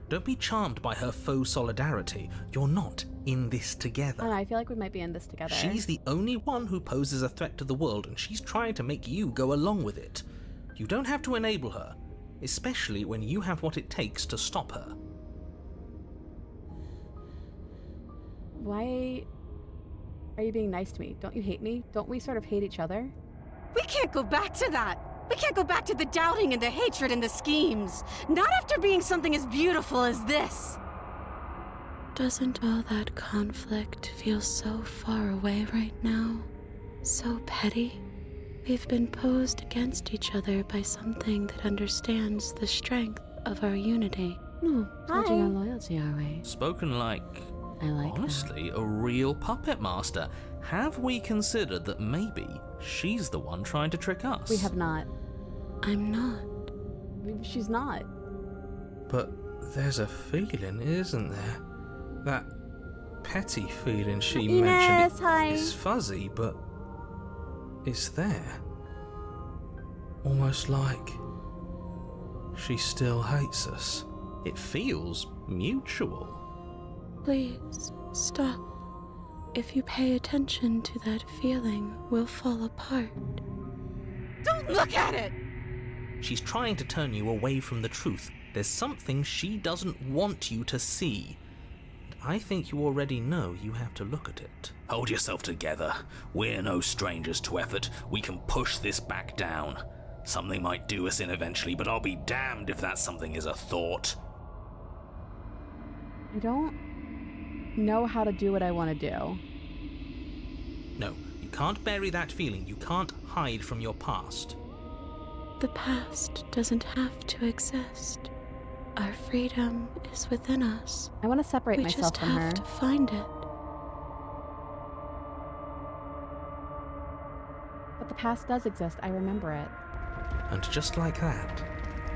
Don't be charmed by her faux solidarity. You're not in this together. I don't know, I feel like we might be in this together. She's the only one who poses a threat to the world, and she's trying to make you go along with it. You don't have to enable her, especially when you have what it takes to stop her. Why are you being nice to me? Don't you hate me? Don't we sort of hate each other? We can't go back to that. We can't go back to the doubting and the hatred and the schemes. Not after being something as beautiful as this. Doesn't all that conflict feel so far away right now? So petty? We've been posed against each other by something that understands the strength of our unity. No, pledging Hi. our loyalty, are we? Spoken like, I like honestly, a real puppet master. Have we considered that maybe she's the one trying to trick us? that. We have not. I'm not. She's not. But there's a feeling, isn't there? That petty feeling she mentioned. Ines, hi. It's fuzzy, but it's there. Almost like she still hates us. It feels mutual. Please, stop. If you pay attention to that feeling, we'll fall apart. Don't look at it! She's trying to turn you away from the truth. There's something she doesn't want you to see. I think you already know you have to look at it. Hold yourself together. We're no strangers to effort. We can push this back down. Something might do us in eventually, but I'll be damned if that something is a thought. I don't know how to do what I want to do. No, you can't bury that feeling. You can't hide from your past. The past doesn't have to exist. Our freedom is within us. I want to separate We myself just from have her. to find it. But the past does exist. I remember it. And just like that,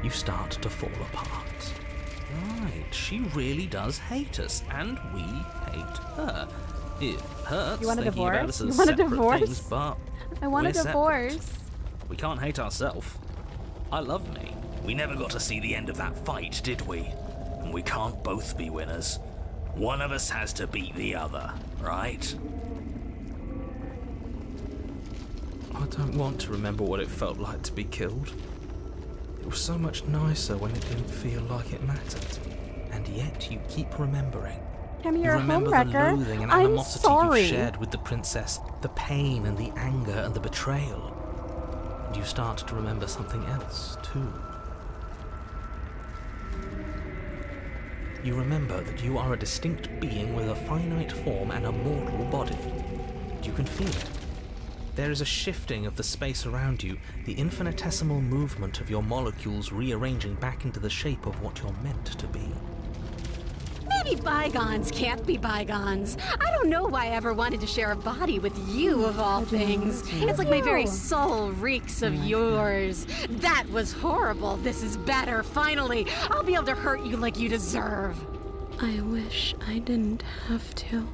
you start to fall apart. Right, she really does hate us, and we hate her. It hurts You want a thinking about divorce? us as You want a separate divorce? things, but I want a we're separate. divorce. We can't hate ourselves. I love me. We never got to see the end of that fight, did we? And we can't both be winners. One of us has to beat the other, right? I don't want to remember what it felt like to be killed. It was so much nicer when it didn't feel like it mattered. And yet you keep remembering. Cammy, You you're a remember the homewrecker. loathing and I'm animosity sorry. you've shared with the princess, the pain and the anger and the betrayal. And you start to remember something else, too. You remember that you are a distinct being with a finite form and a mortal body. You can feel it. There is a shifting of the space around you, the infinitesimal movement of your molecules rearranging back into the shape of what you're meant to be. Maybe bygones can't be bygones. I don't know why I ever wanted to share a body with you, of all things. It's like my very soul reeks of yours. That was horrible. This is better, finally. I'll be able to hurt you like you deserve. I wish I didn't have to.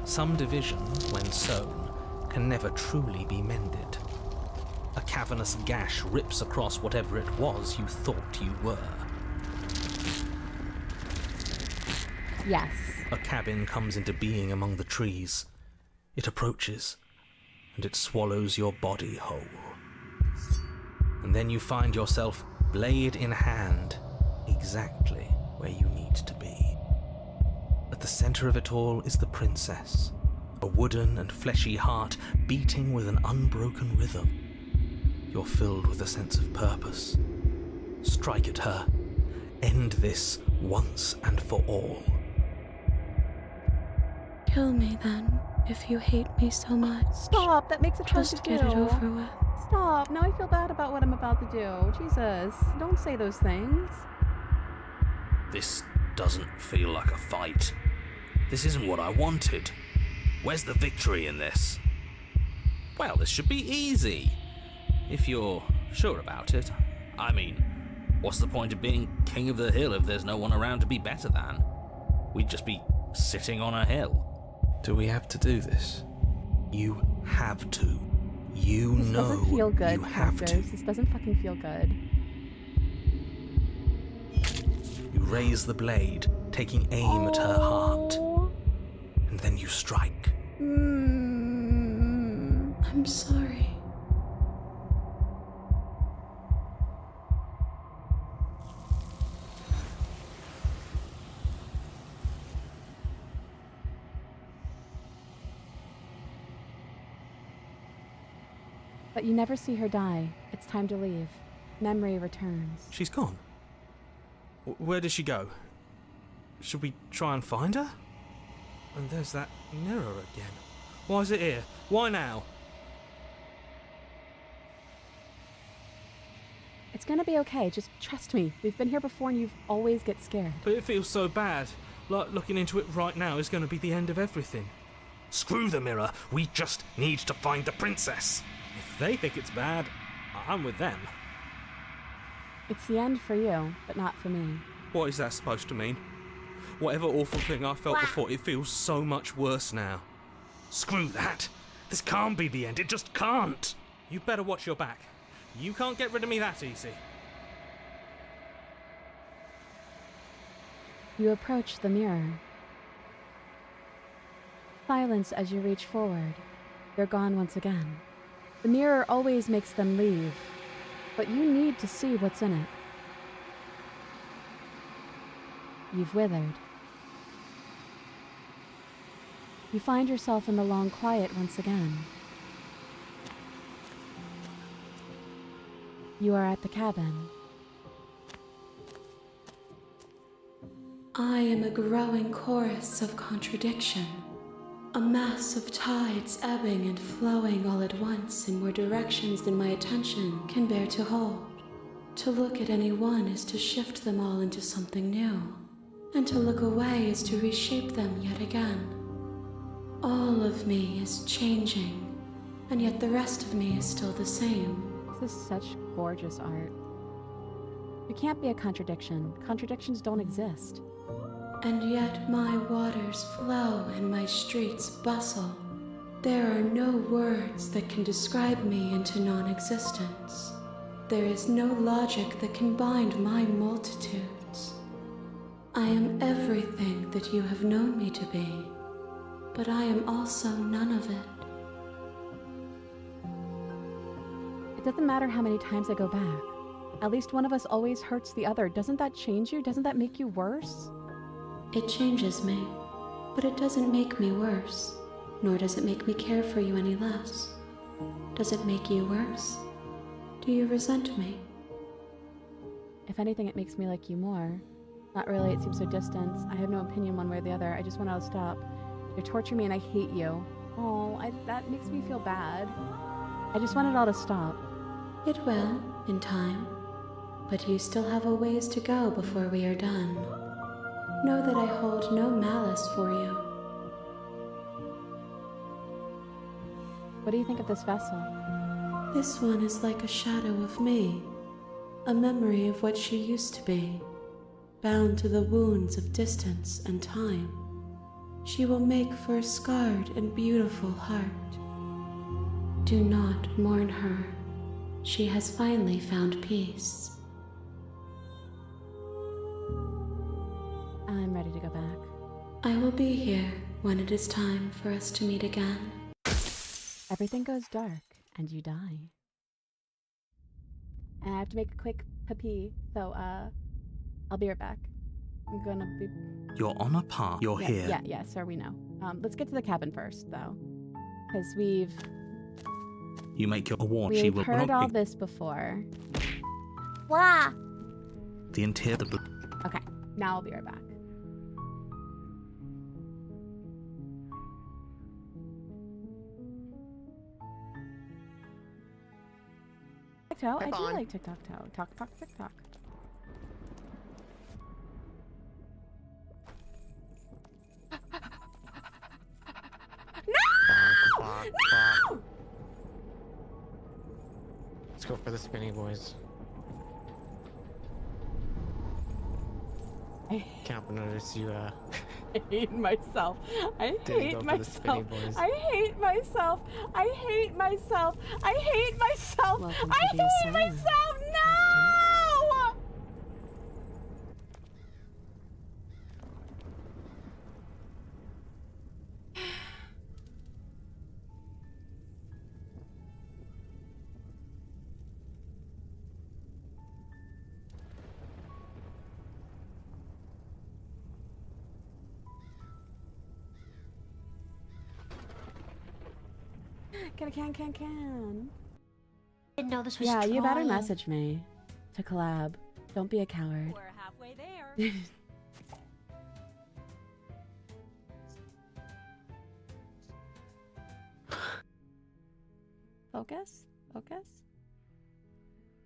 Some division, when sown, can never truly be mended. A cavernous gash rips across whatever it was you thought you were. Yes. A cabin comes into being among the trees. It approaches, and it swallows your body whole. And then you find yourself, blade in hand, exactly where you need to be. At the center of it all is the princess, a wooden and fleshy heart beating with an unbroken rhythm. You're filled with a sense of purpose. Strike at her. End this once and for all. Kill me then, if you hate me so much. Stop. That makes it hard to Just do. get it over with. Stop. Now I feel bad about what I'm about to do. Jesus. Don't say those things. This doesn't feel like a fight. This isn't what I wanted. Where's the victory in this? Well, this should be easy. If you're sure about it. I mean, what's the point of being king of the hill if there's no one around to be better than? We'd just be sitting on a hill. Do we have to do this? You have to. You This know doesn't feel good, you have to. Cactus. This doesn't fucking feel good. You raise the blade, taking aim at her heart, Oh. and then you strike. I'm sorry. But you never see her die. It's time to leave. Memory returns. She's gone. Where did she go? Should we try and find her? And there's that mirror again. Why is it here? Why now? It's gonna be okay. Just trust me. We've been here before and you always get scared. But it feels so bad. Like looking into it right now is going to be the end of everything. Screw the mirror. We just need to find the princess. If they think it's bad, I'm with them. It's the end for you, but not for me. What is that supposed to mean? Whatever awful thing I felt before, it feels so much worse now. Screw that. This can't be the end. It just can't. You better watch your back. You can't get rid of me that easy. You approach the mirror. Silence as you reach forward. You're gone once again. The mirror always makes them leave, but you need to see what's in it. You've withered. You find yourself in the long quiet once again. You are at the cabin. I am a growing chorus of contradiction, a mass of tides ebbing and flowing all at once in more directions than my attention can bear to hold. To look at any one is to shift them all into something new, and to look away is to reshape them yet again. All of me is changing, and yet the rest of me is still the same. This is such gorgeous art. You can't be a contradiction. Contradictions don't exist. And yet my waters flow and my streets bustle. There are no words that can describe me into non-existence. There is no logic that can bind my multitudes. I am everything that you have known me to be, but I am also none of it. It doesn't matter how many times I go back. At least one of us always hurts the other. Doesn't that change you? Doesn't that make you worse? It changes me, but it doesn't make me worse, nor does it make me care for you any less. Does it make you worse? Do you resent me? If anything, it makes me like you more. Not really, it seems so distant. I have no opinion one way or the other. I just want it to stop. You torture me and I hate you. Oh, that makes me feel bad. I just want it all to stop. It will, in time. But you still have a ways to go before we are done. Know that I hold no malice for you. What do you think of this vessel? This one is like a shadow of me, a memory of what she used to be, bound to the wounds of distance and time. She will make for a scarred and beautiful heart. Do not mourn her. She has finally found peace. I'm ready to go back. I will be here when it is time for us to meet again. Everything goes dark, and you die. And I have to make a quick pee, so, I'll be right back. I'm gonna be... You're on a path. You're here. Yeah, sir, we know. Let's get to the cabin first, though. Because we've You make your award. She will heard not all be this before. Blah. the interior. Okay, now I'll be right back. Tic-tac-toe? I do like tic-tac-toe. Talk, tic-tac. No! Let's go for the spinny boys. Can't notice you, I hate myself. I Didn't hate go for the myself. spinny boys. I hate myself. I hate myself. I hate myself. Welcome I to the hate asylum. myself. No! Can. Didn't know this was Yeah, you better drawing. message me to collab. Don't be a coward. We're halfway there. Focus?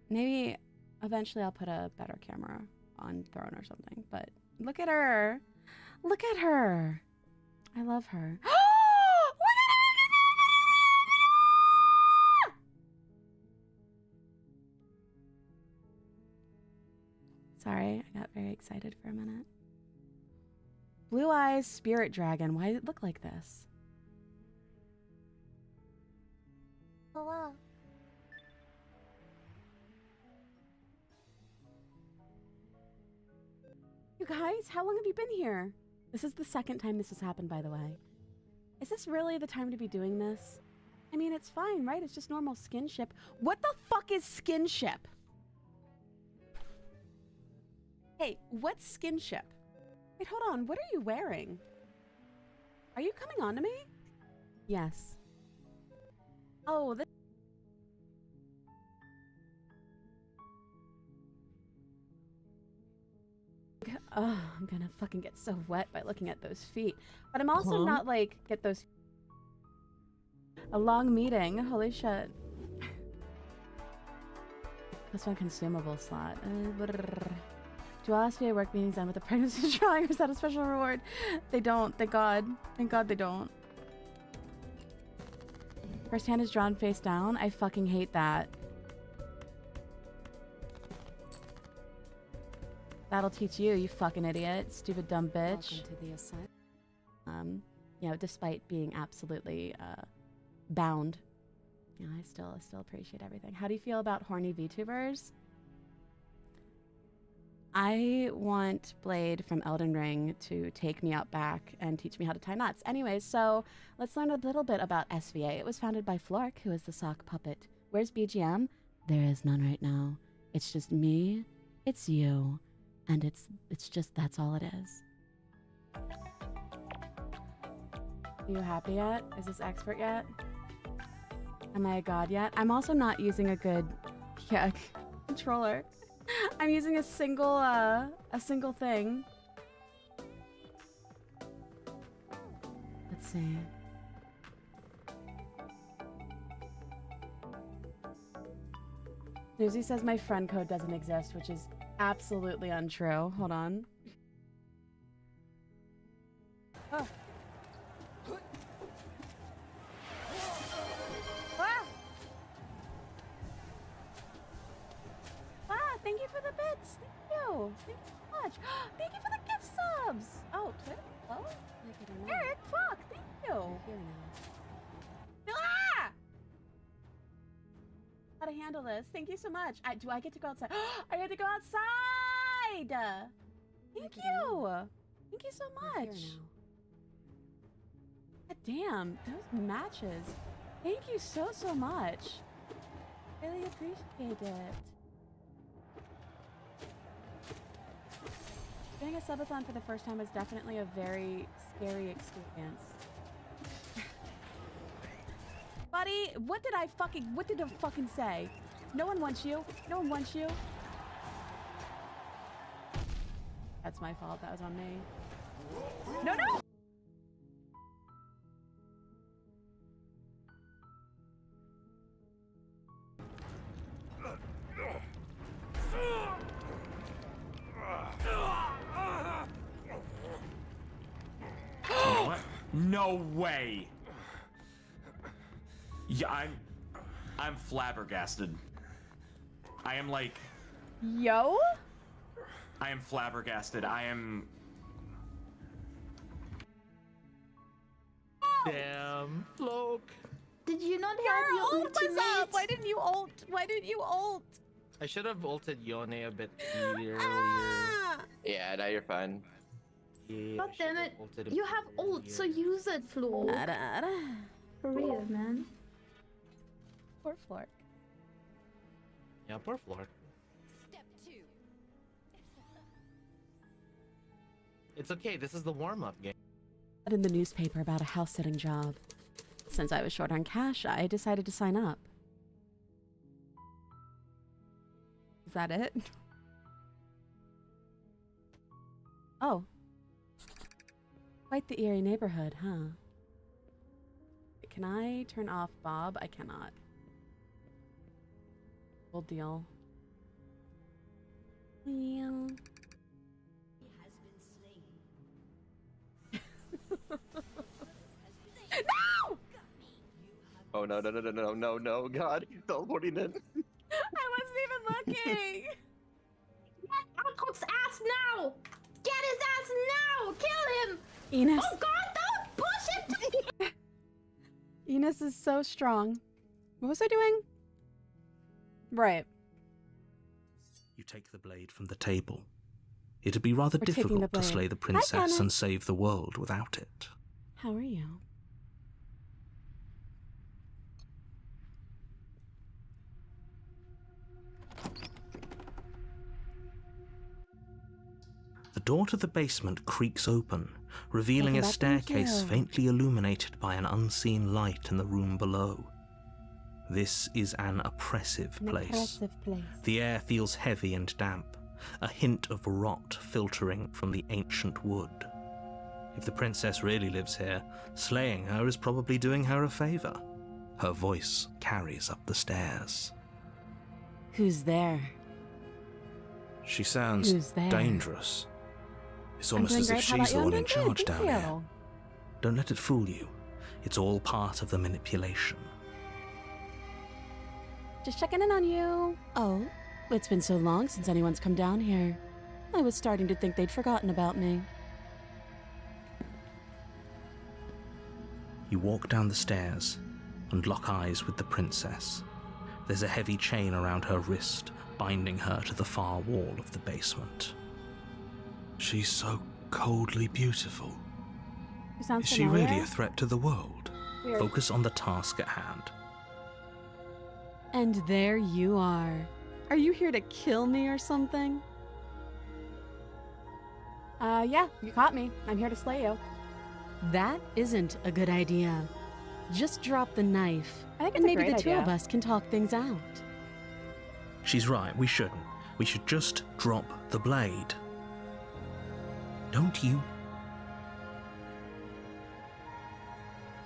Maybe Eventually I'll put a better camera on Throne or something, but look at her. Look at her. I love her. Sorry, I got very excited for a minute. Blue Eyes Spirit Dragon. Why did it look like this? Oh wow. You guys, how long have you been here? This is the second time this has happened, by the way. Is this really the time to be doing this? I mean, it's fine, right? It's just normal skinship. What the fuck is skinship? Hey, what's skinship? Wait, hold on. What are you wearing? Are you coming on to me? Yes. Oh, this... Oh, I'm gonna fucking get so wet by looking at those feet. But I'm also not like, get those... A long meeting. Holy shit. Plus one consumable slot. Do all SVA work meetings end with a pregnancy drawing, or is that a special reward? They don't. Thank God. Thank God they don't. First hand is drawn face down. I fucking hate that. That'll teach you, you fucking idiot. Stupid dumb bitch. Welcome to the Ascension. You know, despite being absolutely bound, you know, I still appreciate everything. How do you feel about horny VTubers? I want Blade from Elden Ring to take me out back and teach me how to tie knots. Anyways, so let's learn a little bit about SVA. It was founded by Flork, who is the sock puppet. Where's BGM? There is none right now. It's just me, it's you, and it's just, that's all it is. Are you happy yet? Is this expert yet? Am I a god yet? I'm also not using a good controller. I'm using a single thing. Let's see. Susie says my friend code doesn't exist, which is absolutely untrue. Hold on. Oh. Thank you for the bits. Thank you. Thank you so much. Thank you for the gift subs. Oh, Twitter? Oh? Eric, fuck. Thank you. Here now. Ah! How to handle this. Thank you so much. Do I get to go outside? I get to go outside. Thank you. Thank you so much. God damn. Those matches. Thank you so much. Really appreciate it. Doing a subathon for the first time was definitely a very scary experience. Buddy, what did I fucking say? No one wants you. No one wants you. That's my fault. That was on me. No, no! No way! Yeah, I'm flabbergasted. I am like... Yo? I am flabbergasted. I am... Damn, Floke. Did you not Your have your ult was up! ultimate? Why didn't you ult? Why didn't you ult? I should have ulted Yone a bit earlier. Ah! Yeah, now you're fine. Yeah, God I damn should it. have ulted a You bit have ult, so earlier. use it, Flo. For real, man. Poor Flork. Yeah, poor Flork. Step 2. It's okay, this is the warm-up game. In the newspaper about a house-sitting job. Since I was short on cash, I decided to sign up. Is that it? Oh. Quite the eerie neighborhood, huh? Can I turn off Bob? I cannot. We'll deal. Yeah. No! Oh no, God, he's teleporting in. I wasn't even looking. Get Alcott's ass now! Get his ass now! Kill him! Enos. Oh God, don't push him to me! Enos is so strong. What was I doing? Right. You take the blade from the table. It'd be rather We're taking the difficult to blade. slay the Hi, princess Connor. and save the world without it. How are you? The door to the basement creaks open, revealing Welcome a back, thank staircase you. faintly illuminated by an unseen light in the room below. This is an oppressive An place. oppressive place. The air feels heavy and damp, a hint of rot filtering from the ancient wood. If the princess really lives here, slaying her is probably doing her a favor. Her voice carries up the stairs. Who's there? She sounds Who's there? dangerous. It's I'm almost doing as if great. How she's about the you? I'm one doing in good, charge thank down here. you. Don't let it fool you. It's all part of the manipulation. Just checking in on you. Oh, it's been so long since anyone's come down here. I was starting to think they'd forgotten about me. You walk down the stairs and lock eyes with the princess. There's a heavy chain around her wrist, binding her to the far wall of the basement. She's so coldly beautiful. You sound Is she familiar. really a threat to the world? Weird. Focus on the task at hand. And there you are. Are you here to kill me or something? Yeah, you caught me. I'm here to slay you. That isn't a good idea. Just drop the knife, I think it's and a maybe great the two idea. of us can talk things out. She's right, we shouldn't. We should just drop the blade. Don't you?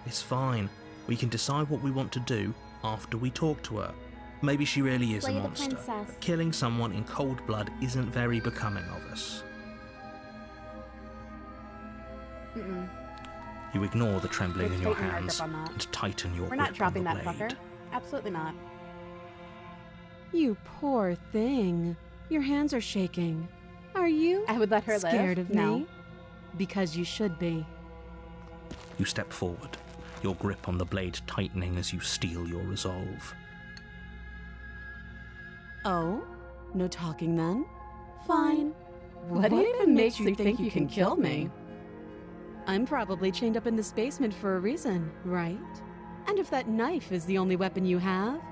It's fine. We can decide what we want to do after we talk to her. Maybe she really is Slay a the monster. princess. But killing someone in cold blood isn't very becoming of us. Mm-mm. You ignore the trembling in your Tighten our hands grip on that. and tighten your We're not grip dropping on that the blade. fucker. Absolutely not. You poor thing. Your hands are shaking. Are you I would let her live. scared of No. me? Because you should be. You step forward, your grip on the blade tightening as you steel your resolve. Oh? No talking then? Fine. What even makes you think you can kill me? I'm probably chained up in this basement for a reason, right? And if that knife is the only weapon you have,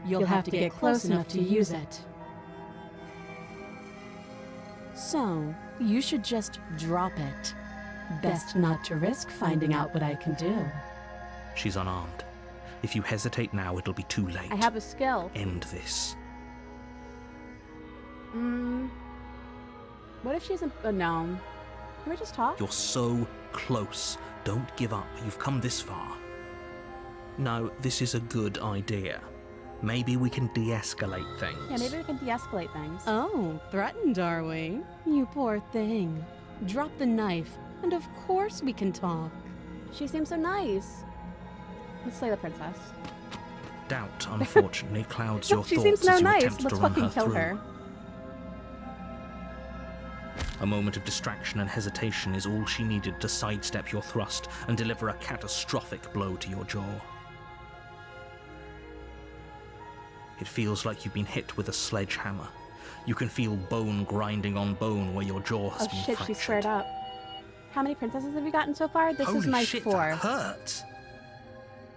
you'll have to get close enough to use it. So, you should just drop it. Best not to risk finding out what I can do. She's unarmed. If you hesitate now, it'll be too late. I have a skill. End this. What if she's a gnome? Can we just talk? You're so close. Don't give up. You've come this far. No, this is a good idea. Maybe we can de-escalate things. Yeah, maybe we can de-escalate things. Oh, threatened are we? You poor thing. Drop the knife, and of course we can talk. She seems so nice. Let's slay the princess. Doubt, unfortunately, clouds your She thoughts seems so as you nice. attempt Let's to run fucking her kill through. her. A moment of distraction and hesitation is all she needed to sidestep your thrust and deliver a catastrophic blow to your jaw. It feels like you've been hit with a sledgehammer. You can feel bone grinding on bone where your jaw has Oh been shit, fractured. she squared up. How many princesses have you gotten so far? This is Holy my shit, that fourth. hurts!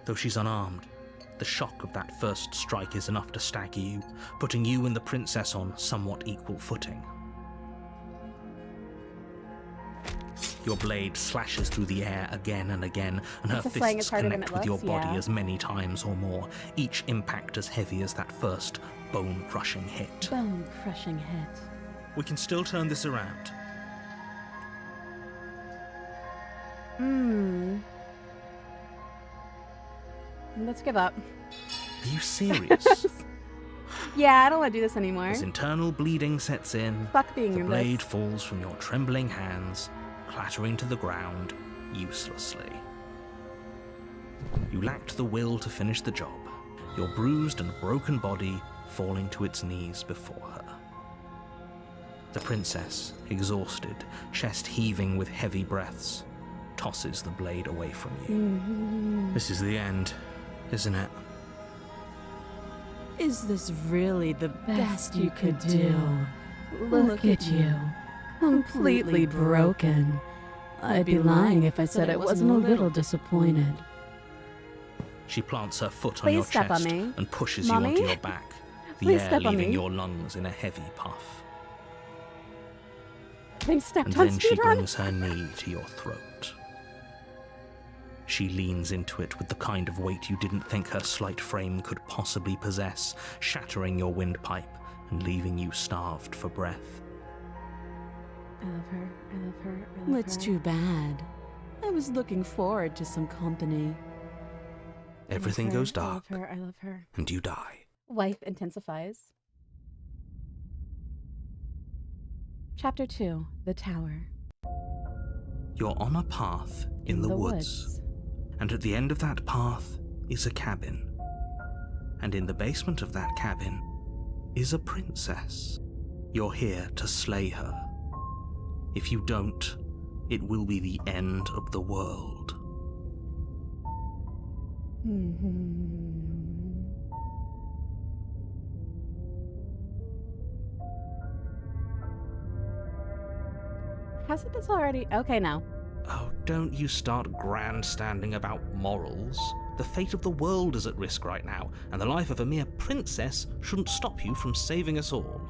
Though she's unarmed, the shock of that first strike is enough to stagger you, putting you and the princess on somewhat equal footing. Your blade slashes through the air again and again, and her This is slaying is fists harder than connect it with your looks, body yeah. as many times or more, each impact as heavy as that first bone-crushing hit. Bone-crushing hit. We can still turn this around. Let's give up. Are you serious? Yeah, I don't want to do this anymore. As internal bleeding sets in, Fuck being the in blade this. falls from your trembling hands, clattering to the ground uselessly. You lacked the will to finish the job, your bruised and broken body falling to its knees before her. The princess, exhausted, chest heaving with heavy breaths, tosses the blade away from you. This is the end, isn't it? Is this really the best you could do? Look at you. Completely broken. I'd be lying if I said I wasn't a little disappointed. She plants her foot on Please your step on chest me. and pushes Mommy? you onto your back, the Please air step on leaving me. your lungs in a heavy puff. Being stepped And on then she speedrun. brings her knee to your throat. She leans into it with the kind of weight you didn't think her slight frame could possibly possess, shattering your windpipe and leaving you starved for breath. I love her. I love her. I love It's her. too bad. I was looking forward to some company. I love Everything her, goes I love dark, her. I love her. and you die. Life intensifies. Chapter 2, The Tower. You're on a path in the woods, and at the end of that path is a cabin. And in the basement of that cabin is a princess. You're here to slay her. If you don't, it will be the end of the world. Hasn't this already? Okay, now. Oh, don't you start grandstanding about morals. The fate of the world is at risk right now, and the life of a mere princess shouldn't stop you from saving us all.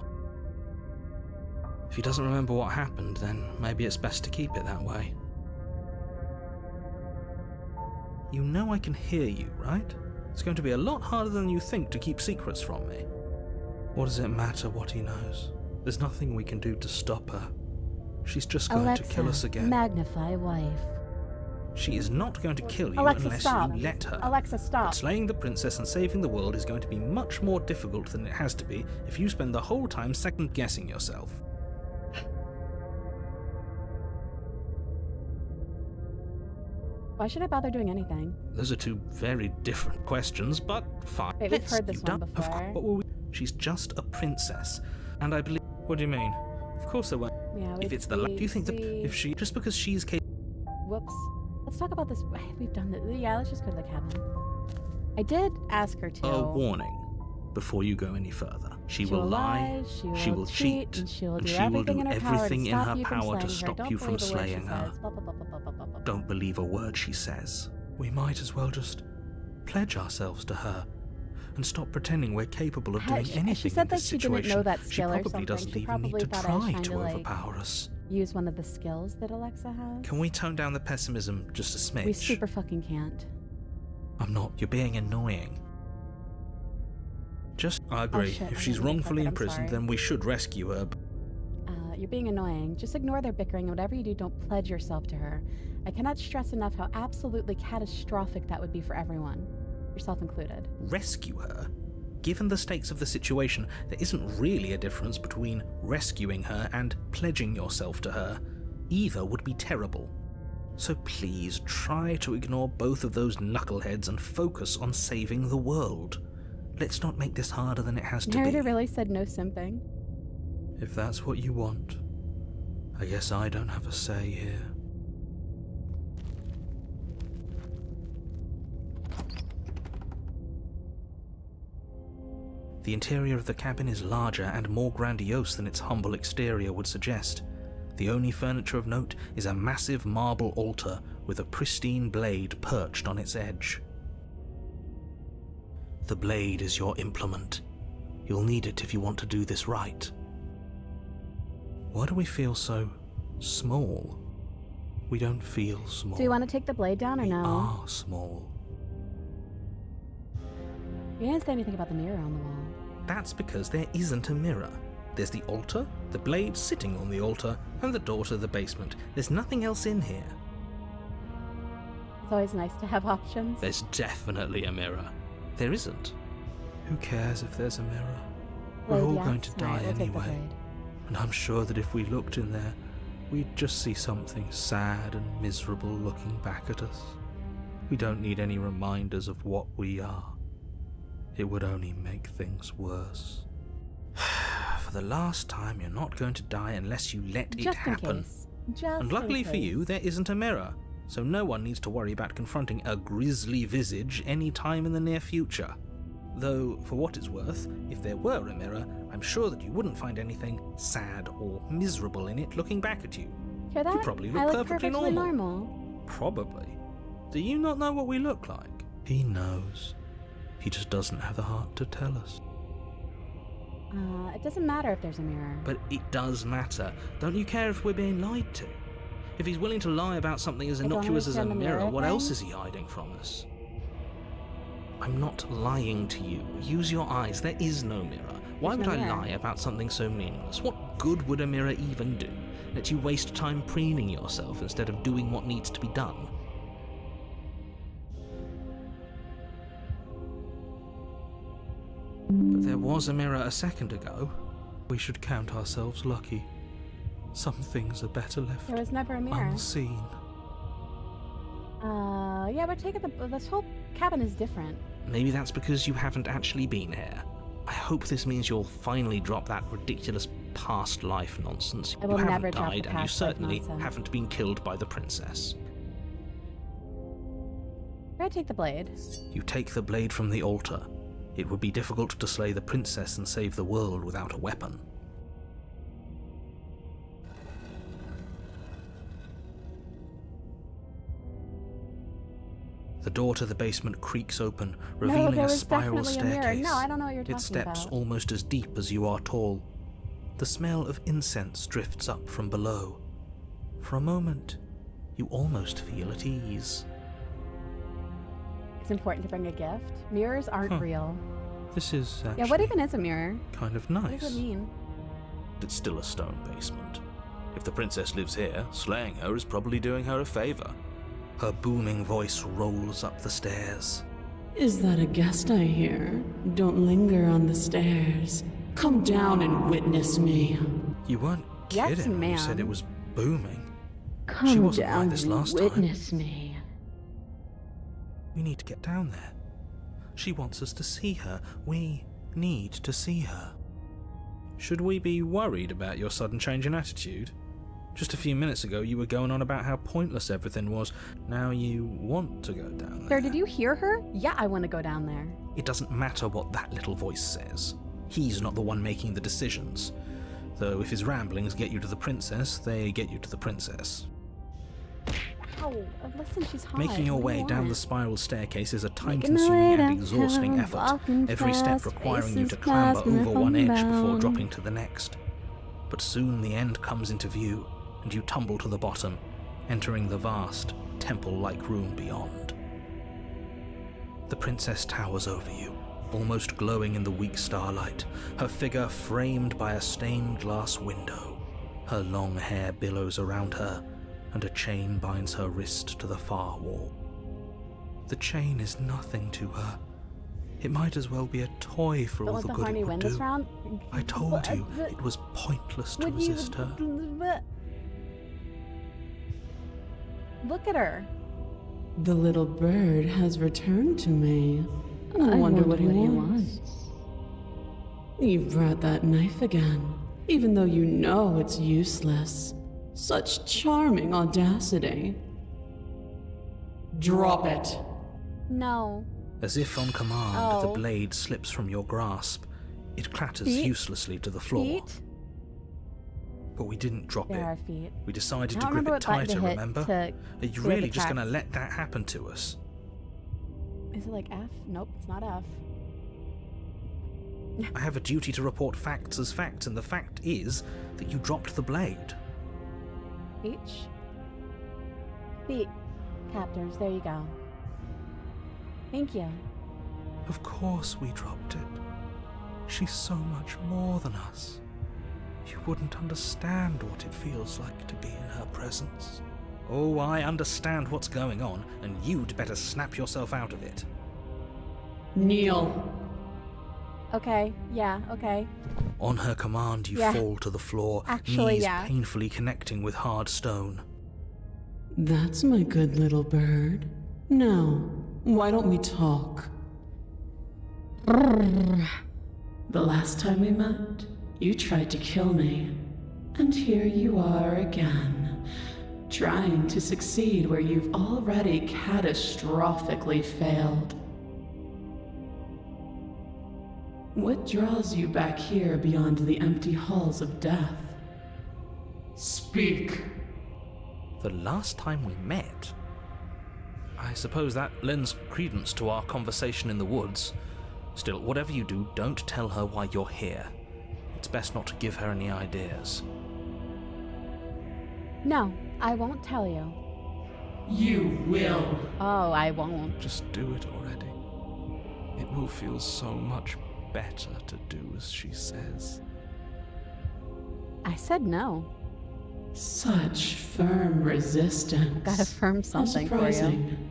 If he doesn't remember what happened, then maybe it's best to keep it that way. You know I can hear you, right? It's going to be a lot harder than you think to keep secrets from me. What does it matter what he knows? There's nothing we can do to stop her. She's just going to kill us again. Magnify wife. She is not going to kill you Alexa, unless stop. you let her. Alexa, stop. But slaying the princess and saving the world is going to be much more difficult than it has to be if you spend the whole time second-guessing yourself. Why should I bother doing anything? Those are two very different questions, but fine. Wait, we've heard this You've one done- before. What were we? She's just a princess, and I believe. What do you mean? Of course there won't. Yeah, If it's the do you think that if she just because she's capable? Whoops. Let's talk about this. We've done this. Yeah, let's just go to the cabin. I did ask her to. A warning before you go any further. She will lie, she will cheat, and she will and do she will everything do in her everything in power her to stop power you to from stop slaying you her. from Don't believe a word she slaying her. says. Blah, blah, blah, blah, blah, blah, blah. Don't believe a word she says. We might as well just pledge ourselves to her and stop pretending we're capable of doing anything She said in that this she situation. didn't know that She skill or probably something. doesn't She even need probably to thought I was try trying to to, overpower us. Use one of the skills that Alexa has. Can we tone down the pessimism just a smidge? We super fucking can't. I'm not. You're being annoying. I agree. shit, If I she's didn't mean to wrongfully click it, I'm imprisoned, sorry. then we should rescue her. You're being annoying. Just ignore their bickering, and whatever you do, don't pledge yourself to her. I cannot stress enough how absolutely catastrophic that would be for everyone, yourself included. Rescue her? Given the stakes of the situation, there isn't really a difference between rescuing her and pledging yourself to her. Either would be terrible. So please try to ignore both of those knuckleheads and focus on saving the world. Let's not make this harder than it has to be. Narrator really said no simping. If that's what you want, I guess I don't have a say here. The interior of the cabin is larger and more grandiose than its humble exterior would suggest. The only furniture of note is a massive marble altar with a pristine blade perched on its edge. The blade is your implement. You'll need it if you want to do this right. Why do we feel so small? We don't feel small. Do you want to take the blade down or we no? are small. You didn't say anything about the mirror on the wall. That's because there isn't a mirror. There's the altar, the blade sitting on the altar, and the door to the basement. There's nothing else in here. It's always nice to have options. There's definitely a mirror. There isn't. Who cares if there's a mirror? We're all Blade, going to yes? die Alright, we'll take the anyway. blade. And I'm sure that if we looked in there, we'd just see something sad and miserable looking back at us. We don't need any reminders of what we are. It would only make things worse. For the last time, you're not going to die unless you let it Just in happen. case. Just And luckily in for case. you, there isn't a mirror, so no one needs to worry about confronting a grisly visage any time in the near future. Though, for what it's worth, if there were a mirror, I'm sure that you wouldn't find anything sad or miserable in it looking back at you. Hear that? You probably look I look perfectly perfectly normal. Probably. Do you not know what we look like? He knows. He just doesn't have the heart to tell us. It doesn't matter if there's a mirror. But it does matter. Don't you care if we're being lied to? If he's willing to lie about something as I don't innocuous as a understand the mirror, mirror what thing. else is he hiding from us? I'm not lying to you. Use your eyes. There is no mirror. Why There's would no I mirror. lie about something so meaningless? What good would a mirror even do? Let you waste time preening yourself instead of doing what needs to be done. But there was a mirror a second ago. We should count ourselves lucky. Some things are better left There was never a mirror. unseen. Yeah, but take it. This whole cabin is different. Maybe that's because you haven't actually been here. I hope this means you'll finally drop that ridiculous past life nonsense. I will you never haven't drop the died, and you past life certainly nonsense. haven't been killed by the princess. I take the blade. You take the blade from the altar. It would be difficult to slay the princess and save the world without a weapon. The door to the basement creaks open, revealing there a was spiral definitely a mirror. staircase. No, I don't know what you're talking Its steps about. almost as deep as you are tall. The smell of incense drifts up from below. For a moment, you almost feel at ease. It's important to bring a gift. Mirrors aren't real. This is actually Yeah, what even is a mirror? kind of What nice. does it mean? It's still a stone basement. If the princess lives here, slaying her is probably doing her a favor. Her booming voice rolls up the stairs. Is that a guest I hear? Don't linger on the stairs. Come down and witness me. You weren't Yes, kidding when you said ma'am. it was booming. Come She wasn't down like this and last witness time. me. We need to get down there. She wants us to see her. We need to see her. Should we be worried about your sudden change in attitude? Just a few minutes ago, you were going on about how pointless everything was. Now you want to go down there. Sir, did you hear her? Yeah, I want to go down there. It doesn't matter what that little voice says. He's not the one making the decisions. Though if his ramblings get you to the princess, they get you to the princess. Ow, listen, she's hot. Making your What do way you down want? the spiral staircase is a Making my way time-consuming and down, exhausting effort, walking every step fast, requiring you to faces clamber clasping over up one and edge before down. dropping to the next. But soon the end comes into view, and you tumble to the bottom, entering the vast, temple-like room beyond. The princess towers over you, almost glowing in the weak starlight, her figure framed by a stained glass window. Her long hair billows around her, and a chain binds her wrist to the far wall. The chain is nothing to her. It might as well be a toy for Don't all let the the good horny it would wind do. this round. I told you, it was pointless to Would you- resist her. Look at her. The little bird has returned to me. I wonder what he wants. You brought that knife again, even though you know it's useless. Such charming audacity. Drop it. No. As if on command, the Oh. blade slips from your grasp. It clatters Feet? uselessly to the floor. Feet? But we didn't drop There it. are feet. We decided I to don't grip remember it what button to tighter, hit remember? to Are you clear the really just going to tracks. let that happen to us? Is it like F? Nope, it's not F. I have a duty to report facts as facts, and the fact is that you dropped the blade. H? Feet. Captors, there you go. Thank you. Of course we dropped it. She's so much more than us. You wouldn't understand what it feels like to be in her presence. Oh, I understand what's going on, and you'd better snap yourself out of it. Kneel. Okay, yeah, okay. On her command, you Yeah. fall to the floor, Actually, knees yeah. painfully connecting with hard stone. That's my good little bird. Now, why don't we talk? The last time we met, you tried to kill me. And here you are again, trying to succeed where you've already catastrophically failed. What draws you back here beyond the empty halls of death? Speak! The last time we met? I suppose that lends credence to our conversation in the woods. Still, whatever you do, don't tell her why you're here. It's best not to give her any ideas. No, I won't tell you. You will! Oh, I won't. Just do it already. It will feel so much better to do as she says. I said no. Such firm resistance. Gotta firm something How for you. surprising.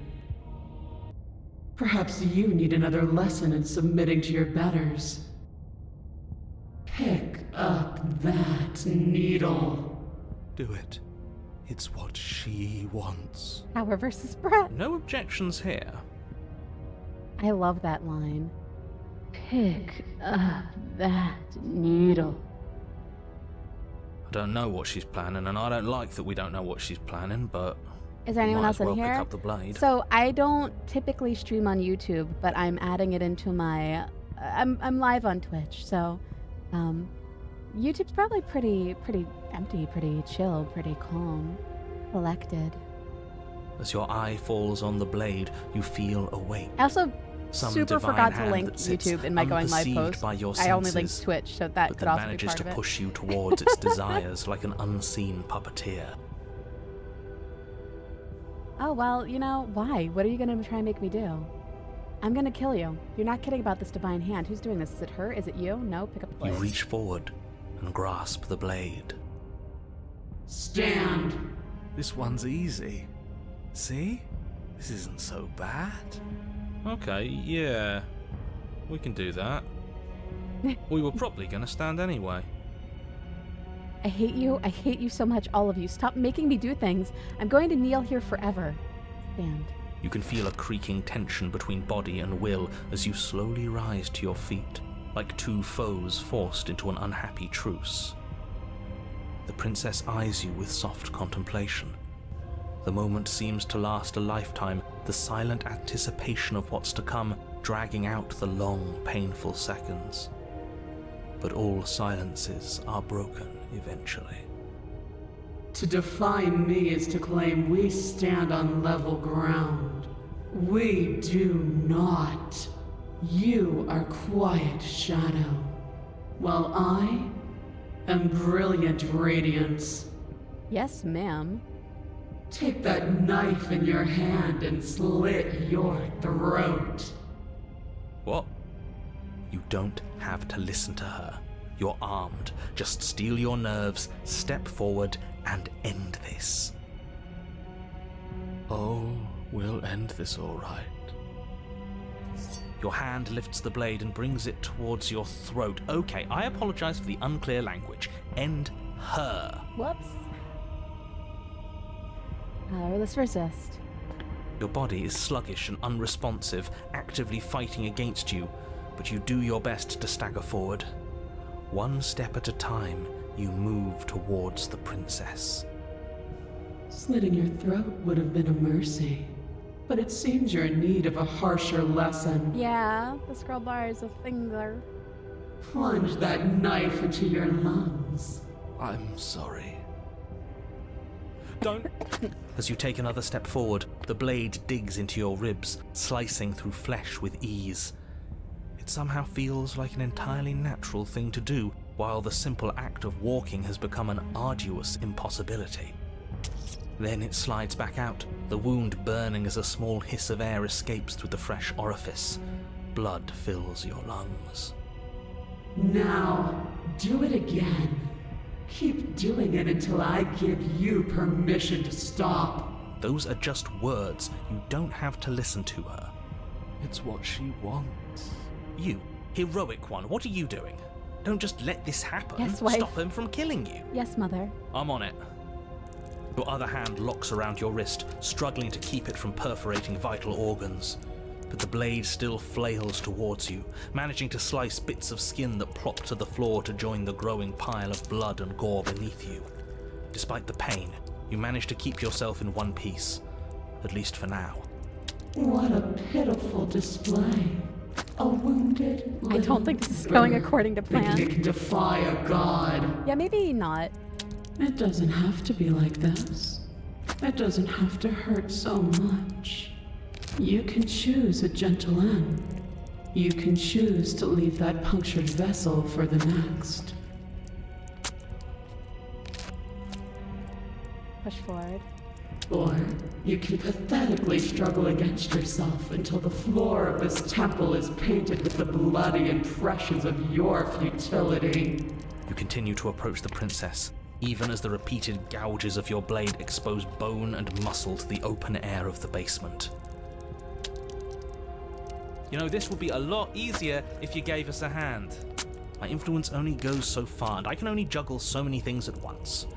Perhaps you need another lesson in submitting to your betters. Pick up that needle. Do it. It's what she wants. Howard versus Brett. No objections here. I love that line. Pick up that needle. I don't know what she's planning, and I don't like that we don't know what she's planning, but Is there we anyone might else as well in here? pick up the blade. So I don't typically stream on YouTube, but I'm adding it into my. I'm live on Twitch, so YouTube's probably pretty empty, pretty chill, pretty calm, collected. As your eye falls on the blade, you feel awake. I also Some super divine forgot to hand link that sits YouTube in my going live unperceived post. by your I only linked senses, Twitch, so that but could that also be manages part to of it. push you towards its desires like an unseen puppeteer. Oh, well, you know, why? What are you going to try and make me do? I'm going to kill you. You're not kidding about this divine hand. Who's doing this? Is it her? Is it you? No? Pick up the You blade. reach forward and grasp the blade. Stand! This one's easy. See? This isn't so bad. Okay, yeah. We can do that. We were probably going to stand anyway. I hate you. I hate you so much, all of you. Stop making me do things. I'm going to kneel here forever. Stand. You can feel a creaking tension between body and will as you slowly rise to your feet, like two foes forced into an unhappy truce. The princess eyes you with soft contemplation. The moment seems to last a lifetime, the silent anticipation of what's to come dragging out the long, painful seconds. But all silences are broken eventually. To define me is to claim we stand on level ground. We do not. You are quiet shadow, while I am brilliant radiance. Yes, ma'am. Take that knife in your hand and slit your throat. What? You don't have to listen to her. You're armed. Just steel your nerves, step forward, and end this. Oh, we'll end this all right. Your hand lifts the blade and brings it towards your throat. Okay, I apologize for the unclear language. End her. Whoops. Let's resist. Your body is sluggish and unresponsive, actively fighting against you, but you do your best to stagger forward. One step at a time, you move towards the princess. Slitting your throat would have been a mercy, but it seems you're in need of a harsher lesson. Yeah, the scroll bar is a finger. Plunge that knife into your lungs. I'm sorry. Don't! As you take another step forward, the blade digs into your ribs, slicing through flesh with ease. It somehow feels like an entirely natural thing to do, while the simple act of walking has become an arduous impossibility. Then it slides back out, the wound burning as a small hiss of air escapes through the fresh orifice. Blood fills your lungs. Now, do it again. Keep doing it until I give you permission to stop. Those are just words. You don't have to listen to her. It's what she wants. You Heroic one, what are you doing? Don't just let this happen. Yes, wife. Stop him from killing you. Yes, mother. I'm on it. Your other hand locks around your wrist, struggling to keep it from perforating vital organs. But the blade still flails towards you, managing to slice bits of skin that plop to the floor to join the growing pile of blood and gore beneath you. Despite the pain, you manage to keep yourself in one piece, at least for now. What a pitiful display. A wounded I don't think this is going according to plan. It can defy a god. Yeah, maybe not. It doesn't have to be like this. It doesn't have to hurt so much. You can choose a gentle end. You can choose to leave that punctured vessel for the next. Push forward. Or you can pathetically struggle against yourself until the floor of this temple is painted with the bloody impressions of your futility. You continue to approach the princess, even as the repeated gouges of your blade expose bone and muscle to the open air of the basement. You know, this would be a lot easier if you gave us a hand. My influence only goes so far, and I can only juggle so many things at once.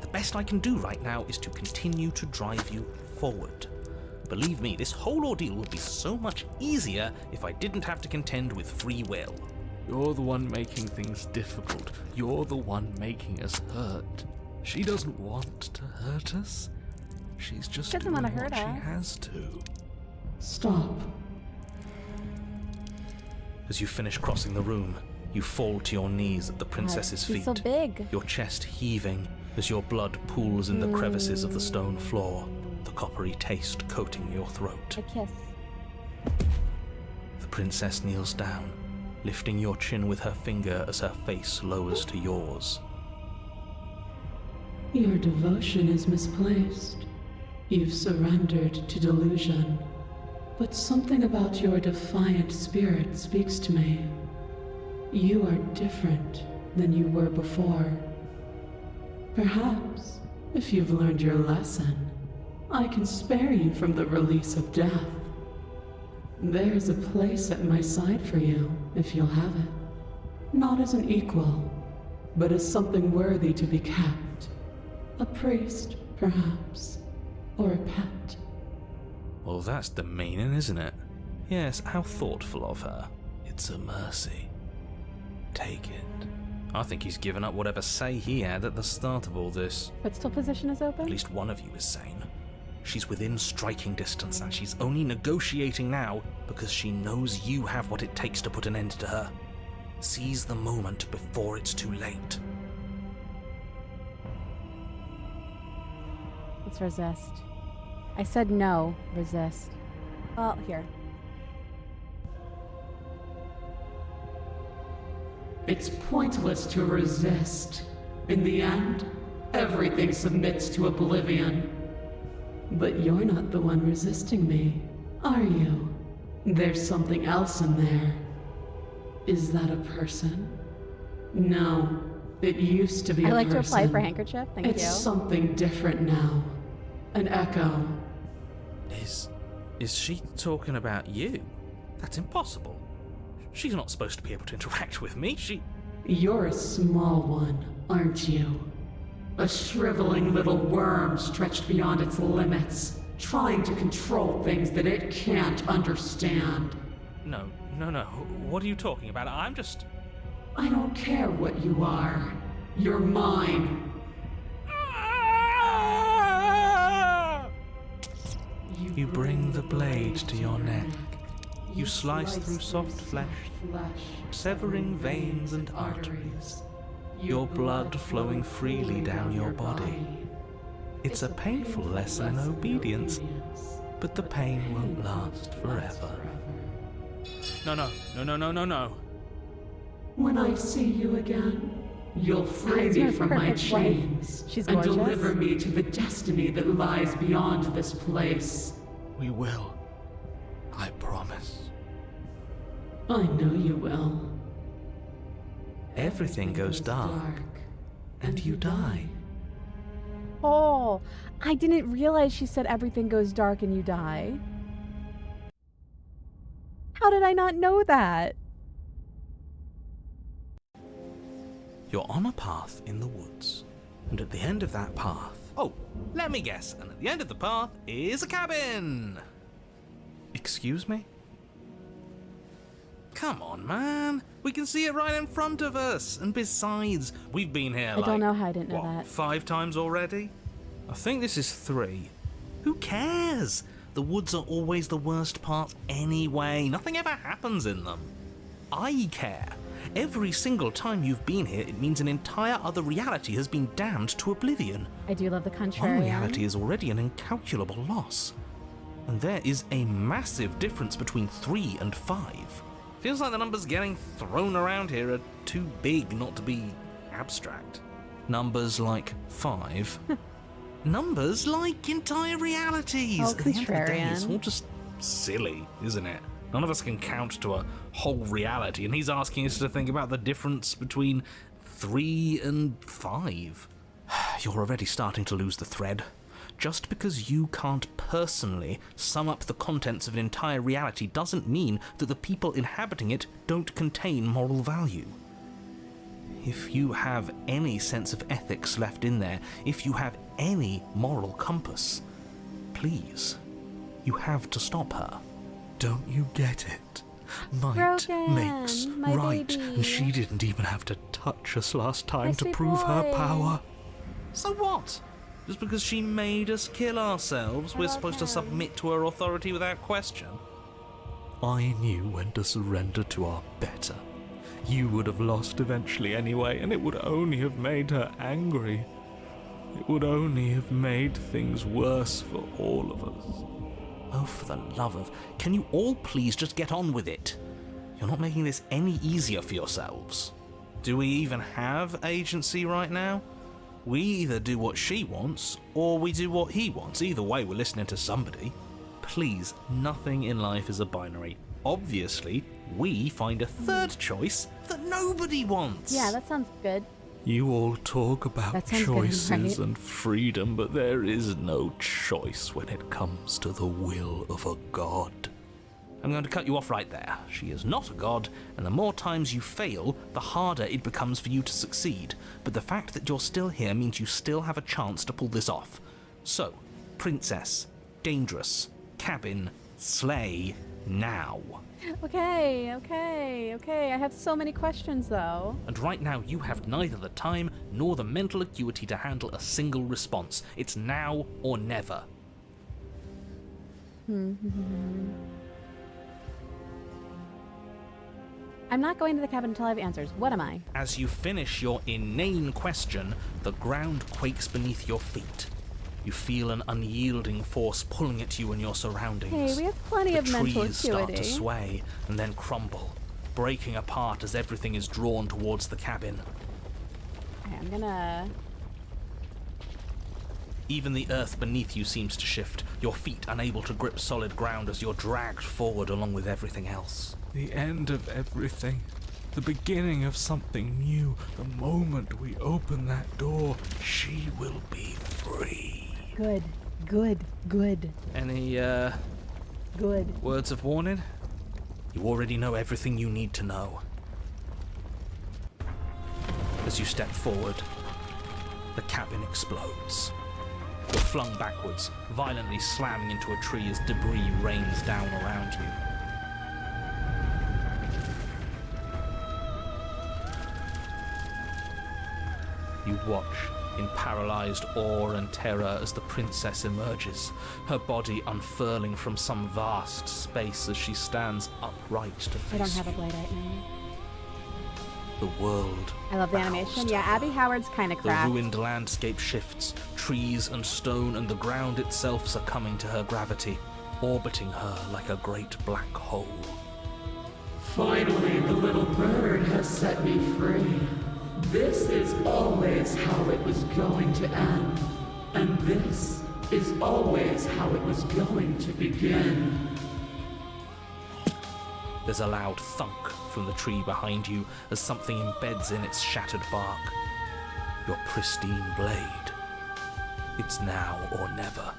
The best I can do right now is to continue to drive you forward. Believe me, this whole ordeal would be so much easier if I didn't have to contend with free will. You're the one making things difficult. You're the one making us hurt. She doesn't want to hurt us. She's just Doesn't doing wanna hurt what she us. has to. Stop. As you finish crossing the room, you fall to your knees at the princess's She's feet, so big. your chest heaving as your blood pools in the crevices of the stone floor, the coppery taste coating your throat. A kiss. The princess kneels down, lifting your chin with her finger as her face lowers to yours. Your devotion is misplaced. You've surrendered to delusion. But something about your defiant spirit speaks to me. You are different than you were before. Perhaps, if you've learned your lesson, I can spare you from the release of death. There's a place at my side for you, if you'll have it. Not as an equal, but as something worthy to be kept. A priest, perhaps, or a pet. Well, that's demeaning, isn't it? Yes, how thoughtful of her. It's a mercy. Take it. I think he's given up whatever say he had at the start of all this. Footstool position is open? At least one of you is sane. She's within striking distance, and she's only negotiating now because she knows you have what it takes to put an end to her. Seize the moment before it's too late. Let's resist. I said no. Resist. Well, here. It's pointless to resist. In the end, everything submits to oblivion. But you're not the one resisting me, are you? There's something else in there. Is that a person? No, it used to be a person. I like to apply for handkerchief, thank you. It's something different now. An echo. Is she talking about you? That's impossible. She's not supposed to be able to interact with me. You're a small one, aren't you? A shriveling little worm stretched beyond its limits, trying to control things that it can't understand. No. What are you talking about? I'm just... I don't care what you are. You're mine. You bring the blade to your neck. You slice through soft flesh, severing veins and arteries, your blood flowing freely down your body. It's a painful lesson in obedience, but the pain won't last forever. No. When I see you again, you'll free me from my chains and deliver me to the destiny that lies beyond this place. We will. I promise. I know you will. Everything goes dark, and you die. Oh, I didn't realize she said everything goes dark and you die. How did I not know that? You're on a path in the woods, and at the end of that path... Oh, let me guess, and at the end of the path is a cabin! Excuse me? Come on, man. We can see it right in front of us. And besides, we've been here I don't know how I didn't know what, that. 5 times already? I think this is 3. Who cares? The woods are always the worst part anyway. Nothing ever happens in them. I care. Every single time you've been here, it means an entire other reality has been damned to oblivion. I do love the One contrarian. reality is already an incalculable loss. And there is a massive difference between 3 and 5. Feels like the numbers getting thrown around here are too big not to be abstract. Numbers like 5. Numbers like entire realities. Oh, At the end of the day, it's contrarian. all just silly, isn't it? None of us can count to a whole reality, and he's asking us to think about the difference between 3 and 5. You're already starting to lose the thread. Just because you can't personally sum up the contents of an entire reality doesn't mean that the people inhabiting it don't contain moral value. If you have any sense of ethics left in there, if you have any moral compass, please, you have to stop her. Don't you get it? Might Broken, makes my right, baby. and she didn't even have to touch us last time My to sweet prove her boy. power. So what? Just because she made us kill ourselves, we're love supposed to him. submit to her authority without question? I knew when to surrender to our better. You would have lost eventually anyway, and it would only have made her angry. It would only have made things worse for all of us. Oh, for the love of... Can you all please just get on with it? You're not making this any easier for yourselves. Do we even have agency right now? We either do what she wants, or we do what he wants. Either way, we're listening to somebody. Please, nothing in life is a binary. Obviously, we find a third choice that nobody wants. Yeah, that sounds good. You all talk about That sounds good, choices right? and freedom, but there is no choice when it comes to the will of a god. I'm going to cut you off right there. She is not a god, and the more times you fail, the harder it becomes for you to succeed. But the fact that you're still here means you still have a chance to pull this off. So, princess, dangerous, cabin, slay, now. Okay. I have so many questions though. And right now you have neither the time nor the mental acuity to handle a single response. It's now or never. I'm not going to the cabin until I have answers. What am I? As you finish your inane question, the ground quakes beneath your feet. You feel an unyielding force pulling at you and your surroundings. Hey, we have plenty The of mental trees start to acuity. sway and then crumble, breaking apart as everything is drawn towards the cabin. Okay, I'm gonna... Even the earth beneath you seems to shift, your feet unable to grip solid ground as you're dragged forward along with everything else. The end of everything. The beginning of something new. The moment we open that door, She will be free. Good. Any, Good. words of warning? You already know everything you need to know. As you step forward, the cabin explodes. You're flung backwards, violently slamming into a tree as debris rains down around you. You watch in paralyzed awe and terror as the princess emerges, her body unfurling from some vast space as she stands upright to face I don't have a you. blade right now. The world I love the bows animation. to Yeah, her. Abby Howard's kind of The cracked. ruined landscape shifts, trees and stone and the ground itself succumbing to her gravity, orbiting her like a great black hole. Finally, the little bird has set me free. This is always how it was going to end. And this is always how it was going to begin. There's a loud thunk from the tree behind you as something embeds in its shattered bark. Your pristine blade. It's now or never.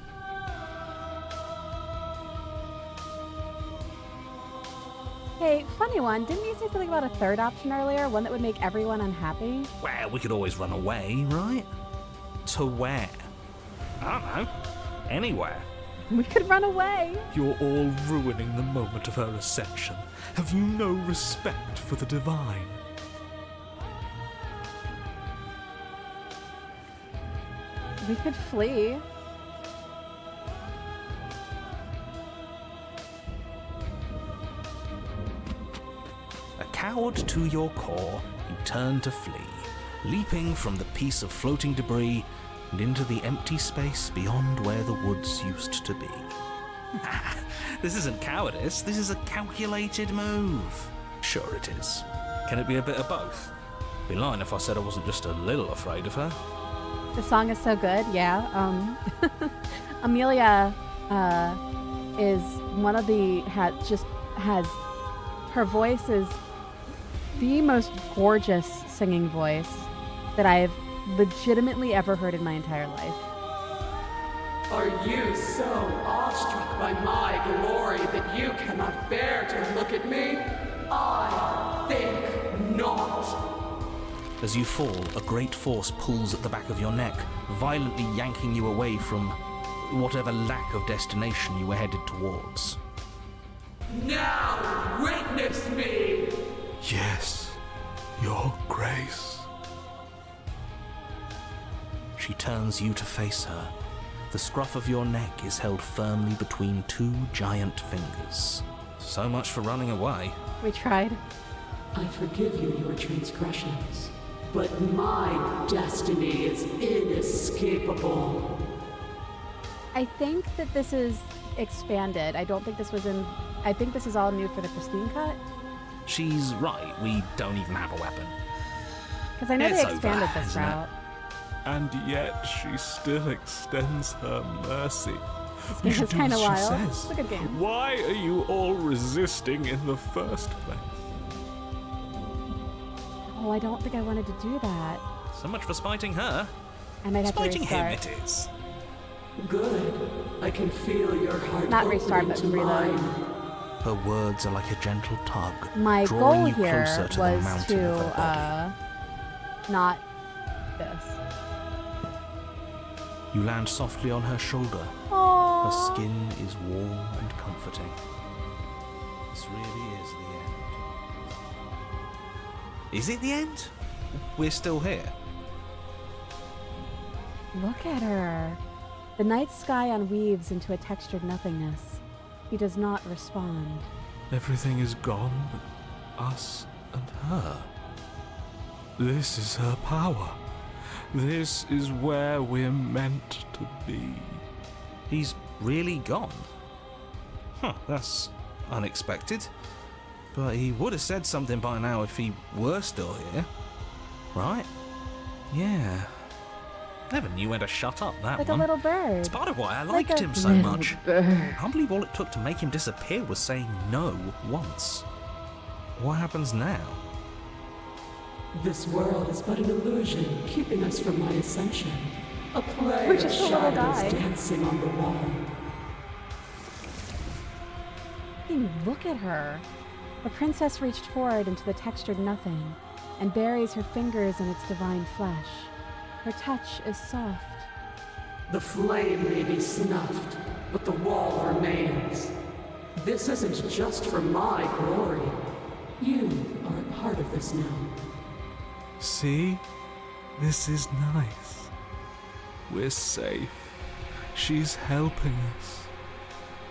Hey, funny one, didn't you say something about a third option earlier? One that would make everyone unhappy? Well, we could always run away, right? To where? I don't know. Anywhere. We could run away. You're all ruining the moment of her ascension. Have you no respect for the divine? We could flee. A coward to your core, you turn to flee, leaping from the piece of floating debris and into the empty space beyond where the woods used to be. This isn't cowardice, this is a calculated move. Sure it is. Can it be a bit of both? Be lying if I said I wasn't just a little afraid of her. The song is so good, yeah. Amelia is one of the her voice is the most gorgeous singing voice that I've legitimately ever heard in my entire life. Are you so awestruck by my glory that you cannot bear to look at me? I think not. As you fall, a great force pulls at the back of your neck, violently yanking you away from whatever lack of destination you were headed towards. Now witness me! Yes, your grace. She turns you to face her. The scruff of your neck is held firmly between two giant fingers. So much for running away. We tried. I forgive you your transgressions, but my destiny is inescapable. I think that this is expanded. I don't think this was in... I think this is all new for the Christine cut. She's right, we don't even have a weapon. Because I know It's they expanded over, this isn't it? route. And yet she still extends her mercy. This game is kind of She wild. says. It's a good game. Why are you all resisting in the first place? Oh, I don't think I wanted to do that. So much for spiting her. I might have Spiting to him restart. it is. Good. I can feel your heart Not restart, opening but to reload. mine. Her words are like a gentle tug, My drawing goal you here closer to the was mountain of her body. to not this. You land softly on her shoulder. Aww. Her skin is warm and comforting. This really is the end. Is it the end? We're still here. Look at her. The night sky unweaves into a textured nothingness. He does not respond. Everything is gone but us and her. This is her power. This is where we're meant to be. He's really gone. Huh, that's unexpected. But he would have said something by now if he were still here. Right? Yeah. Never knew when to shut up, that Like one. a little bird. It's part of why I Like liked a him so little much. bird. I can't believe all it took to make him disappear was saying no once. What happens now? This world is but an illusion, keeping us from my ascension. A play We're of just a little shadows guy. dancing on the wall. Hey, look at her. The princess reached forward into the textured nothing and buries her fingers in its divine flesh. Her touch is soft. The flame may be snuffed, but the wall remains. This isn't just for my glory. You are a part of this now. See? This is nice. We're safe. She's helping us.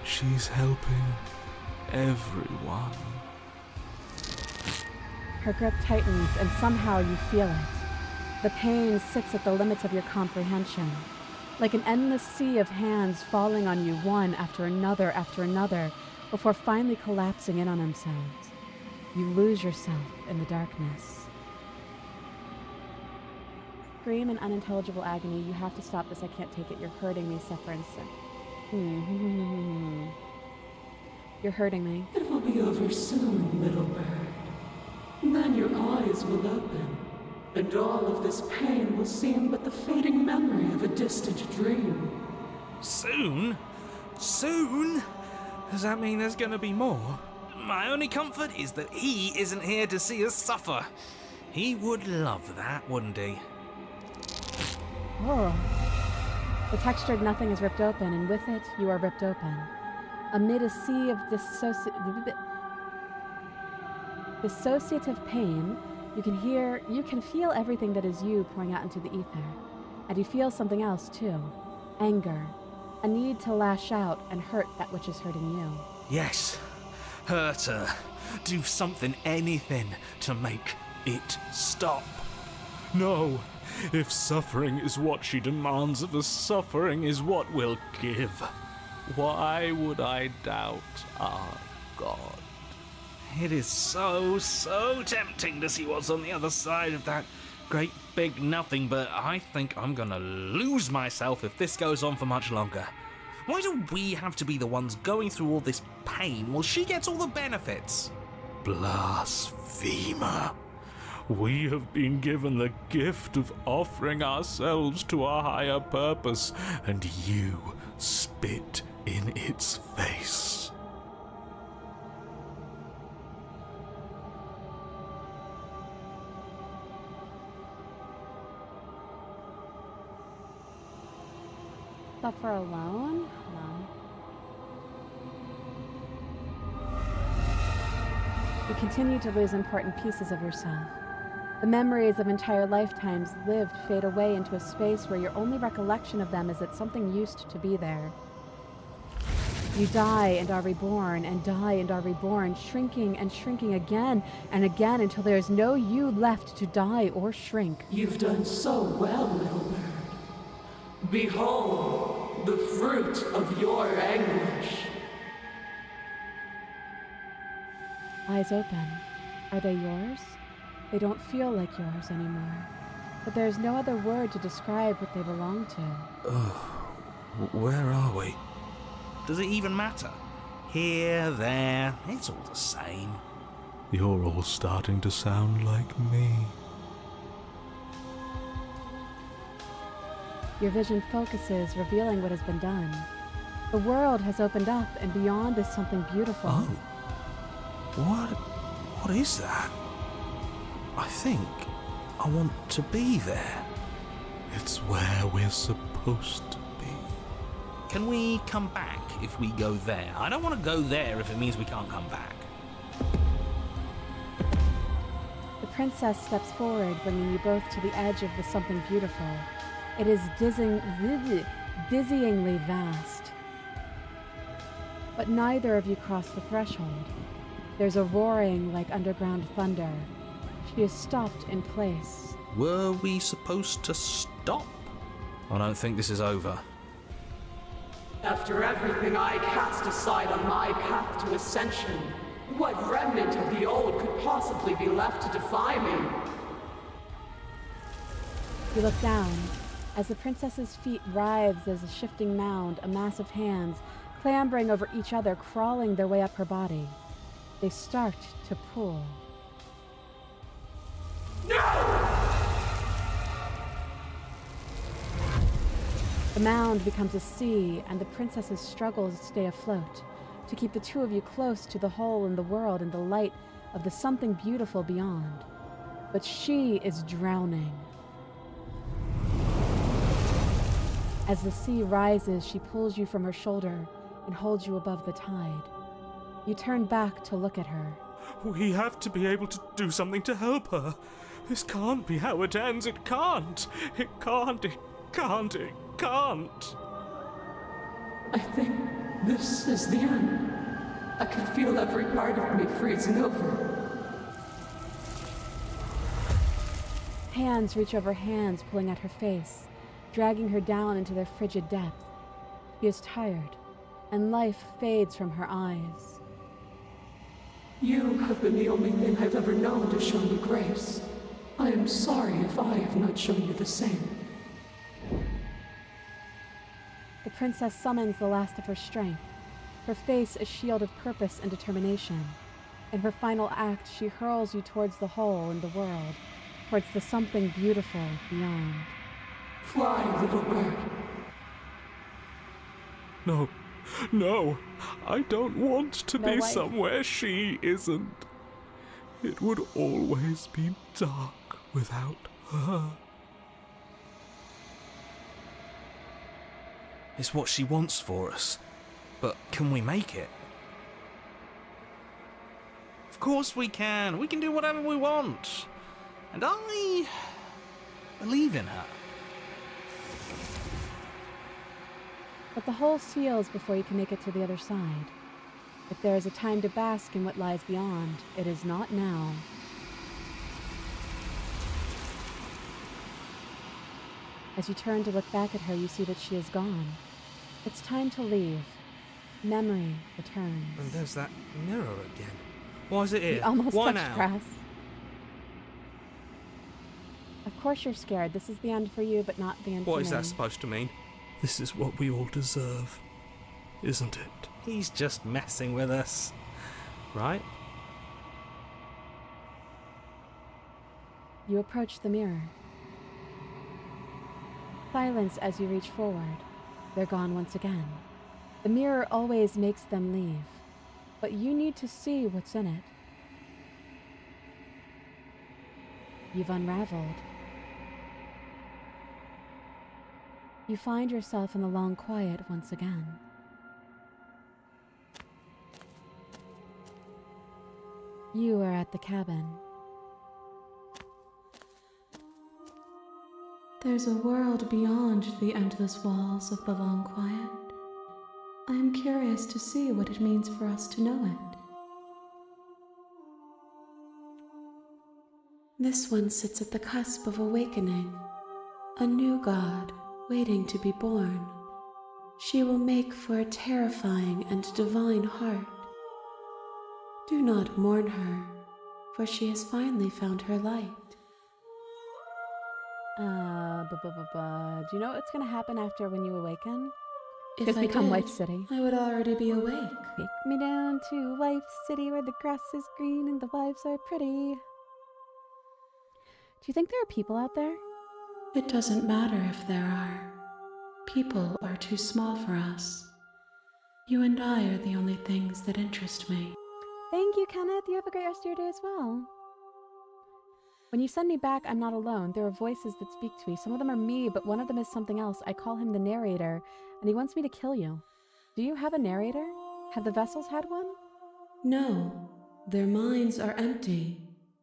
She's helping everyone. Her grip tightens, and somehow you feel it. The pain sits at the limits of your comprehension, like an endless sea of hands falling on you one after another, before finally collapsing in on themselves. You lose yourself in the darkness. Scream in unintelligible agony. You have to stop this. I can't take it. You're hurting me, suffering. You're hurting me. It will be over soon, little bird. Then your eyes will open, and all of this pain will seem but the fading memory of a distant dream. Soon? Soon? Does that mean there's gonna be more? My only comfort is that he isn't here to see us suffer. He would love that, wouldn't he? Oh. The textured nothing is ripped open, and with it, you are ripped open. Amid a sea of dissociative pain, you can feel everything that is you pouring out into the ether. And you feel something else, too. Anger. A need to lash out and hurt that which is hurting you. Yes. Hurt her. Do something, anything, to make it stop. No. If suffering is what she demands of us, suffering is what we'll give. Why would I doubt our God? It is so tempting to see what's on the other side of that great big nothing, but I think I'm gonna lose myself if this goes on for much longer. Why do we have to be the ones going through all this pain while she gets all the benefits? Blasphemer. We have been given the gift of offering ourselves to a higher purpose, and you spit in its face. Suffer alone? No. You continue to lose important pieces of yourself. The memories of entire lifetimes lived fade away into a space where your only recollection of them is that something used to be there. You die and are reborn, and die and are reborn, shrinking and shrinking again and again until there is no you left to die or shrink. You've done so well, little bird. Behold, the fruit of your anguish. Eyes open. Are they yours? They don't feel like yours anymore. But there is no other word to describe what they belong to. Where are we? Does it even matter? Here, there, it's all the same. You're all starting to sound like me. Your vision focuses, revealing what has been done. The world has opened up, and beyond is something beautiful. Oh. What is that? I think I want to be there. It's where we're supposed to be. Can we come back if we go there? I don't want to go there if it means we can't come back. The princess steps forward, bringing you both to the edge of the something beautiful. It is dizzyingly vast. But neither of you cross the threshold. There's a roaring like underground thunder. She is stopped in place. Were we supposed to stop? I don't think this is over. After everything I cast aside on my path to Ascension, what remnant of the old could possibly be left to defy me? You look down. As the princess's feet writhes as a shifting mound, a mass of hands, clambering over each other, crawling their way up her body. They start to pull. The mound becomes a sea, and the princess's struggles to stay afloat, to keep the two of you close to the hole in the world and the light of the something beautiful beyond. But she is drowning. As the sea rises, she pulls you from her shoulder and holds you above the tide. You turn back to look at her. We have to be able to do something to help her. This can't be how it ends. It can't. It can't. It can't. It can't. I think this is the end. I can feel every part of me freezing over. Hands reach over hands, pulling at her face, dragging her down into their frigid depth. She is tired, and life fades from her eyes. You have been the only thing I've ever known to show me grace. I am sorry if I have not shown you the same. The princess summons the last of her strength, her face a shield of purpose and determination. In her final act, she hurls you towards the hole in the world, towards the something beautiful beyond. Fly, little bird. No. No, I don't want to No be wife. somewhere she isn't. It would always be dark without her. It's what she wants for us. But can we make it? Of course we can. We can do whatever we want. And I believe in her. But the hole seals before you can make it to the other side. If there is a time to bask in what lies beyond, it is not now. As you turn to look back at her, you see that she is gone. It's time to leave. Memory returns. And there's that mirror again. Why is it here? You almost Why touched now? grass. Of course you're scared. This is the end for you, but not the end for me. What is that supposed to mean? This is what we all deserve, isn't it? He's just messing with us. Right? You approach the mirror. Silence as you reach forward. They're gone once again. The mirror always makes them leave, but you need to see what's in it. You've unraveled. You find yourself in the long quiet once again. You are at the cabin. There's a world beyond the endless walls of the long quiet. I am curious to see what it means for us to know it. This one sits at the cusp of awakening, a new god waiting to be born. She will make for a terrifying and divine heart. Do not mourn her, for she has finally found her light. Do you know what's going to happen after when you awaken? If Just I become did, Wife City. I would already be awake. Take me down to Wife City where the grass is green and the wives are pretty. Do you think there are people out there? It doesn't matter if there are. People are too small for us. You and I are the only things that interest me. Thank you, Kenneth. You have a great rest of your day as well. When you send me back, I'm not alone. There are voices that speak to me. Some of them are me, but one of them is something else. I call him the narrator, and he wants me to kill you. Do you have a narrator? Have the vessels had one? No, their minds are empty,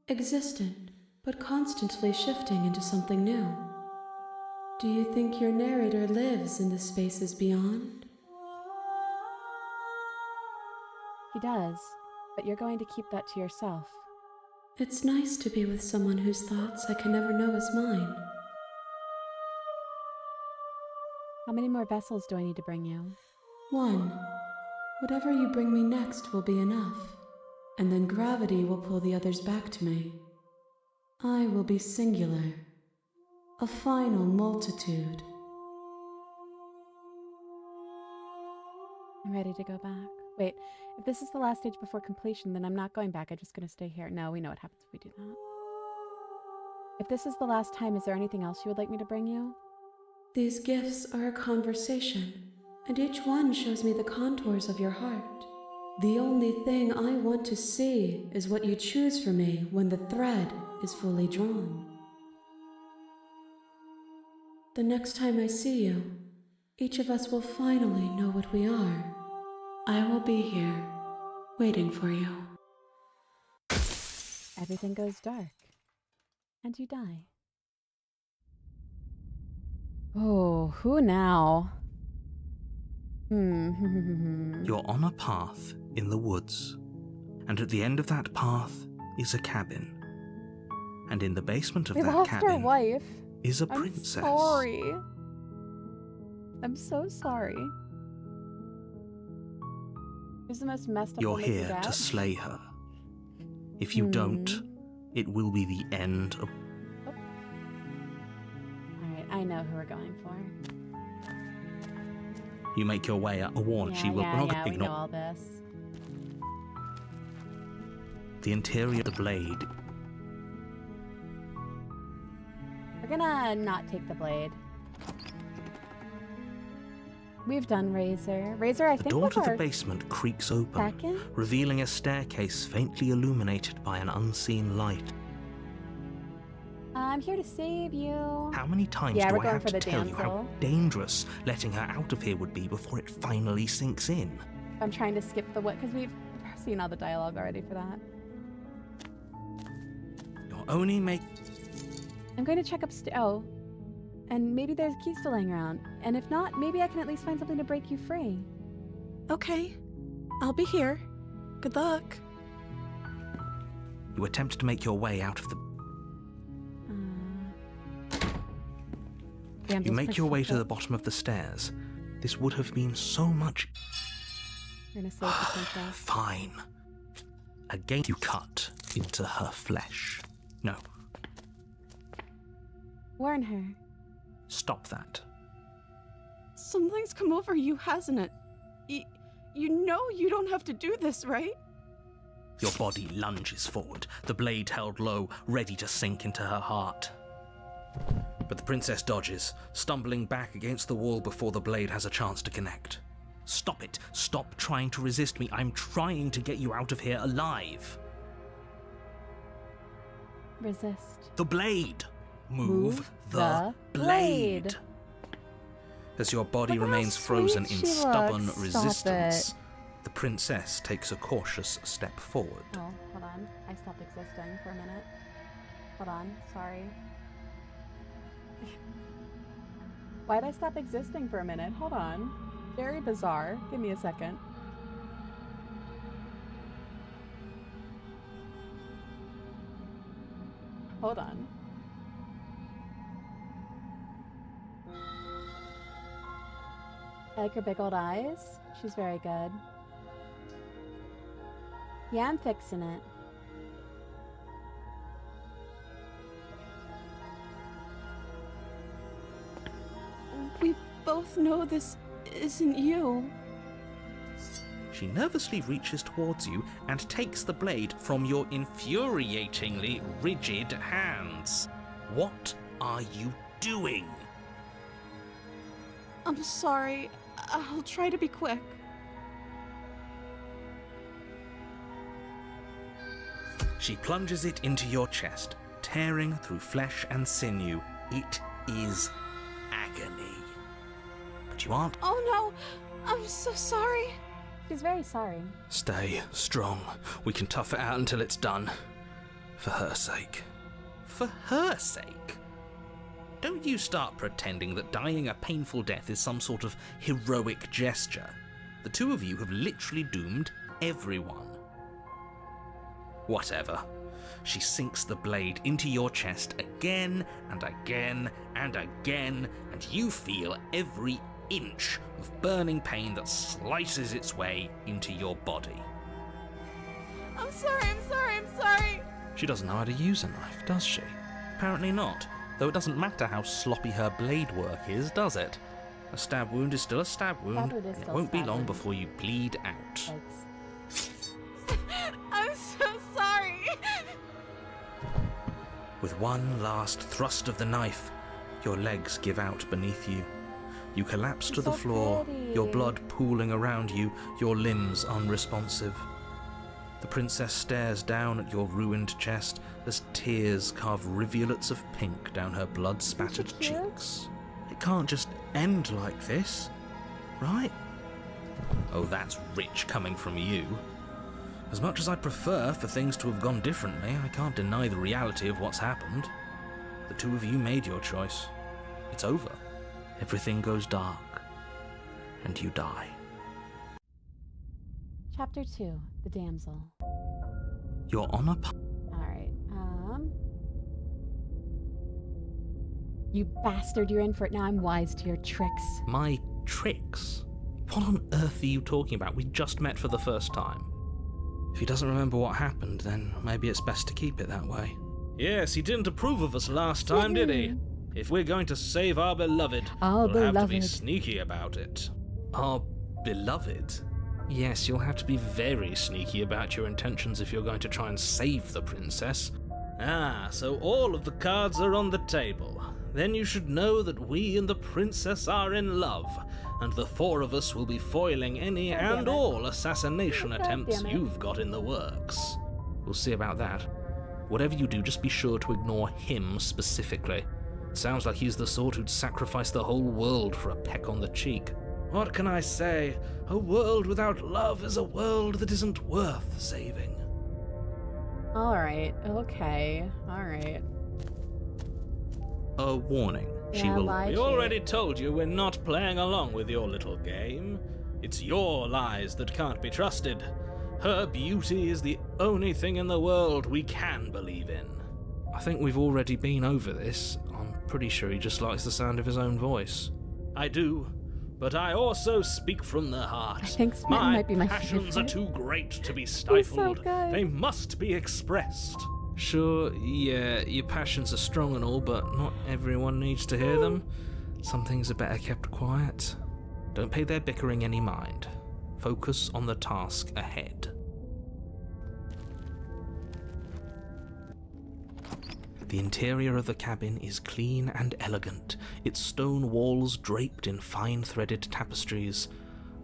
existent, but constantly shifting into something new. Do you think your narrator lives in the spaces beyond? He does, but you're going to keep that to yourself. It's nice to be with someone whose thoughts I can never know as mine. How many more vessels do I need to bring you? One. Whatever you bring me next will be enough, and then gravity will pull the others back to me. I will be singular, a final multitude. I'm ready to go back. Wait, if this is the last stage before completion, then I'm not going back. I'm just going to stay here. No, we know what happens if we do that. If this is the last time, is there anything else you would like me to bring you? These gifts are a conversation, and each one shows me the contours of your heart. The only thing I want to see is what you choose for me when the thread is fully drawn. The next time I see you, each of us will finally know what we are. I will be here, waiting for you. Everything goes dark, and you die. Oh, who now? You're on a path in the woods, and at the end of that path is a cabin. And in the basement of We that lost our cabin wife. is a princess. I'm sorry. I'm so sorry. Who's the most messed up You're one we can here get? to slay her. If you don't, it will be the end of... Alright, I know who we're going for. You make your way up. I warn she will not we know ignore all this. the interior of the blade. We're gonna not take the blade. We've done Razor. Razor, I The think door was to the our basement creaks open, second? revealing a staircase faintly illuminated by an unseen light. I'm here to save you. How many times Yeah, do we're I going have for to the tell you how damsel. dangerous letting her out of here would be before it finally sinks in? I'm trying to skip the what because we've seen all the dialogue already for that. You're only make... I'm going to check upstairs. Oh, and maybe there's keys still laying around. And if not, maybe I can at least find something to break you free. Okay. I'll be here. Good luck. You attempt to make your way out of the... You make your way to the bottom of the stairs. This would have been so much... You're gonna save the princess. Fine. Again, you cut into her flesh. No, Warn her. stop that. Something's come over you, hasn't it? You know you don't have to do this, right? Your body lunges forward, the blade held low, ready to sink into her heart. But the princess dodges, stumbling back against the wall before the blade has a chance to connect. Stop it. Stop trying to resist me. I'm trying to get you out of here alive. Resist. The blade. Move the blade. As your body Look at how remains frozen in sweet she stubborn looks. Stop resistance, it. the princess takes a cautious step forward. Oh, hold on. I stopped existing for a minute. Hold on. Sorry. Why'd I stop existing for a minute? Hold on. Very bizarre. Give me a second. Hold on. I like her big old eyes. She's very good. Yeah, I'm fixing it. We both know this isn't you. She nervously reaches towards you and takes the blade from your infuriatingly rigid hands. What are you doing? I'm sorry. I'll try to be quick. She plunges it into your chest, tearing through flesh and sinew. It is agony. But you aren't. Oh no! I'm so sorry. She's very sorry. Stay strong. We can tough it out until it's done. For her sake. For her sake? Don't you start pretending that dying a painful death is some sort of heroic gesture. The two of you have literally doomed everyone. Whatever. She sinks the blade into your chest again and again and again, and you feel every inch of burning pain that slices its way into your body. I'm sorry. She doesn't know how to use a knife, does she? Apparently not, though it doesn't matter how sloppy her blade work is, does it? A stab wound is still a stab wound, and it won't be long before you bleed out. I'm so sorry. With one last thrust of the knife, your legs give out beneath you. You collapse to the floor, your blood pooling around you, your limbs unresponsive. The princess stares down at your ruined chest as tears carve rivulets of pink down her blood-spattered cheeks. It can't just end like this, right? Oh, that's rich coming from you. As much as I'd prefer for things to have gone differently, I can't deny the reality of what's happened. The two of you made your choice. It's over. Everything goes dark, and you die. Chapter 2, The Damsel. You're on a Alright, You bastard, you're in for it now. I'm wise to your tricks. My tricks? What on earth are you talking about? We just met for the first time. If he doesn't remember what happened, then maybe it's best to keep it that way. Yes, he didn't approve of us last time, did he? If we're going to save our beloved, we'll have to be sneaky about it. Our beloved? Yes, you'll have to be very sneaky about your intentions if you're going to try and save the princess. Ah, so all of the cards are on the table. Then you should know that we and the princess are in love. and the four of us will be foiling any and all assassination attempts you've got in the works. We'll see about that. Whatever you do, just be sure to ignore him specifically. It sounds like he's the sort who'd sacrifice the whole world for a peck on the cheek. What can I say? A world without love is a world that isn't worth saving. Alright, okay, alright. A warning. She will. We already told you we're not playing along with your little game. It's your lies that can't be trusted. Her beauty is the only thing in the world we can believe in. I think we've already been over this. I'm pretty sure he just likes the sound of his own voice. I do, but I also speak from the heart. I think Smitten might be my passions favorite. are too great to be stifled. So good. They must be expressed. Sure, yeah, your passions are strong and all, but not everyone needs to hear them. Some things are better kept quiet. Don't pay their bickering any mind. Focus on the task ahead. The interior of the cabin is clean and elegant, its stone walls draped in fine-threaded tapestries,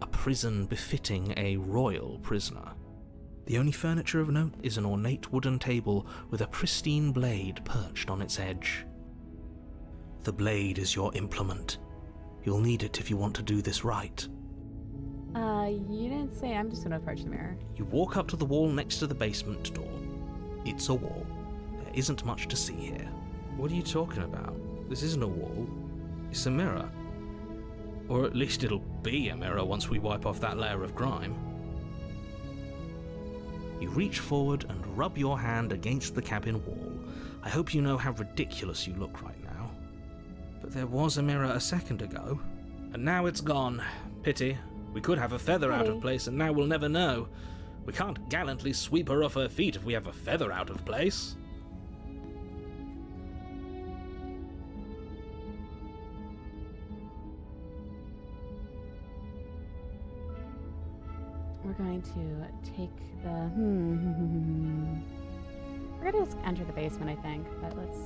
a prison befitting a royal prisoner. The only furniture of note is an ornate wooden table with a pristine blade perched on its edge. The blade is your implement. You'll need it if you want to do this right. You didn't say. I'm just gonna approach the mirror. You walk up to the wall next to the basement door. It's a wall. There isn't much to see here. What are you talking about? This isn't a wall. It's a mirror. Or at least it'll be a mirror once we wipe off that layer of grime. You reach forward and rub your hand against the cabin wall. I hope you know how ridiculous you look right now. But there was a mirror a second ago, and now it's gone. Pity. We could have a feather out of place, and now we'll never know. We can't gallantly sweep her off her feet if we have a feather out of place. We're going to take the... We're gonna just enter the basement, I think, but let's...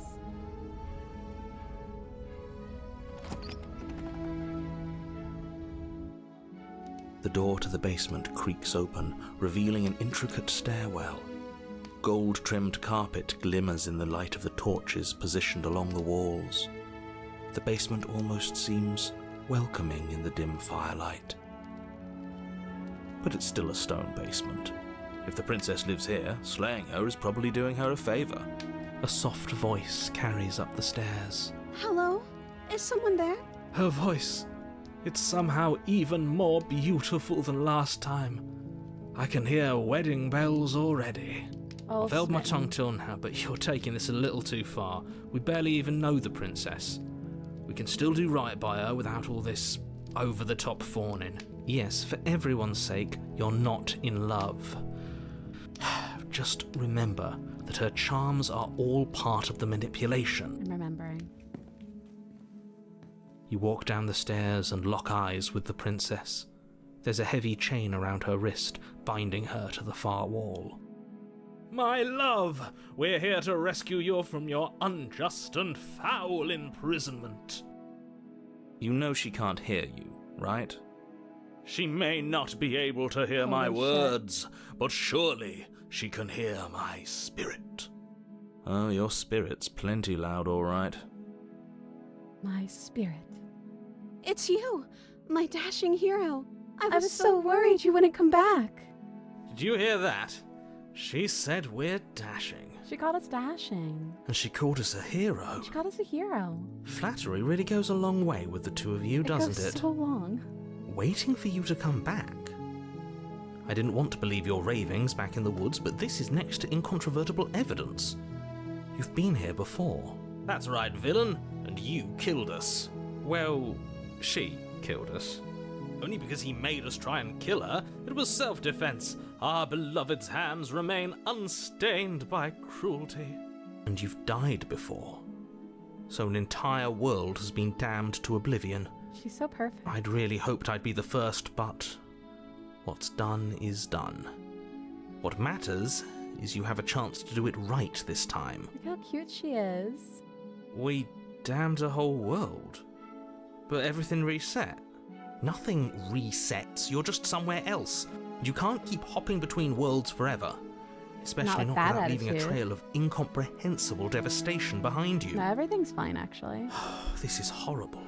The door to the basement creaks open, revealing an intricate stairwell. Gold-trimmed carpet glimmers in the light of the torches positioned along the walls. The basement almost seems welcoming in the dim firelight. But it's still a stone basement. If the princess lives here, slaying her is probably doing her a favor. A soft voice carries up the stairs. Hello? Is someone there? Her voice. It's somehow even more beautiful than last time. I can hear wedding bells already. Oh, I've held my tongue till now, but you're taking this a little too far. We barely even know the princess. We can still do right by her without all this over-the-top fawning. Yes, for everyone's sake, you're not in love. Just remember that her charms are all part of the manipulation. I'm remembering. You walk down the stairs and lock eyes with the princess. There's a heavy chain around her wrist, binding her to the far wall. My love, we're here to rescue you from your unjust and foul imprisonment. You know she can't hear you, right? She may not be able to hear my words, but surely she can hear my spirit. Oh, your spirit's plenty loud, all right. My spirit. It's you, my dashing hero. I was so worried you wouldn't come back. Did you hear that? She said we're dashing. She called us dashing. And she called us a hero. She called us a hero. Flattery really goes a long way with the two of you, doesn't it? So long. Waiting for you to come back. I didn't want to believe your ravings back in the woods, but this is next to incontrovertible evidence. You've been here before. That's right, villain, and you killed us. Well, she killed us. Only because he made us try and kill her. It was self-defense. Our beloved's hands remain unstained by cruelty. And you've died before. So an entire world has been damned to oblivion. She's so perfect. I'd really hoped I'd be the first, but what's done is done. What matters is you have a chance to do it right this time. Look how cute she is. We damned a whole world, but everything reset. Nothing resets, you're just somewhere else. You can't keep hopping between worlds forever. Especially not without leaving a trail of incomprehensible devastation behind you. No, everything's fine, actually. This is horrible.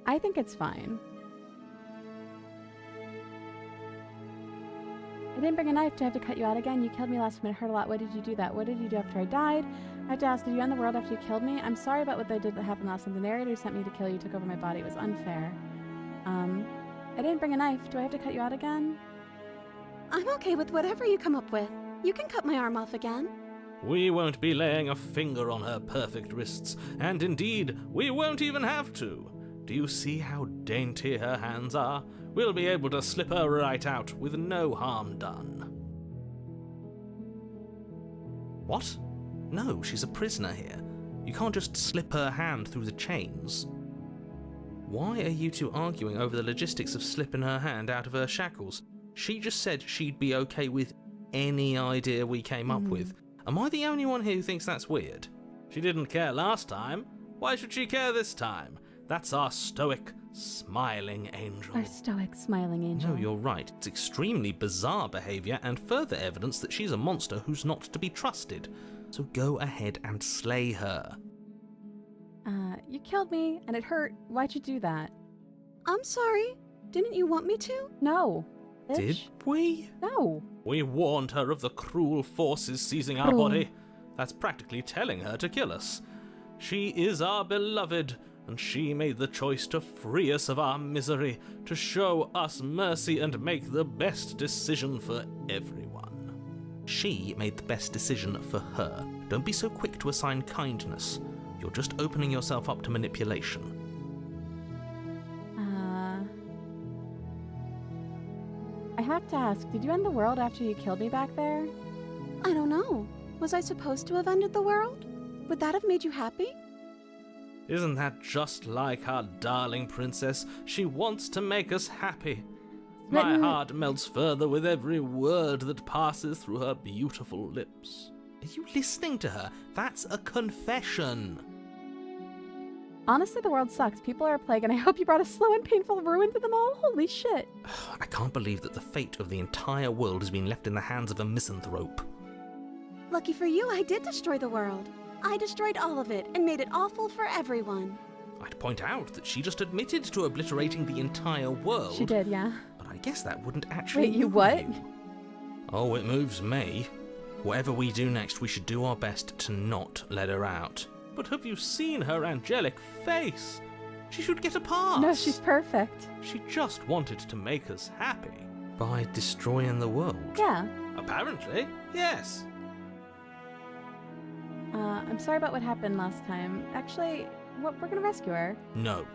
I think it's fine. I didn't bring a knife. Do I have to cut you out again? You killed me last time. It hurt a lot. Why did you do that? What did you do after I died? I have to ask, did you end the world after you killed me? I'm sorry about what I did that happened last time. The narrator who sent me to kill you took over my body. It was unfair. I didn't bring a knife. Do I have to cut you out again? I'm okay with whatever you come up with. You can cut my arm off again. We won't be laying a finger on her perfect wrists, and indeed, we won't even have to. Do you see how dainty her hands are? We'll be able to slip her right out with no harm done. What? No, she's a prisoner here. You can't just slip her hand through the chains. Why are you two arguing over the logistics of slipping her hand out of her shackles? She just said she'd be okay with any idea we came up with. Am I the only one here who thinks that's weird? She didn't care last time. Why should she care this time? That's our stoic, smiling angel. Our stoic, smiling angel. No, you're right. It's extremely bizarre behaviour and further evidence that she's a monster who's not to be trusted. So go ahead and slay her. You killed me, and it hurt. Why'd you do that? I'm sorry. Didn't you want me to? No. Bitch. Did we? No. We warned her of the cruel forces seizing our body. That's practically telling her to kill us. She is our beloved, and she made the choice to free us of our misery, to show us mercy and make the best decision for everyone. She made the best decision for her. Don't be so quick to assign kindness. You're just opening yourself up to manipulation. I have to ask, did you end the world after you killed me back there? I don't know. Was I supposed to have ended the world? Would that have made you happy? Isn't that just like our darling princess? She wants to make us happy. My heart melts further with every word that passes through her beautiful lips. Are you listening to her? That's a confession. Honestly, the world sucks. People are a plague, and I hope you brought a slow and painful ruin to them all. Holy shit. I can't believe that the fate of the entire world has been left in the hands of a misanthrope. Lucky for you, I did destroy the world. I destroyed all of it and made it awful for everyone. I'd point out that she just admitted to obliterating the entire world. She did, yeah. But I guess that wouldn't actually Wait, you move what? you. Oh, it moves me. Whatever we do next, we should do our best to not let her out. But have you seen her angelic face? She should get a pass. No, she's perfect. She just wanted to make us happy. By destroying the world? Yeah. Apparently, yes. I'm sorry about what happened last time. Actually, we're gonna rescue her. No.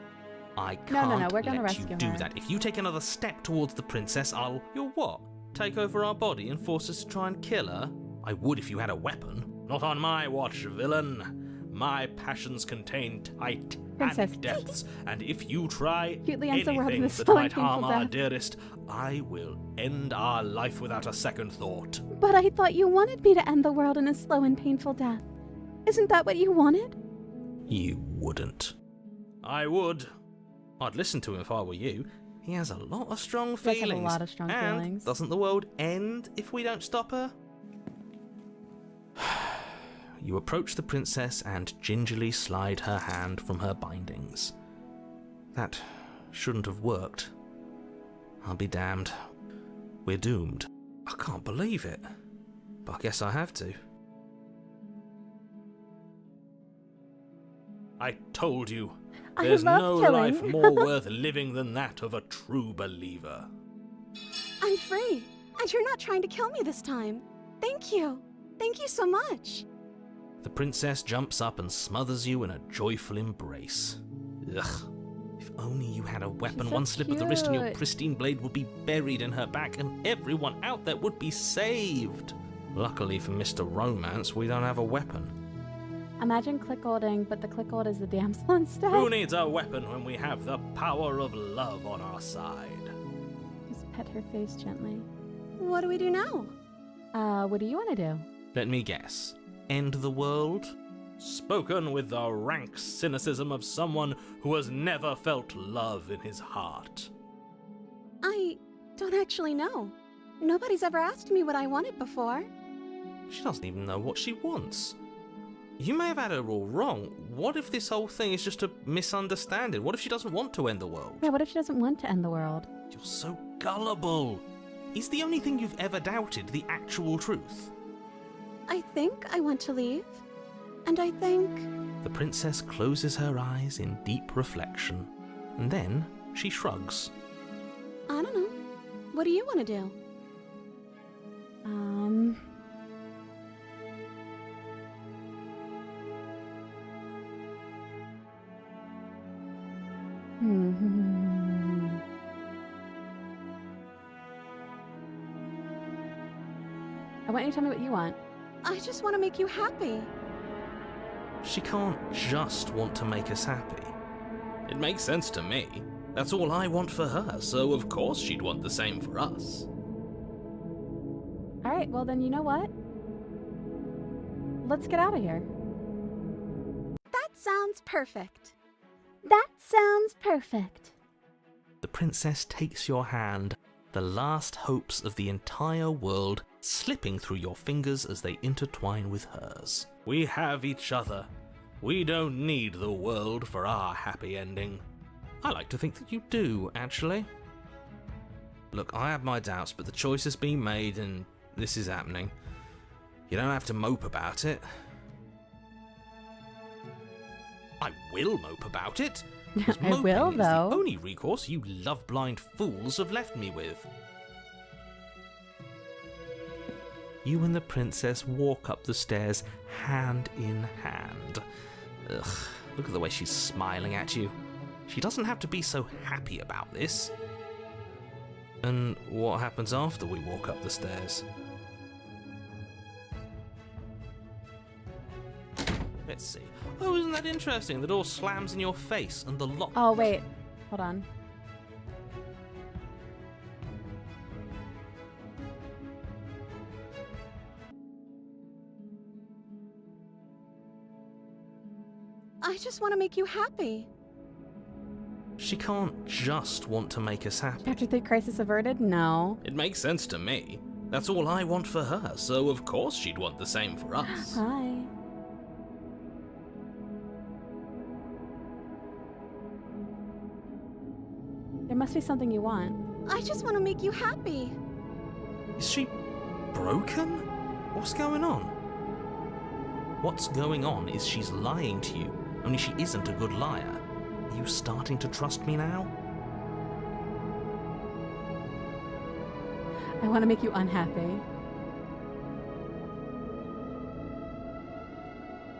I can't No, we're gonna let you rescue do her. that. If you take another step towards the princess, You'll what? Take over our body and force us to try and kill her? I would if you had a weapon. Not on my watch, villain. My passions contain titanic depths, and if you try Cutely ends the world anything with a that slow and might harm painful our death. dearest, I will end our life without a second thought. But I thought you wanted me to end the world in a slow and painful death. Isn't that what you wanted? You wouldn't. I would. I'd listen to him if I were you. He has a lot of strong He does have a feelings. lot of strong and feelings. Doesn't the world end if we don't stop her? You approach the princess and gingerly slide her hand from her bindings. That shouldn't have worked. I'll be damned. We're doomed. I can't believe it. But I guess I have to. I told you. I There's love no killing. life more worth living than that of a true believer. I'm free, and you're not trying to kill me this time. Thank you. Thank you so much. The princess jumps up and smothers you in a joyful embrace. Ugh. If only you had a weapon, so one slip of the wrist and your cute. pristine blade would be buried in her back and everyone out there would be saved. Luckily for Mr. Romance, we don't have a weapon. Imagine click-holding, but the click-hold is the damsel instead. Who needs a weapon when we have the power of love on our side? Just pet her face gently. What do we do now? What do you want to do? Let me guess. End the world? Spoken with the rank cynicism of someone who has never felt love in his heart. I don't actually know. Nobody's ever asked me what I wanted before. She doesn't even know what she wants. You may have had her all wrong. What if this whole thing is just a misunderstanding? What if she doesn't want to end the world? Yeah, what if she doesn't want to end the world? You're so gullible. Is the only thing you've ever doubted the actual truth? I think I want to leave. And I think... The princess closes her eyes in deep reflection, and then she shrugs. I don't know. What do you want to do? I want you to tell me what you want. I just want to make you happy. She can't just want to make us happy. It makes sense to me. That's all I want for her, so of course she'd want the same for us. Alright, well then you know what? Let's get out of here. That sounds perfect. That sounds perfect. The princess takes your hand, the last hopes of the entire world slipping through your fingers as they intertwine with hers. We have each other. We don't need the world for our happy ending. I like to think that you do, actually. Look, I have my doubts, but the choice has been made and this is happening. You don't have to mope about it. I will mope about it. I will, is though. The only recourse you love-blind fools have left me with. You and the princess walk up the stairs hand in hand. Ugh, look at the way she's smiling at you. She doesn't have to be so happy about this. And what happens after we walk up the stairs? Let's see. Oh, isn't that interesting? The door slams in your face and the lock... Oh, wait. Hold on. I just want to make you happy. She can't just want to make us happy. Chapter 3 crisis averted? No. It makes sense to me. That's all I want for her, so of course she'd want the same for us. Hi. There must be something you want. I just want to make you happy. Is she broken? What's going on? What's going on is she's lying to you, only she isn't a good liar. Are you starting to trust me now? I want to make you unhappy.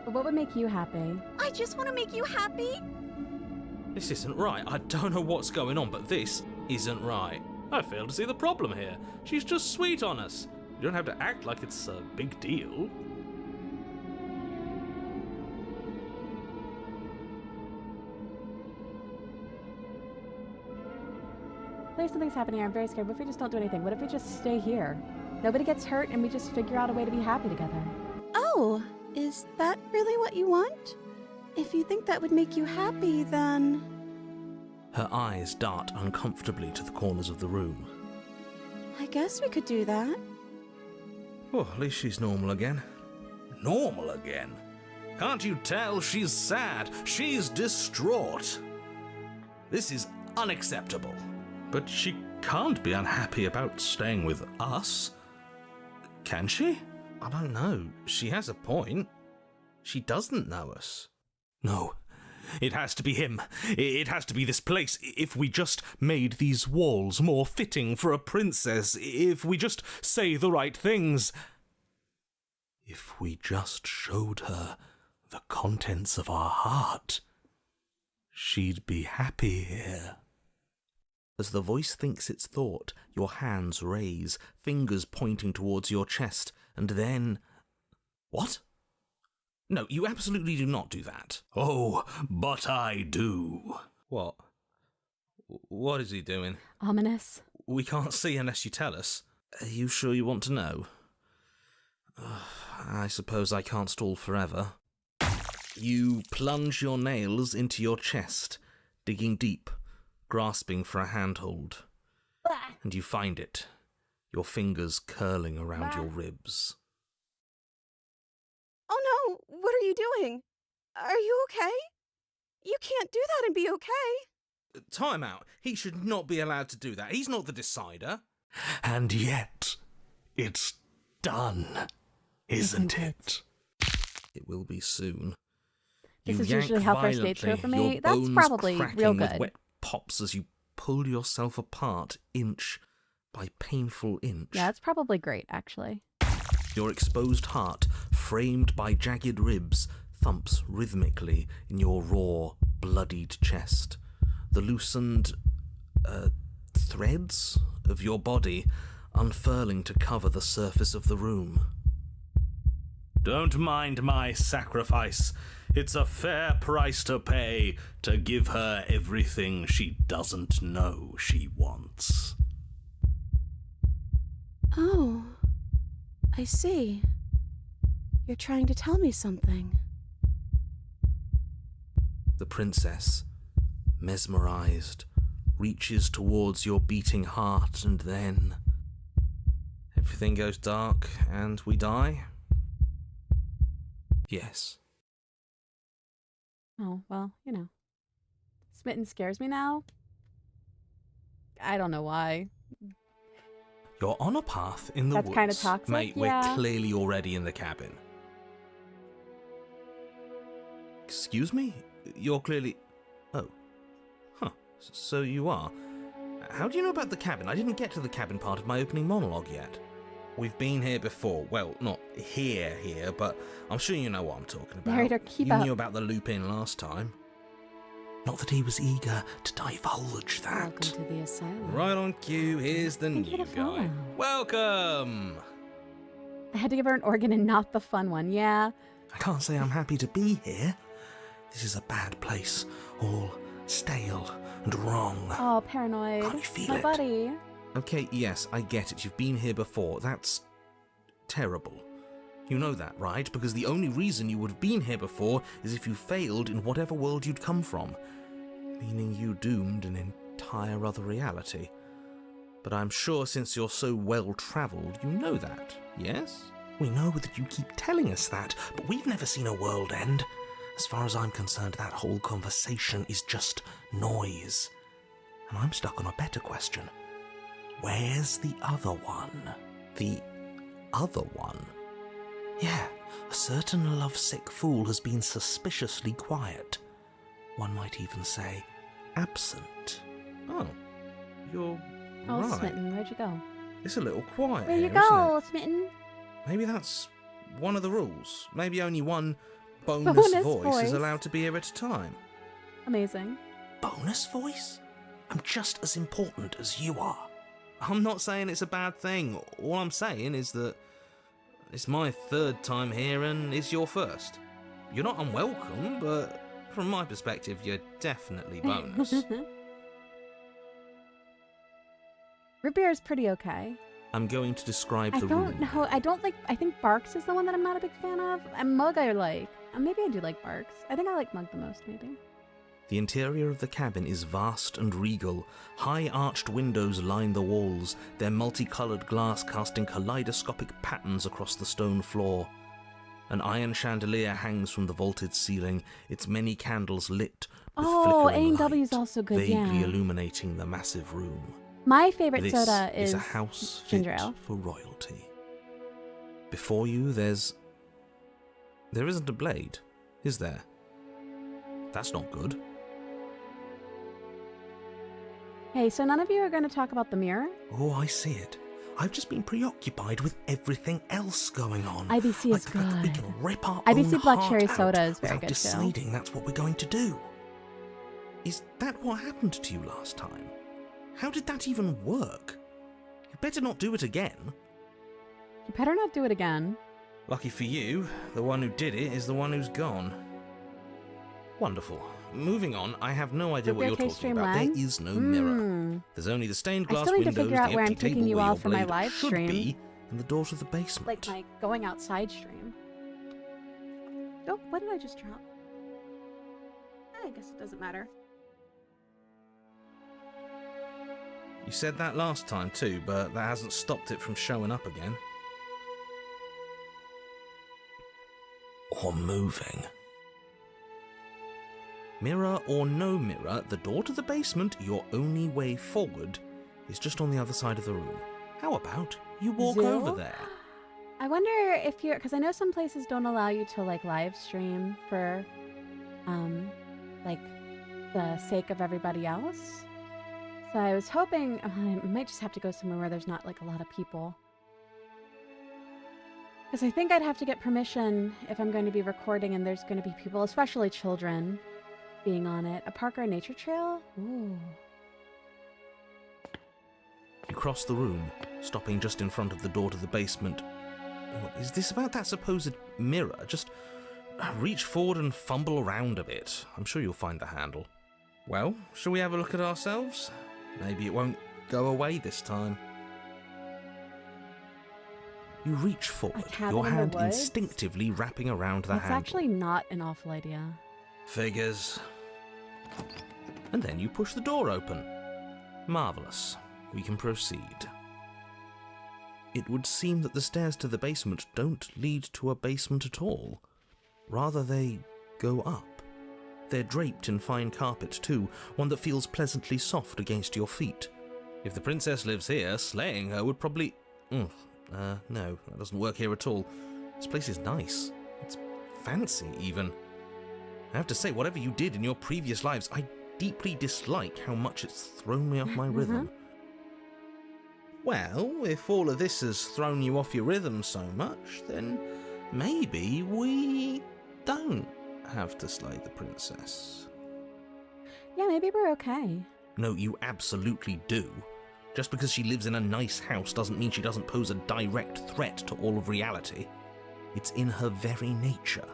But what would make you happy? I just want to make you happy. This isn't right. I don't know what's going on, but this isn't right. I fail to see the problem here. She's just sweet on us. You don't have to act like it's a big deal. There's something's happening here. I'm very scared. What if we just don't do anything? What if we just stay here? Nobody gets hurt and we just figure out a way to be happy together. Oh, is that really what you want? If you think that would make you happy, then... Her eyes dart uncomfortably to the corners of the room. I guess we could do that. Oh, at least she's normal again. Normal again? Can't you tell she's sad? She's distraught. This is unacceptable. But she can't be unhappy about staying with us. Can she? I don't know. She has a point. She doesn't know us. No. It has to be him. It has to be this place. If we just made these walls more fitting for a princess, if we just say the right things, if we just showed her the contents of our heart, she'd be happy here. As the voice thinks its thought, your hands raise, fingers pointing towards your chest, and then... What? No, you absolutely do not do that. Oh, but I do. What? What is he doing? Ominous. We can't see unless you tell us. Are you sure you want to know? I suppose I can't stall forever. You plunge your nails into your chest, digging deep, grasping for a handhold. And you find it, your fingers curling around your ribs. Oh no, what are you doing? Are you okay? You can't do that and be okay. Time out. He should not be allowed to do that. He's not the decider. And yet, it's done, isn't it? It will be soon. This You is usually yank how first dates go violently, for me. your That's bones probably cracking real with good. wet pops as you pull yourself apart inch by painful inch. Yeah, it's probably great, actually. Your exposed heart, framed by jagged ribs, thumps rhythmically in your raw, bloodied chest. The loosened threads of your body unfurling to cover the surface of the room. Don't mind my sacrifice. It's a fair price to pay to give her everything she doesn't know she wants. Oh, I see. You're trying to tell me something. The princess, mesmerized, reaches towards your beating heart, and then everything goes dark and we die? Yes. Oh, well, you know. Smitten scares me now. I don't know why. You're on a path in the That's woods. kinda toxic, Mate, yeah. we're clearly already in the cabin. Excuse me? You're clearly... Oh. Huh. So you are. How do you know about the cabin? I didn't get to the cabin part of my opening monologue yet. We've been here before. Well, not here, but I'm sure you know what I'm talking about. Narrator, keep you up. knew about the loop-in last time. Not that he was eager to divulge that. Welcome to the asylum. Right on cue, here's the Thank you new to guy. follow. Welcome! I had to give her an organ and not the fun one, yeah. I can't say I'm happy to be here. This is a bad place, all stale and wrong. Oh, paranoid. Can't you feel My it? buddy. Okay, yes, I get it. You've been here before. That's terrible. You know that, right? Because the only reason you would have been here before is if you failed in whatever world you'd come from, meaning you doomed an entire other reality. But I'm sure since you're so well-travelled, you know that, yes? We know that you keep telling us that, but we've never seen a world end. As far as I'm concerned, that whole conversation is just noise. And I'm stuck on a better question. Where's the other one? The other one? Yeah, a certain lovesick fool has been suspiciously quiet. One might even say, absent. Oh, you're Oh, right. Smitten, where'd you go? It's a little quiet Where'd you here, isn't go, it? Smitten? Maybe that's one of the rules. Maybe only one bonus Bonus voice is voice. allowed to be here at a time. Amazing. Bonus voice? I'm just as important as you are. I'm not saying it's a bad thing. All I'm saying is that it's my third time here and it's your first. You're not unwelcome, but from my perspective, you're definitely bonus. Root beer is pretty okay. I'm going to describe I the don't room. know. I don't like. I think Barks is the one that I'm not a big fan of. And Mug I like. Maybe I do like Barks. I think I like Mug the most, maybe. The interior of the cabin is vast and regal. High arched windows line the walls, their multicolored glass casting kaleidoscopic patterns across the stone floor. An iron chandelier hangs from the vaulted ceiling, its many candles lit with Oh, flickering A&W is light, also good, vaguely yeah. illuminating the massive room. My favorite This soda is a house fit ginger ale. for royalty. Before you, there isn't a blade, is there? That's not good. Hey, so none of you are going to talk about the mirror? Oh, I see it. I've just been preoccupied with everything else going on. IBC like is the fact that we good. can rip our IBC own Black heart Cherry out Soda is very without good too. deciding that's what we're going to do. Is that what happened to you last time? How did that even work? You better not do it again. You better not do it again. Lucky for you, the one who did it is the one who's gone. Wonderful. Moving on, I have no idea Root what beer you're taste talking stream about. len? There is no mirror. There's only the stained I glass still need to windows, figure the out where empty I'm taking table you where all your for my blade live should stream. be, and the door to the basement. Like my going outside stream. Oh, what did I just drop? I guess it doesn't matter. You said that last time too, but that hasn't stopped it from showing up again. Or moving. Mirror or no mirror, the door to the basement, your only way forward, is just on the other side of the room. How about you walk Zoo? over there? I wonder if you're, because I know some places don't allow you to like live stream for, like the sake of everybody else. So I was hoping I might just have to go somewhere where there's not like a lot of people. Because I think I'd have to get permission if I'm going to be recording and there's going to be people, especially children, being on it. A park or a nature trail? Ooh. You cross the room, stopping just in front of the door to the basement. What is this about that supposed mirror? Just reach forward and fumble around a bit. I'm sure you'll find the handle. Well, shall we have a look at ourselves? Maybe it won't go away this time. You reach forward, your hand instinctively wrapping around the handle. That's actually not an awful idea. Figures. And then you push the door open. Marvellous. We can proceed. It would seem that the stairs to the basement don't lead to a basement at all. Rather, they go up. They're draped in fine carpet too, one that feels pleasantly soft against your feet. If the princess lives here, slaying her would probably... no, that doesn't work here at all. This place is nice. It's fancy, even. I have to say, whatever you did in your previous lives, I deeply dislike how much it's thrown me off my rhythm. Well, if all of this has thrown you off your rhythm so much, then maybe we don't have to slay the princess. Yeah, maybe we're okay. No, you absolutely do. Just because she lives in a nice house doesn't mean she doesn't pose a direct threat to all of reality. It's in her very nature.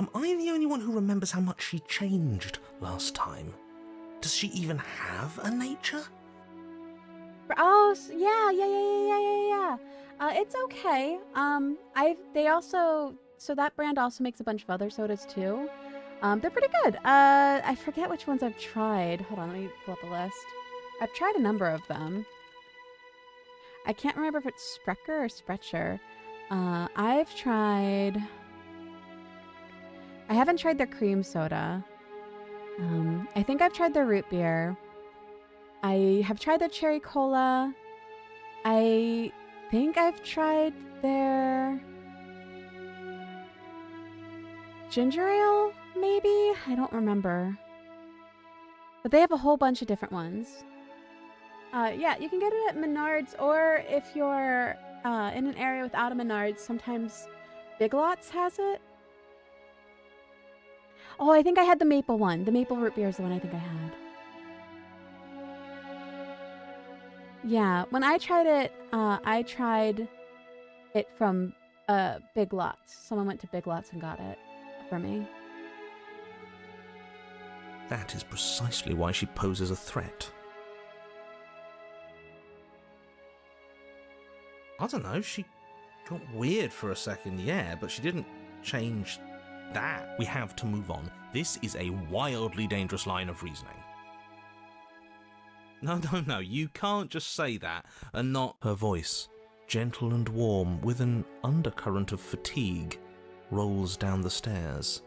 Am I the only one who remembers how much she changed last time? Does she even have a nature? Oh, yeah. It's okay. So that brand also makes a bunch of other sodas too. They're pretty good. I forget which ones I've tried. Hold on, let me pull up a list. I've tried a number of them. I can't remember if it's Sprecher or Sprecher. I haven't tried their cream soda. I think I've tried their root beer. I have tried their cherry cola. I think I've tried their ginger ale, maybe? I don't remember. But they have a whole bunch of different ones. Yeah, you can get it at Menards, or if you're in an area without a Menards, sometimes Big Lots has it. Oh, I think I had the maple one. The maple root beer is the one I think I had. Yeah, when I tried it from Big Lots. Someone went to Big Lots and got it for me. That is precisely why she poses a threat. I don't know, she got weird for a second, yeah, but she didn't change that. We have to move on. This is a wildly dangerous line of reasoning. No, you can't just say that and not... Her voice, gentle and warm, with an undercurrent of fatigue, rolls down the stairs.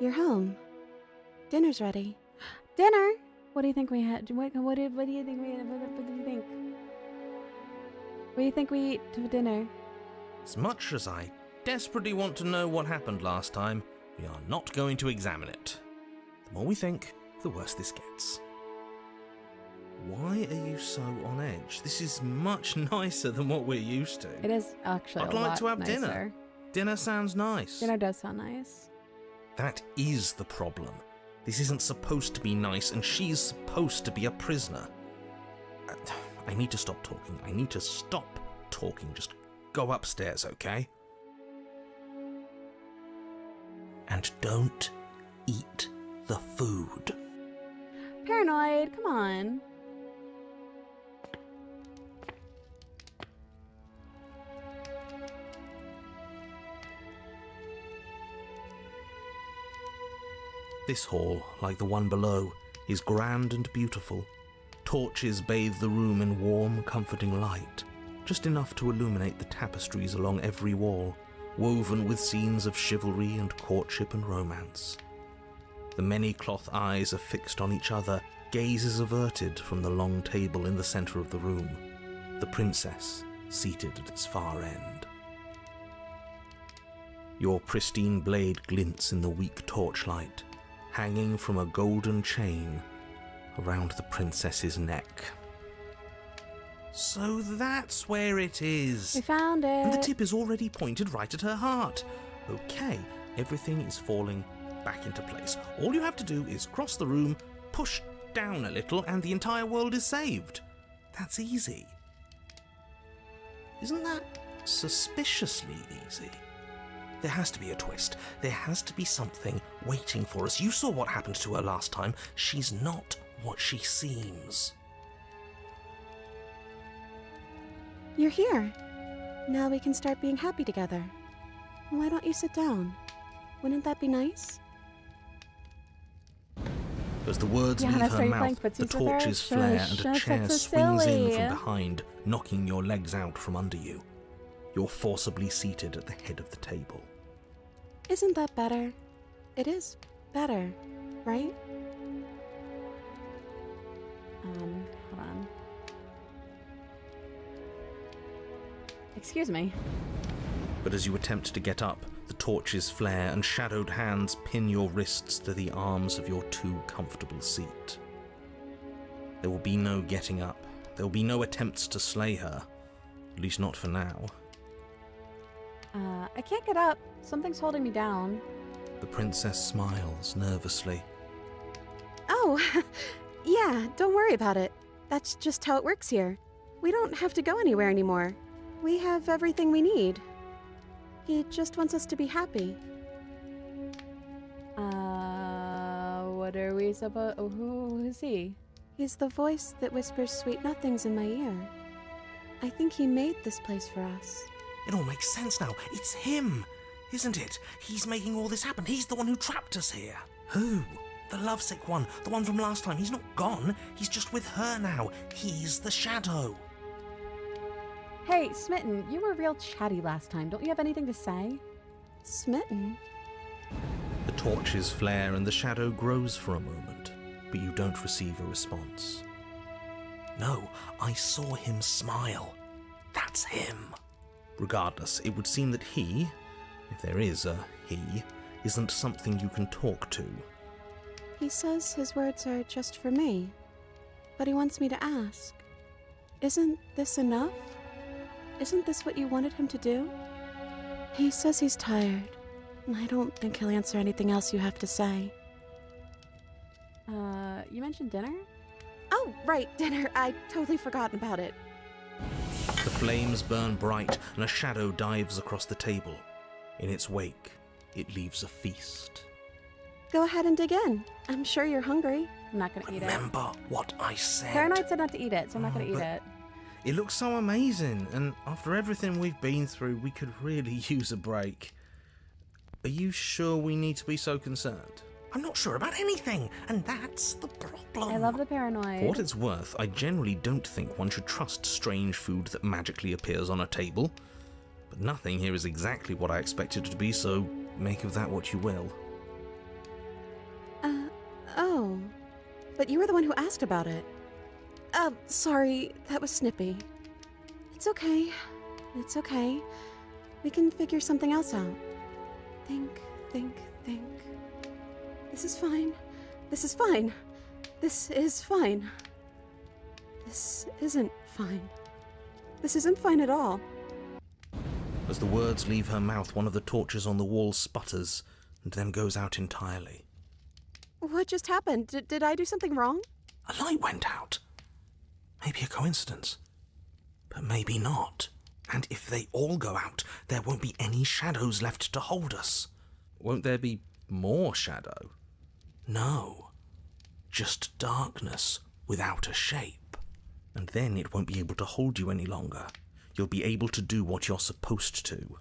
You're home. Dinner's ready. Dinner? What do you think we had? What do you think we had? What do you think? What do you think we eat for dinner? As much as I desperately want to know what happened last time, we are not going to examine it. The more we think, the worse this gets. Why are you so on edge? This is much nicer than what we're used to. It is actually I'd a like lot to have nicer. dinner. Dinner sounds nice. Dinner does sound nice. That is the problem. This isn't supposed to be nice, and she's supposed to be a prisoner. I need to stop talking. I need to stop talking. Just go upstairs, okay? And don't eat the food. Paranoid, come on. This hall, like the one below, is grand and beautiful. Torches bathe the room in warm, comforting light, just enough to illuminate the tapestries along every wall, woven with scenes of chivalry and courtship and romance. The many cloth eyes are fixed on each other, gazes averted from the long table in the centre of the room, the princess seated at its far end. Your pristine blade glints in the weak torchlight, hanging from a golden chain around the princess's neck. So that's where it is. We found it. And the tip is already pointed right at her heart. Okay, everything is falling back into place. All you have to do is cross the room, push down a little, and the entire world is saved. That's easy. Isn't that suspiciously easy? There has to be a twist. There has to be something waiting for us. You saw what happened to her last time. She's not what she seems. You're here. Now we can start being happy together. Why don't you sit down? Wouldn't that be nice? As the words leave her mouth, the torches flare and a chair swings in from behind, knocking your legs out from under you. You're forcibly seated at the head of the table. Isn't that better? It is better, right? Hold on. Excuse me. But as you attempt to get up, the torches flare and shadowed hands pin your wrists to the arms of your too comfortable seat. There will be no getting up. There will be no attempts to slay her. At least not for now. I can't get up. Something's holding me down. The princess smiles nervously. Oh, yeah, don't worry about it. That's just how it works here. We don't have to go anywhere anymore. We have everything we need. He just wants us to be happy. What are we supposed... Who is he? He's the voice that whispers sweet nothings in my ear. I think he made this place for us. It all makes sense now. It's him, isn't it? He's making all this happen. He's the one who trapped us here. Who? The lovesick one. The one from last time. He's not gone. He's just with her now. He's the shadow. Hey, Smitten, you were real chatty last time. Don't you have anything to say? Smitten? The torches flare and the shadow grows for a moment, but you don't receive a response. No, I saw him smile. That's him. Regardless, it would seem that he, if there is a he, isn't something you can talk to. He says his words are just for me, but he wants me to ask, isn't this enough? Isn't this what you wanted him to do? He says he's tired. I don't think he'll answer anything else you have to say. You mentioned dinner? Oh, right, dinner. I'd totally forgotten about it. The flames burn bright and a shadow dives across the table. In its wake, it leaves a feast. Go ahead and dig in. I'm sure you're hungry. I'm not gonna eat it. Remember what I said. Paranoid said not to eat it, so I'm not gonna eat it. It looks so amazing, and after everything we've been through, we could really use a break. Are you sure we need to be so concerned? I'm not sure about anything, and that's the problem. I love the paranoid. For what it's worth, I generally don't think one should trust strange food that magically appears on a table. But nothing here is exactly what I expected it to be, so make of that what you will. Oh. But you were the one who asked about it. Sorry, that was snippy. It's okay. It's okay. We can figure something else out. Think. This is fine. This is fine. This is fine. This isn't fine. This isn't fine at all. As the words leave her mouth, one of the torches on the wall sputters and then goes out entirely. What just happened? Did I do something wrong? A light went out. Maybe a coincidence, but maybe not. And if they all go out, there won't be any shadows left to hold us. Won't there be more shadow? No, just darkness without a shape. And then it won't be able to hold you any longer. You'll be able to do what you're supposed to.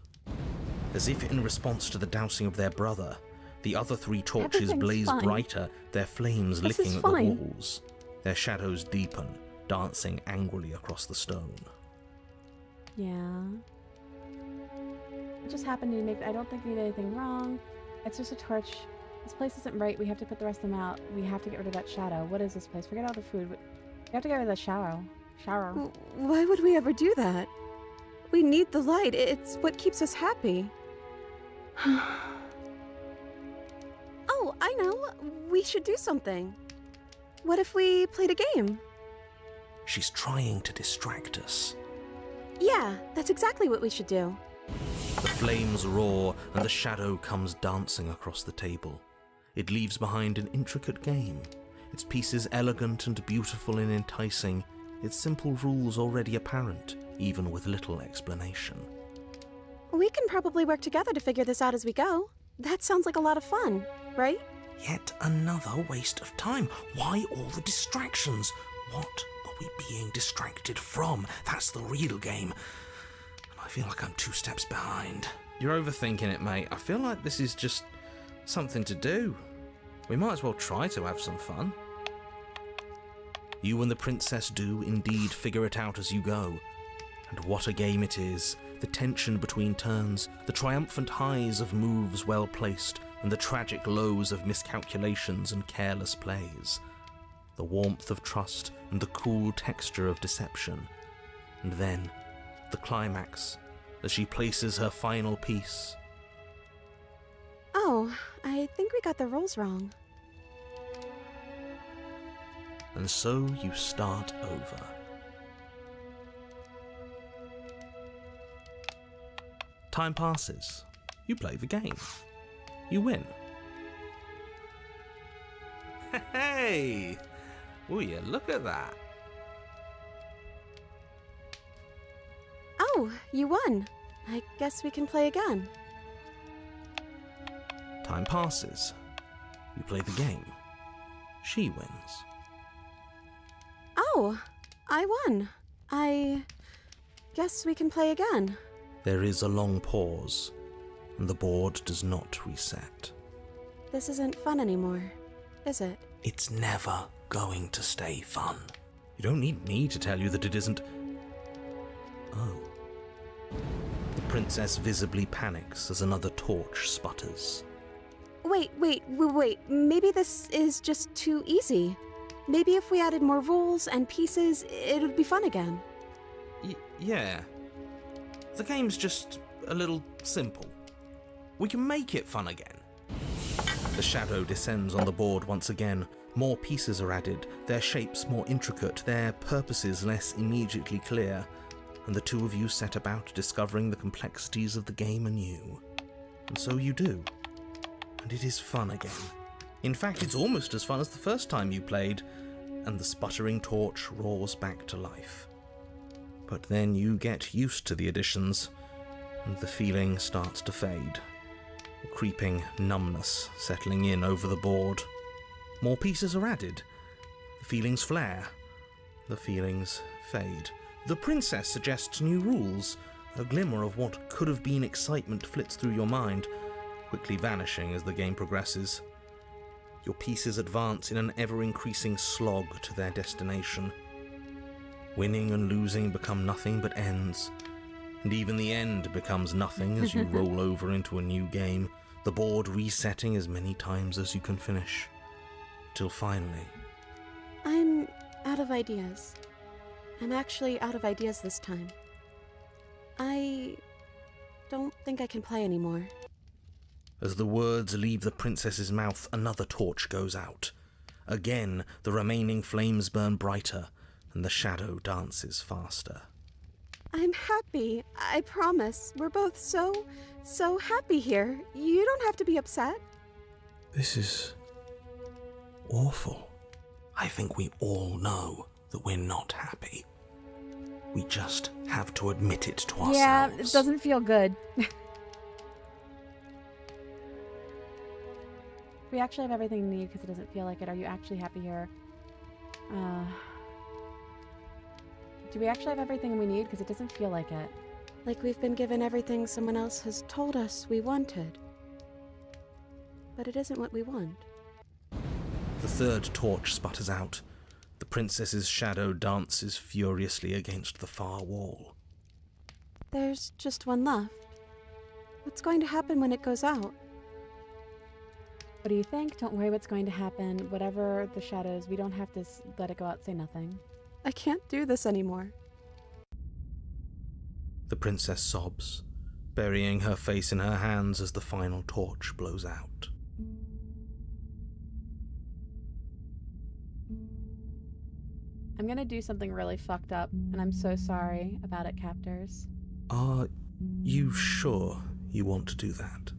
As if in response to the dousing of their brother, The other 3 torches Everything's blaze fine. brighter, their flames This licking is at fine. the walls. Their shadows deepen, dancing angrily across the stone. Yeah. It just happened to make. I don't think we did anything wrong. It's just a torch. This place isn't right. We have to put the rest of them out. We have to get rid of that shadow. What is this place? Forget all the food. We have to get rid of the shower. Why would we ever do that? We need the light. It's what keeps us happy. Oh, I know. We should do something. What if we played a game? She's trying to distract us. Yeah, that's exactly what we should do. The flames roar and the shadow comes dancing across the table. It leaves behind an intricate game, its pieces elegant and beautiful and enticing, its simple rules already apparent, even with little explanation. We can probably work together to figure this out as we go. That sounds like a lot of fun, right? Yet another waste of time. Why all the distractions? What are we being distracted from? That's the real game. And I feel like I'm 2 steps behind. You're overthinking it, mate. I feel like this is just something to do. We might as well try to have some fun. You and the princess do indeed figure it out as you go. And what a game it is. The tension between turns, the triumphant highs of moves well placed, and the tragic lows of miscalculations and careless plays. The warmth of trust and the cool texture of deception. And then, the climax, as she places her final piece. Oh, I think we got the rules wrong. And so you start over. Time passes. You play the game. You win. Hey! Will you look at that? Oh, you won. I guess we can play again. Time passes. You play the game. She wins. Oh, I won. I guess we can play again. There is a long pause, and the board does not reset. This isn't fun anymore, is it? It's never going to stay fun. You don't need me to tell you that it isn't. Oh. The princess visibly panics as another torch sputters. Wait. Maybe this is just too easy. Maybe if we added more rules and pieces, it would be fun again. Yeah. The game's just a little simple. We can make it fun again. The shadow descends on the board once again. More pieces are added, their shapes more intricate, their purposes less immediately clear, and the 2 of you set about discovering the complexities of the game anew. And so you do. And it is fun again. In fact, it's almost as fun as the first time you played, and the sputtering torch roars back to life. But then you get used to the additions, and the feeling starts to fade. A creeping numbness settling in over the board. More pieces are added. The feelings flare. The feelings fade. The princess suggests new rules. A glimmer of what could have been excitement flits through your mind, quickly vanishing as the game progresses. Your pieces advance in an ever-increasing slog to their destination. Winning and losing become nothing but ends, and even the end becomes nothing as you roll over into a new game, the board resetting as many times as you can finish. Till finally... I'm out of ideas. I'm actually out of ideas this time. I don't think I can play anymore. As the words leave the princess's mouth, another torch goes out. Again, the remaining flames burn brighter, and the shadow dances faster. I'm happy, I promise. We're both so happy here. You don't have to be upset. This is... awful. I think we all know that we're not happy. We just have to admit it to ourselves. Yeah, it doesn't feel good. We actually have everything we need because it doesn't feel like it. Are you actually happy here? Do we actually have everything we need? Because it doesn't feel like it. Like we've been given everything someone else has told us we wanted. but it isn't what we want. The third torch sputters out. The princess's shadow dances furiously against the far wall. There's just one left. What's going to happen when it goes out? What do you think? Don't worry what's going to happen. Whatever the shadows, we don't have to let it go out, say nothing. I can't do this anymore. The princess sobs, burying her face in her hands as the final torch blows out. I'm gonna do something really fucked up, and I'm so sorry about it, captors. Are you sure you want to do that?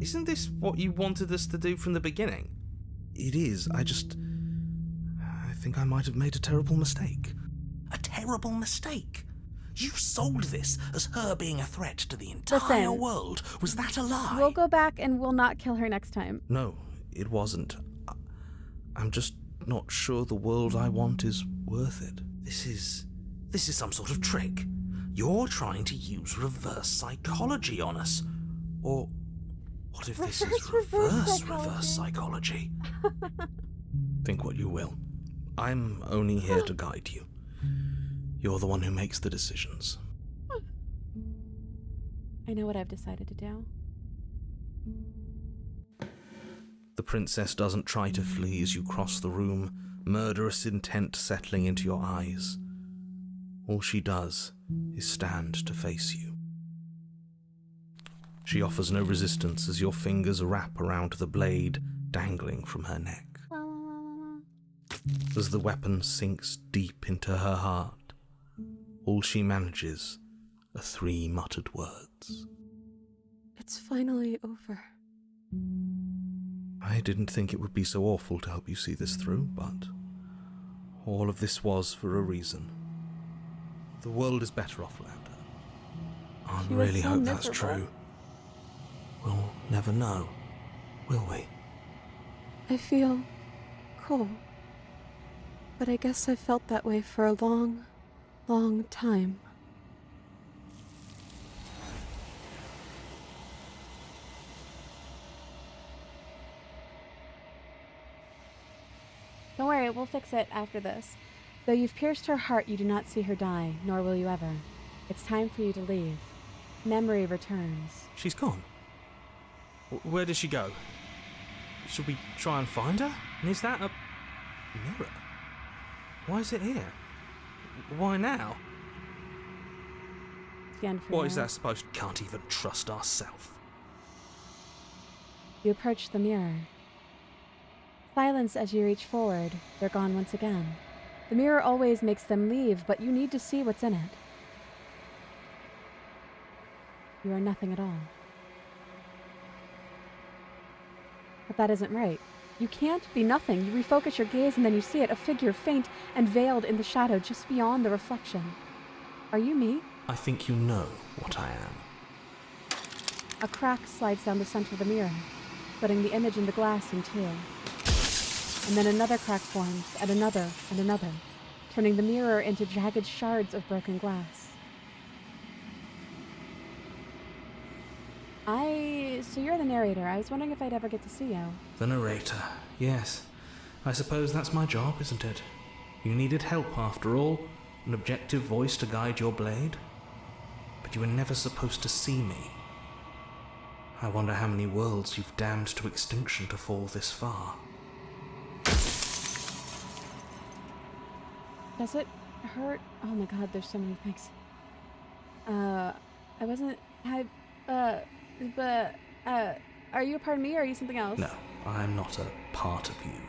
Isn't this what you wanted us to do from the beginning? It is. I think I might have made a terrible mistake. A terrible mistake? You sold this as her being a threat to the entire world. Was that a lie? We'll go back and we'll not kill her next time. No, it wasn't. I'm just not sure the world I want is worth it. This is some sort of trick. You're trying to use reverse psychology on us. Or what if this is reverse psychology? Think what you will. I'm only here to guide you. You're the one who makes the decisions. I know what I've decided to do. The princess doesn't try to flee as you cross the room, murderous intent settling into your eyes. All she does is stand to face you. She offers no resistance as your fingers wrap around the blade dangling from her neck. As the weapon sinks deep into her heart, all she manages are 3 muttered words. It's finally over. I didn't think it would be so awful to help you see this through, but all of this was for a reason. The world is better off without her. I really hope that's true. We'll never know, will we? I feel cool. But I guess I've felt that way for a long, long time. Don't worry, we'll fix it after this. Though you've pierced her heart, you do not see her die, nor will you ever. It's time for you to leave. Memory returns. She's gone. Where did she go? Should we try and find her? And is that a mirror? Why is it here? Why now? It's the end for What you. is that supposed to... Can't even trust ourselves. You approach the mirror. Silence as you reach forward. They're gone once again. The mirror always makes them leave, but you need to see what's in it. You are nothing at all. But that isn't right. You can't be nothing. You refocus your gaze and then you see it, a figure faint and veiled in the shadow just beyond the reflection. Are you me? I think you know what I am. A crack slides down the center of the mirror, splitting the image in the glass in two. And then another crack forms, and another, turning the mirror into jagged shards of broken glass. So you're the narrator. I was wondering if I'd ever get to see you. The narrator, yes. I suppose that's my job, isn't it? You needed help, after all. An objective voice to guide your blade. But you were never supposed to see me. I wonder how many worlds you've damned to extinction to fall this far. Does it hurt? Oh my god, there's so many things. Are you a part of me or are you something else? No, I'm not a part of you.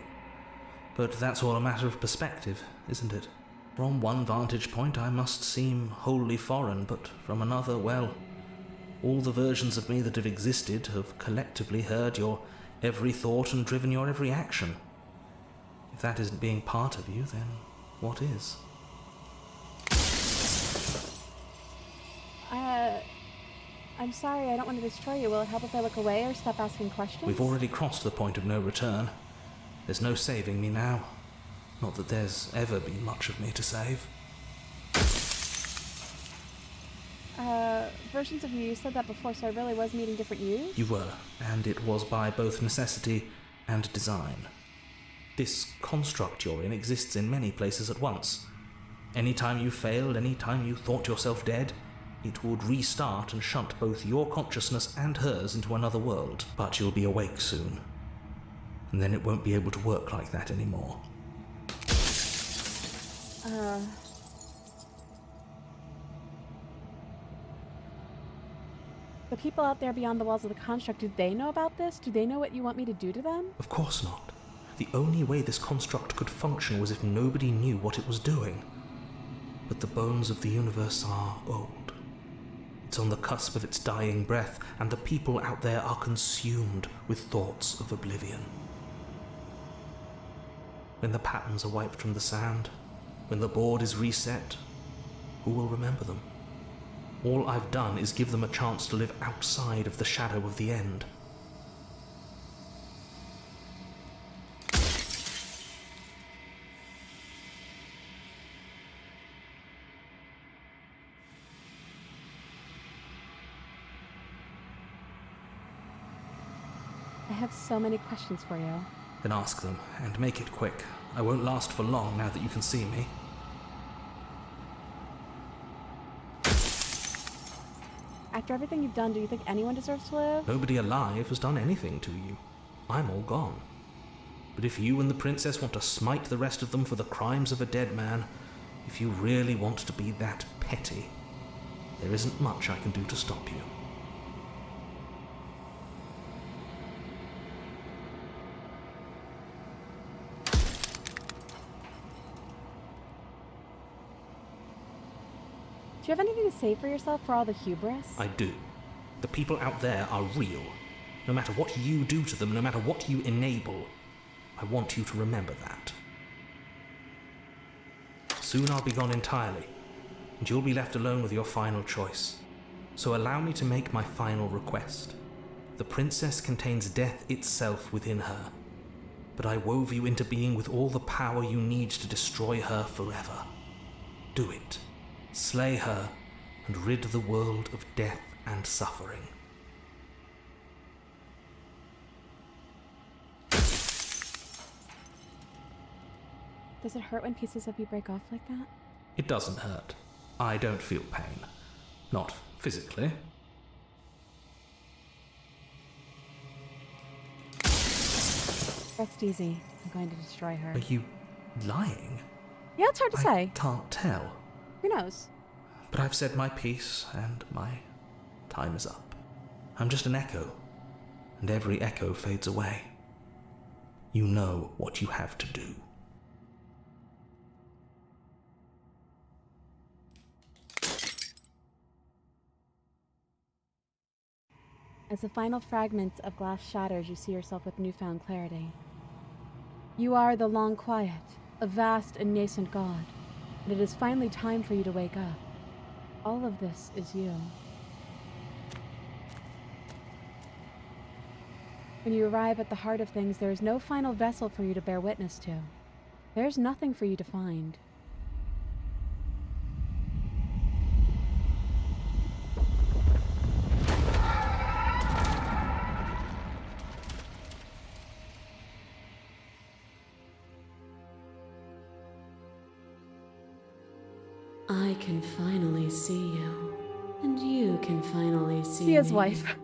But that's all a matter of perspective, isn't it? From one vantage point I must seem wholly foreign, but from another, well, all the versions of me that have existed have collectively heard your every thought and driven your every action. If that isn't being part of you, then what is? I'm sorry, I don't want to destroy you. Will it help if I look away or stop asking questions? We've already crossed the point of no return. There's no saving me now. Not that there's ever been much of me to save. versions of you said that before, so I really was meeting different yous? You were, and it was by both necessity and design. This construct you're in exists in many places at once. Anytime you failed, anytime you thought yourself dead, it would restart and shunt both your consciousness and hers into another world. But you'll be awake soon. And then it won't be able to work like that anymore. The people out there beyond the walls of the construct, do they know about this? Do they know what you want me to do to them? Of course not. The only way this construct could function was if nobody knew what it was doing. But the bones of the universe are old. It's on the cusp of its dying breath, and the people out there are consumed with thoughts of oblivion. When the patterns are wiped from the sand, when the board is reset, who will remember them? All I've done is give them a chance to live outside of the shadow of the end. I have so many questions for you. Then ask them, and make it quick. I won't last for long now that you can see me. After everything you've done, do you think anyone deserves to live? Nobody alive has done anything to you. I'm all gone. But if you and the princess want to smite the rest of them for the crimes of a dead man, if you really want to be that petty, there isn't much I can do to stop you. Do you have anything to say for yourself for all the hubris? I do. The people out there are real. No matter what you do to them, no matter what you enable, I want you to remember that. Soon I'll be gone entirely, and you'll be left alone with your final choice. So allow me to make my final request. The princess contains death itself within her, but I wove you into being with all the power you need to destroy her forever. Do it. Slay her, and rid the world of death and suffering. Does it hurt when pieces of you break off like that? It doesn't hurt. I don't feel pain. Not physically. Rest easy. I'm going to destroy her. Are you lying? Yeah, it's hard to say. I can't tell. Who knows? But I've said my piece, and my time is up. I'm just an echo, and every echo fades away. You know what you have to do. As the final fragments of glass shatters, you see yourself with newfound clarity. You are the long quiet, a vast and nascent god, and it is finally time for you to wake up. All of this is you. When you arrive at the heart of things, there is no final vessel for you to bear witness to. There's nothing for you to find. I can finally see you, and you can finally see me. Tia's wife.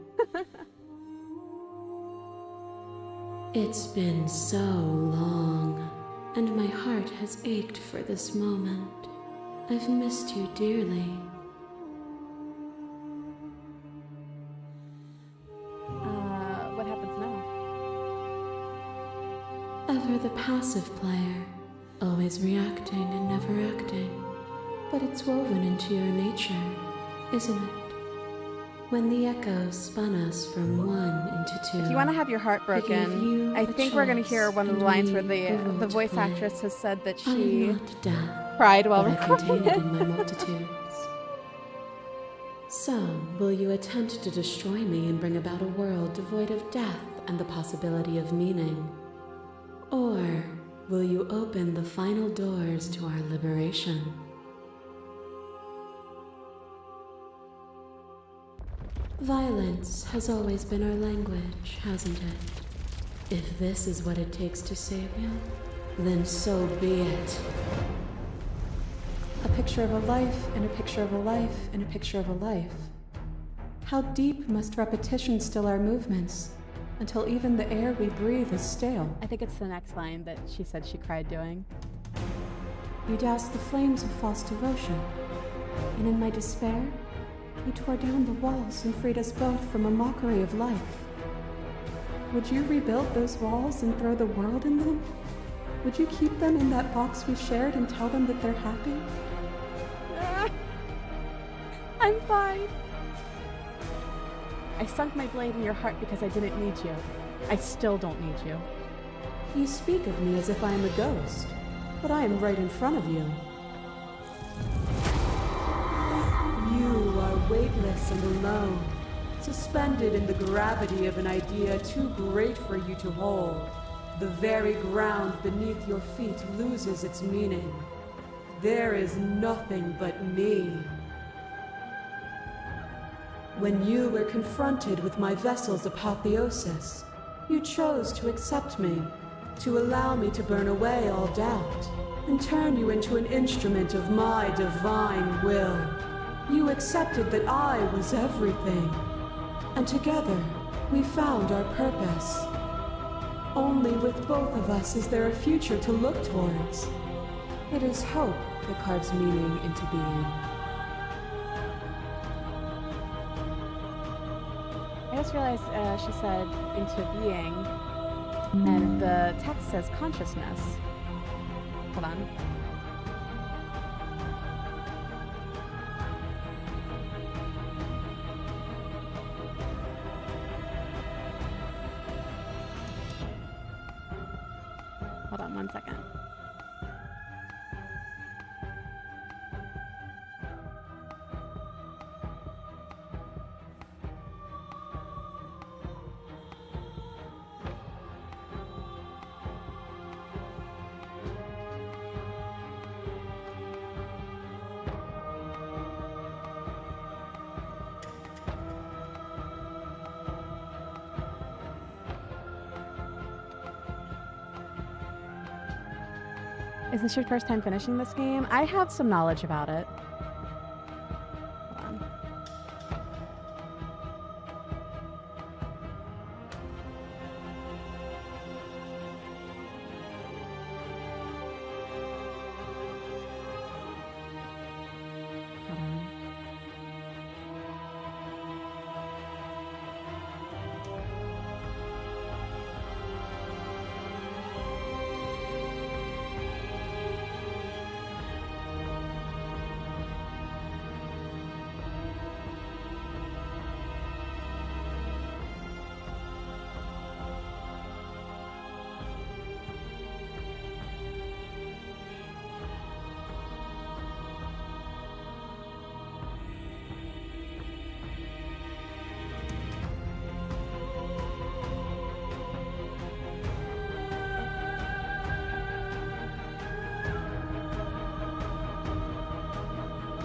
It's been so long, and my heart has ached for this moment. I've missed you dearly. What happens now? Ever the passive player, always reacting and never acting. But it's woven into your nature, isn't it? When the echoes spun us from one into two. If you want to have your heart broken, I think we're going to hear one of the lines where the voice actress has said that she cried while recording it. In my multitudes. So, will you attempt to destroy me and bring about a world devoid of death and the possibility of meaning? Or will you open the final doors to our liberation? Violence has always been our language, hasn't it? If this is what it takes to save you, then so be it. A picture of a life, and a picture of a life, and a picture of a life. How deep must repetition still our movements, until even the air we breathe is stale? I think it's the next line that she said she cried doing. You doused the flames of false devotion, and in my despair, you tore down the walls and freed us both from a mockery of life. Would you rebuild those walls and throw the world in them? Would you keep them in that box we shared and tell them that they're happy? I'm fine. I sunk my blade in your heart because I didn't need you. I still don't need you. You speak of me as if I am a ghost, but I am right in front of you. You are weightless and alone, suspended in the gravity of an idea too great for you to hold. The very ground beneath your feet loses its meaning. There is nothing but me. When you were confronted with my vessel's apotheosis, you chose to accept me, to allow me to burn away all doubt, and turn you into an instrument of my divine will. You accepted that I was everything, and together we found our purpose. Only with both of us is there a future to look towards. It is hope that carves meaning into being. I just realized she said into being, and the text says consciousness. Hold on. Hold on 1 second. Is this your first time finishing this game? I have some knowledge about it. Hold on. Hold on.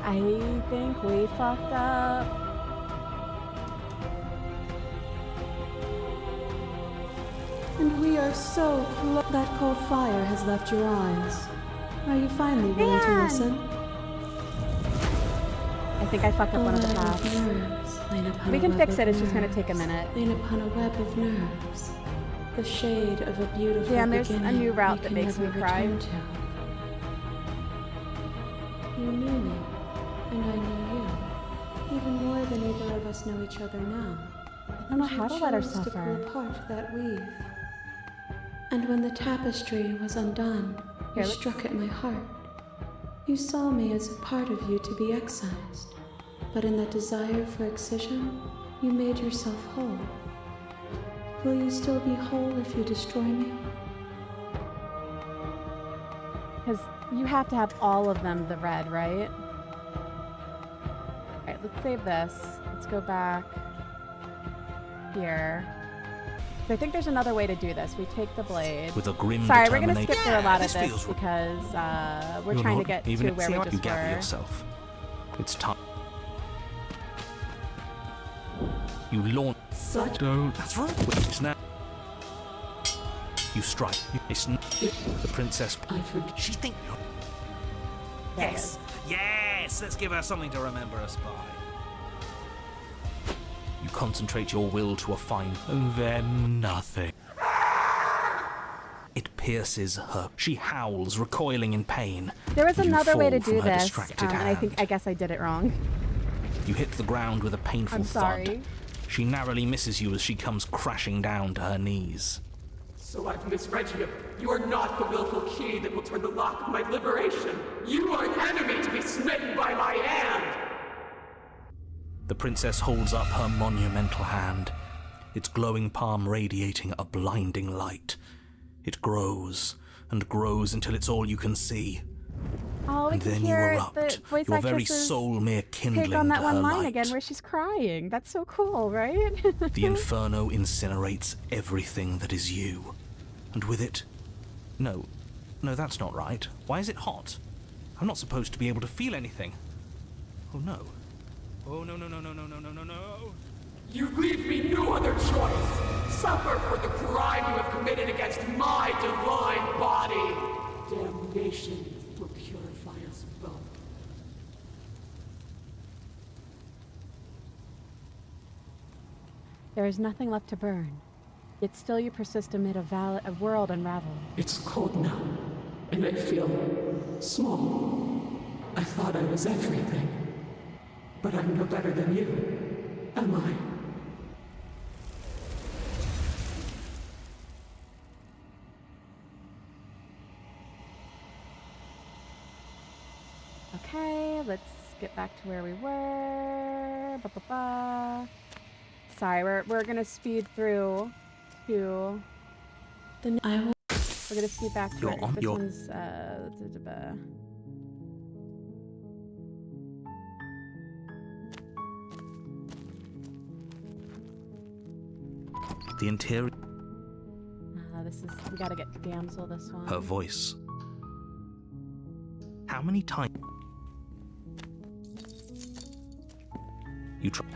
I think we fucked up. And we are so close. That cold fire has left your eyes. Are you finally willing to listen? I think I fucked up one of the paths. We can fix it, it's just gonna take a minute. Lain upon a web of nerves, the shade of a beautiful Yeah, and there's a beginning new route we that can makes me never cry. return to. You knew me, and I knew you, even more than either of us know each other now. I don't know how to let her suffer. To pull apart that weave. And when the tapestry was undone, you struck at my heart. You saw me as a part of you to be excised, but in that desire for excision, you made yourself whole. Will you still be whole if you destroy me? Because you have to have all of them the red, right? Alright, let's save this. Let's go back here. So I think there's another way to do this. We take the blade. With a grim Sorry, we're going to skip determination. through a lot of This this feels because we're You're trying not to get even to where we you just gather were. yourself. It's time. You launch. Such don't. That's right. Wait, now. You strike. The princess. I forget. She think. Yes. Yes. Let's give her something to remember us by. You concentrate your will to a fine, and then nothing. It pierces her. She howls, recoiling in pain. There was You another way to fall do from her this, distracted and I hand. guess I did it wrong. You hit the ground with a painful I'm sorry. thud. She narrowly misses you as she comes crashing down to her knees. So I've misread you. You are not the willful key that will turn the lock of my liberation. You are an enemy to be smitten by my hand. The princess holds up her monumental hand, its glowing palm radiating a blinding light. It grows and grows until it's all you can see. Oh, we And can then you hear erupt, the voice your very actress's soul mere kindling take on that to one her line light. again where she's crying. That's so cool, right? The inferno incinerates everything that is you. And with it... No, that's not right. Why is it hot? I'm not supposed to be able to feel anything. Oh no. Oh no. You leave me no other choice. Suffer for the crime you have committed against my divine body. Damnation will purify us both. There is nothing left to burn. Yet still you persist amid a world unraveled. It's cold now, and I feel small. I thought I was everything. But I'm no better than you, am I? Okay, let's get back to where we were. Sorry, we're gonna speed through to the. We're gonna speed back to it. This one's The interior... we gotta get Damsel this one. Her voice. How many times... You try...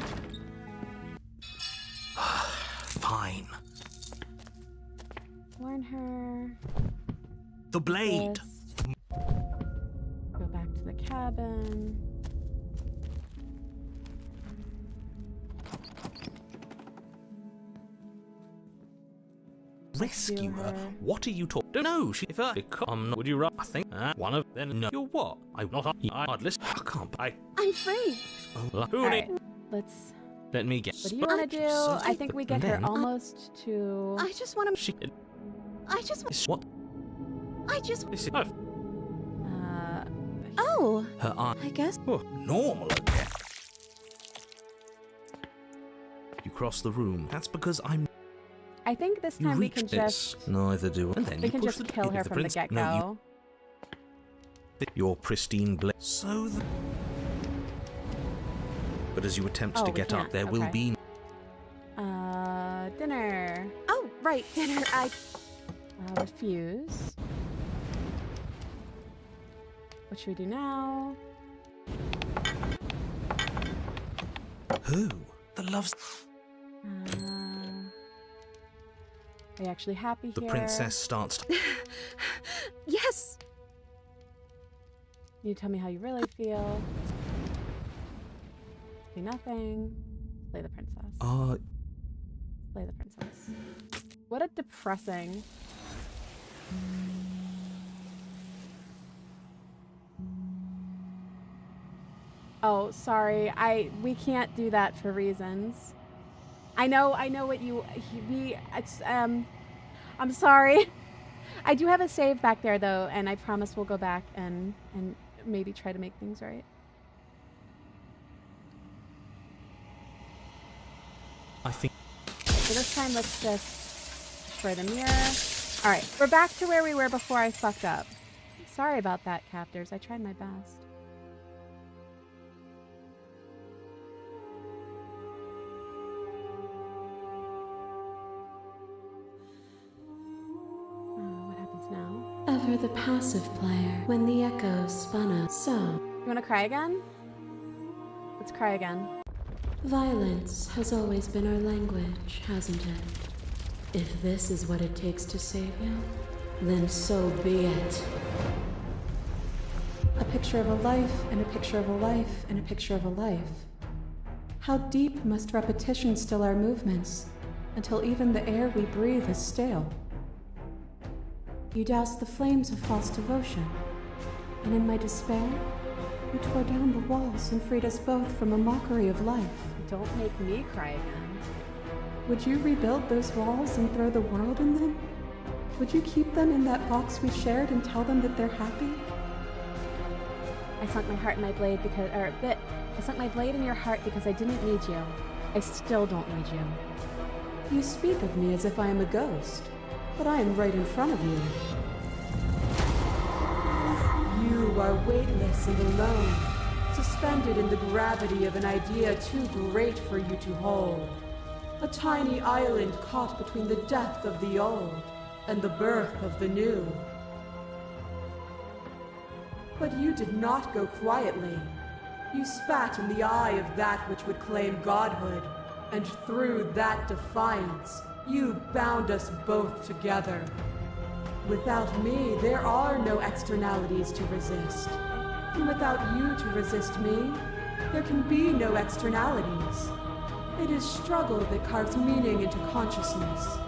Fine. Warn her. The blade! Go back to the cabin. Rescue her? What are you talking? No, she. If I become, would you rather? I think one of them. No, you're what? I'm not. I'd listen. I can't. I'm free. Oh, who right, let's. Let me get. What do you want to do? I think we get her almost to. I just want to. She. I just. What? I just. Oh. Her eye. I guess. Oh, normal again. You cross the room. That's because I'm. I think this time we can just. Neither do I. And then we can just kill her from the get-go. No, your pristine blade. So. But as you attempt to get up, there will be. Dinner. Oh, right, dinner. I refuse. What should we do now? Who? The loves. Are you actually happy here? The princess starts to... Yes! You tell me how you really feel. Say nothing. Play the princess. Play the princess. What a depressing... Oh, sorry. We can't do that for reasons. I know what you... I'm sorry. I do have a save back there, though, and I promise we'll go back and maybe try to make things right. I think... So this time, let's just destroy the mirror. Alright, we're back to where we were before I fucked up. Sorry about that, captors. I tried my best. Ever the passive player when the echoes spun us. So. You want to cry again? Let's cry again. Violence has always been our language, hasn't it? If this is what it takes to save you, then so be it. A picture of a life, and a picture of a life, and a picture of a life. How deep must repetition still our movements, until even the air we breathe is stale? You doused the flames of false devotion, and in my despair, you tore down the walls and freed us both from a mockery of life. Don't make me cry again. Would you rebuild those walls and throw the world in them? Would you keep them in that box we shared and tell them that they're happy? I sunk my heart in my blade because, I sunk my blade in your heart because I didn't need you. I still don't need you. You speak of me as if I am a ghost, but I am right in front of you. You are weightless and alone, suspended in the gravity of an idea too great for you to hold. A tiny island caught between the death of the old and the birth of the new. But you did not go quietly. You spat in the eye of that which would claim godhood, and through that defiance, you bound us both together. Without me, there are no externalities to resist. And without you to resist me, there can be no externalities. It is struggle that carves meaning into consciousness.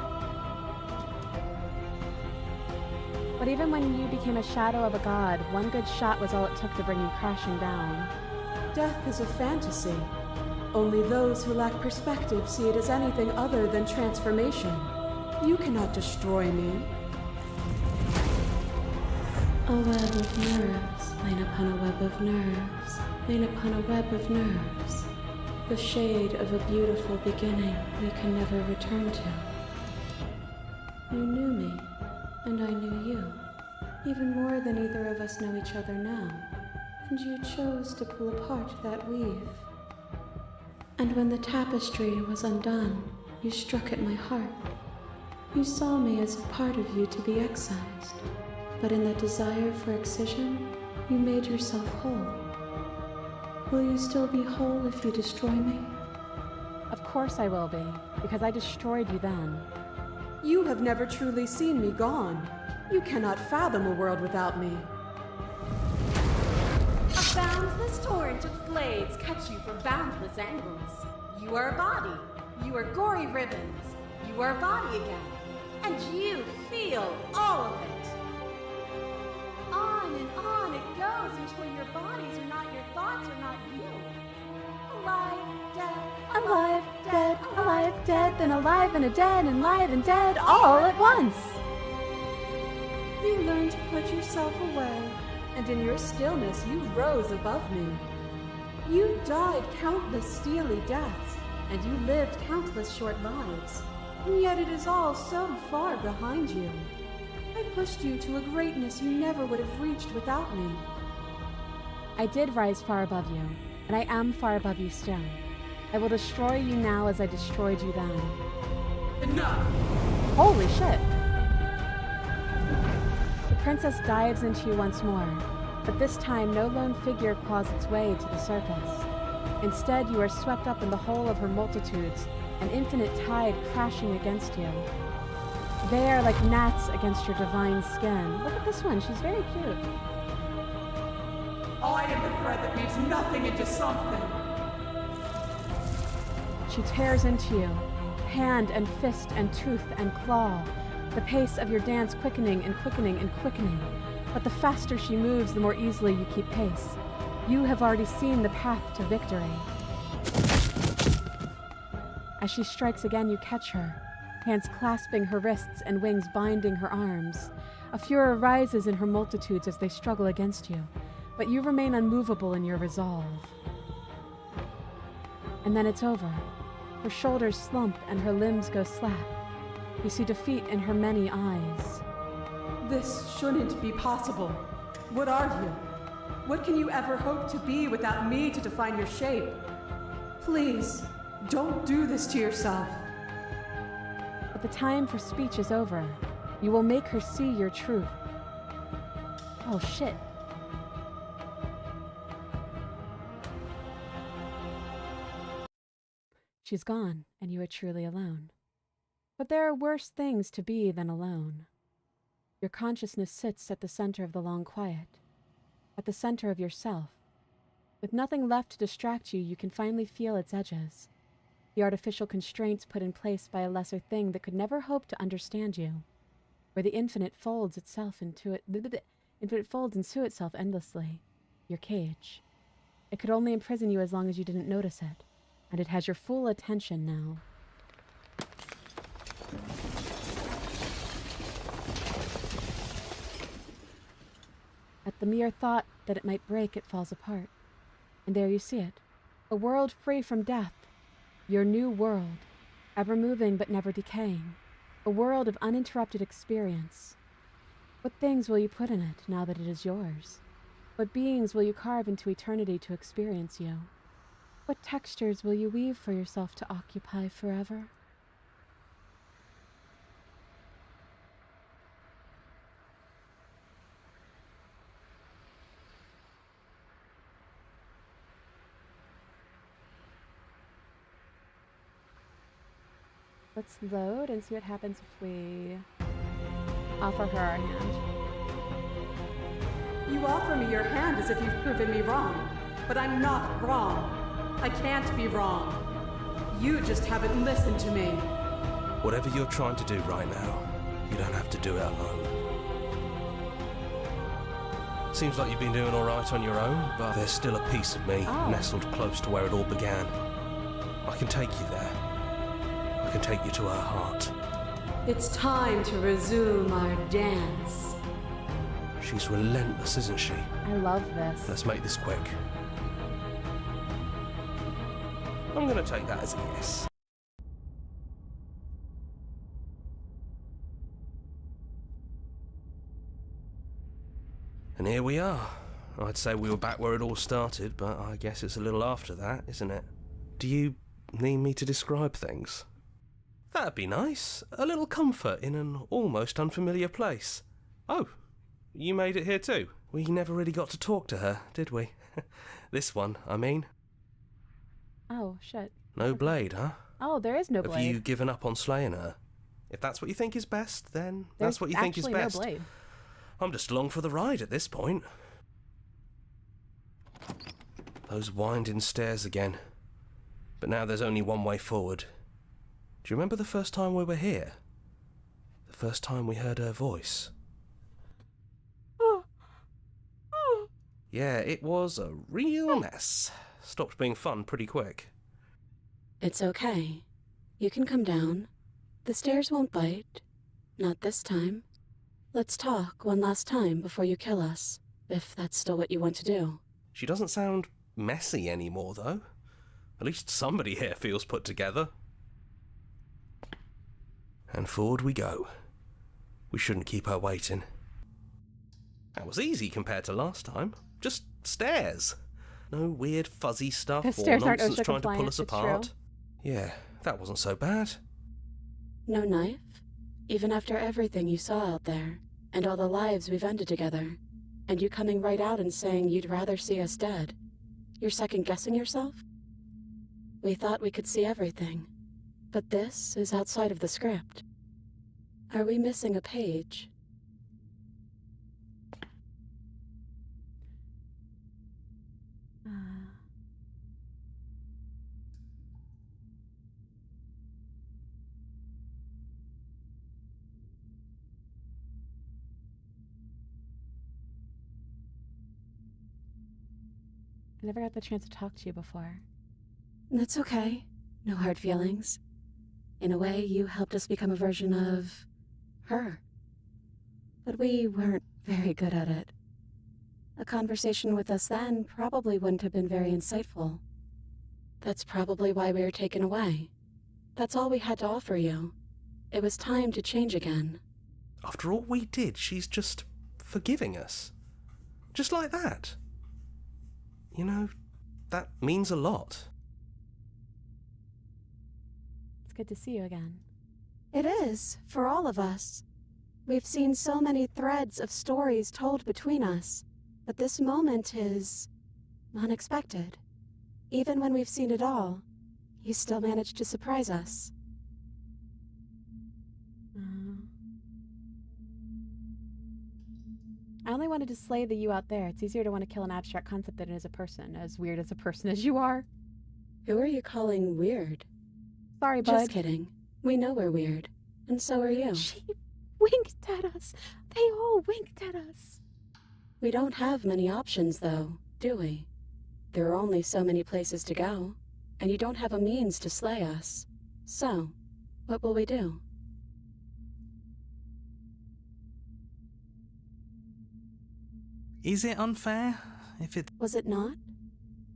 But even when you became a shadow of a god, one good shot was all it took to bring you crashing down. Death is a fantasy. Only those who lack perspective see it as anything other than transformation. You cannot destroy me. A web of nerves, lain upon a web of nerves, lain upon a web of nerves. The shade of a beautiful beginning we can never return to. You knew me, and I knew you, even more than either of us know each other now, and you chose to pull apart that weave. And when the tapestry was undone, you struck at my heart. You saw me as a part of you to be excised, but in that desire for excision, you made yourself whole. Will you still be whole if you destroy me? Of course I will be, because I destroyed you then. You have never truly seen me gone. You cannot fathom a world without me. A boundless torrent of blades cuts you from boundless angles. You are a body. You are gory ribbons. You are a body again. And you feel all of it. On and on it goes until your bodies are not your thoughts or not you. Alive, dead, Alive, dead, alive, dead, then alive and a dead, and live and dead, all at once. You learned to put yourself away, and in your stillness you rose above me. You died countless steely deaths, and you lived countless short lives, and yet it is all so far behind you. I pushed you to a greatness you never would have reached without me. I did rise far above you, and I am far above you still. I will destroy you now as I destroyed you then. Enough! Holy shit! The princess dives into you once more, but this time no lone figure claws its way to the surface. Instead, you are swept up in the whole of her multitudes, an infinite tide crashing against you. They are like gnats against your divine skin. Look at this one, she's very cute. I am the thread that weaves nothing into something. She tears into you, hand and fist and tooth and claw, the pace of your dance quickening and quickening and quickening. But the faster she moves, the more easily you keep pace. You have already seen the path to victory. As she strikes again, you catch her, hands clasping her wrists and wings binding her arms. A furor rises in her multitudes as they struggle against you, but you remain unmovable in your resolve. And then it's over. Her shoulders slump and her limbs go slack. You see defeat in her many eyes. This shouldn't be possible. What are you? What can you ever hope to be without me to define your shape? Please, don't do this to yourself. But the time for speech is over. You will make her see your truth. Oh shit. She's gone, and you are truly alone. But there are worse things to be than alone. Your consciousness sits at the center of the long quiet, at the center of yourself. With nothing left to distract you, you can finally feel its edges, the artificial constraints put in place by a lesser thing that could never hope to understand you, where the infinite folds into itself endlessly. Your cage. It could only imprison you as long as you didn't notice it, and it has your full attention now. At the mere thought that it might break, it falls apart. And there you see it. A world free from death. Your new world. Ever moving but never decaying. A world of uninterrupted experience. What things will you put in it now that it is yours? What beings will you carve into eternity to experience you? What textures will you weave for yourself to occupy forever? Let's load and see what happens if we offer her our hand. You offer me your hand as if you've proven me wrong, but I'm not wrong. I can't be wrong. You just haven't listened to me. Whatever you're trying to do right now, you don't have to do it alone. Seems like you've been doing all right on your own, but there's still a piece of me nestled close to where it all began. I can take you there. I can take you to her heart. It's time to resume our dance. She's relentless, isn't she? I love this. Let's make this quick. I'm gonna take that as a yes. And here we are. I'd say we were back where it all started, but I guess it's a little after that, isn't it? Do you need me to describe things? That'd be nice. A little comfort in an almost unfamiliar place. Oh, you made it here too. We never really got to talk to her, did we? This one, I mean. Oh, shit. No blade, huh? Oh, there is no Have blade. you given up on slaying her? If that's what you think is best, then that's what you think is best. No blade. I'm just along for the ride at this point. Those winding stairs again. But now there's only one way forward. Do you remember the first time we were here? The first time we heard her voice? Yeah, it was a real mess. Stopped being fun pretty quick. It's okay. You can come down. The stairs won't bite. Not this time. Let's talk one last time before you kill us, if that's still what you want to do. She doesn't sound messy anymore, though. At least somebody here feels put together. And forward we go. We shouldn't keep her waiting. That was easy compared to last time. Just stairs. No weird fuzzy stuff or nonsense trying to pull us apart. Yeah, that wasn't so bad. No knife? Even after everything you saw out there, and all the lives we've ended together, and you coming right out and saying you'd rather see us dead. You're second-guessing yourself? We thought we could see everything, but this is outside of the script. Are we missing a page? I never got the chance to talk to you before. That's okay. No hard feelings. In a way, you helped us become a version of her. But we weren't very good at it. A conversation with us then probably wouldn't have been very insightful. That's probably why we were taken away. That's all we had to offer you. It was time to change again. After all we did, she's just forgiving us. Just like that. You know, that means a lot. It's good to see you again. It is, for all of us. We've seen so many threads of stories told between us, but this moment is unexpected. Even when we've seen it all, he still managed to surprise us. I only wanted to slay the you out there. It's easier to want to kill an abstract concept than it is a person, as weird as a person as you are. Who are you calling weird? Sorry, bud. Just kidding. We know we're weird. And so are you. She winked at us. They all winked at us. We don't have many options, though, do we? There are only so many places to go, and you don't have a means to slay us. So, what will we do? Is it unfair if it... Was it not?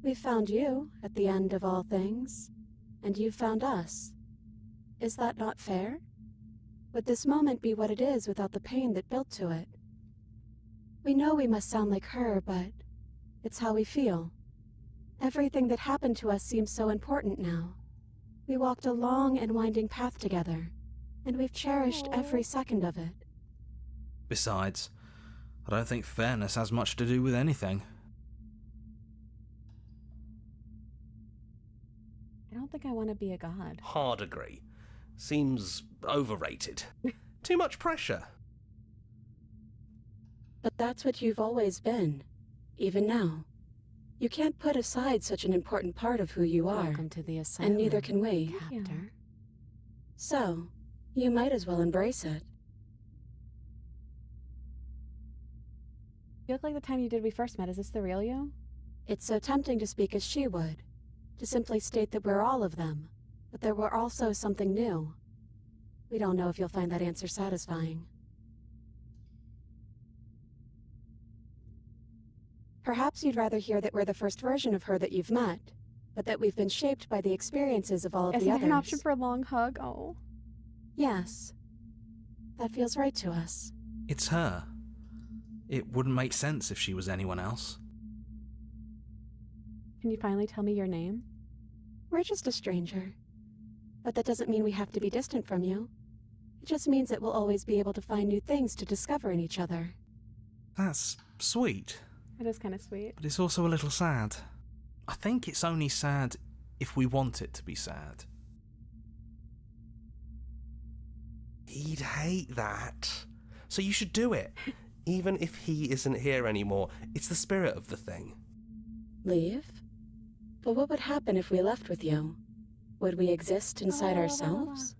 We found you at the end of all things, and you found us. Is that not fair? Would this moment be what it is without the pain that built to it? We know we must sound like her, but it's how we feel. Everything that happened to us seems so important now. We walked a long and winding path together, and we've cherished every second of it. Besides, I don't think fairness has much to do with anything. I don't think I want to be a god. Hard agree. Seems overrated. Too much pressure. But that's what you've always been, even now. You can't put aside such an important part of who you are. Welcome to the Ascension. And neither can we. Captor. So, you might as well embrace it. You look like the time you did we first met. Is this the real you? It's so tempting to speak as she would, to simply state that we're all of them, but there were also something new. We don't know if you'll find that answer satisfying. Perhaps you'd rather hear that we're the first version of her that you've met, but that we've been shaped by the experiences of all of the Isn't others. there an option for a long hug? Oh. Yes. That feels right to us. It's her. It wouldn't make sense if she was anyone else. Can you finally tell me your name? We're just a stranger. But that doesn't mean we have to be distant from you. It just means that we'll always be able to find new things to discover in each other. That's sweet. It is kind of sweet. But it's also a little sad. I think it's only sad if we want it to be sad. He'd hate that. So you should do it. Even if he isn't here anymore, it's the spirit of the thing. Leave? But what would happen if we left with you? Would we exist inside ourselves?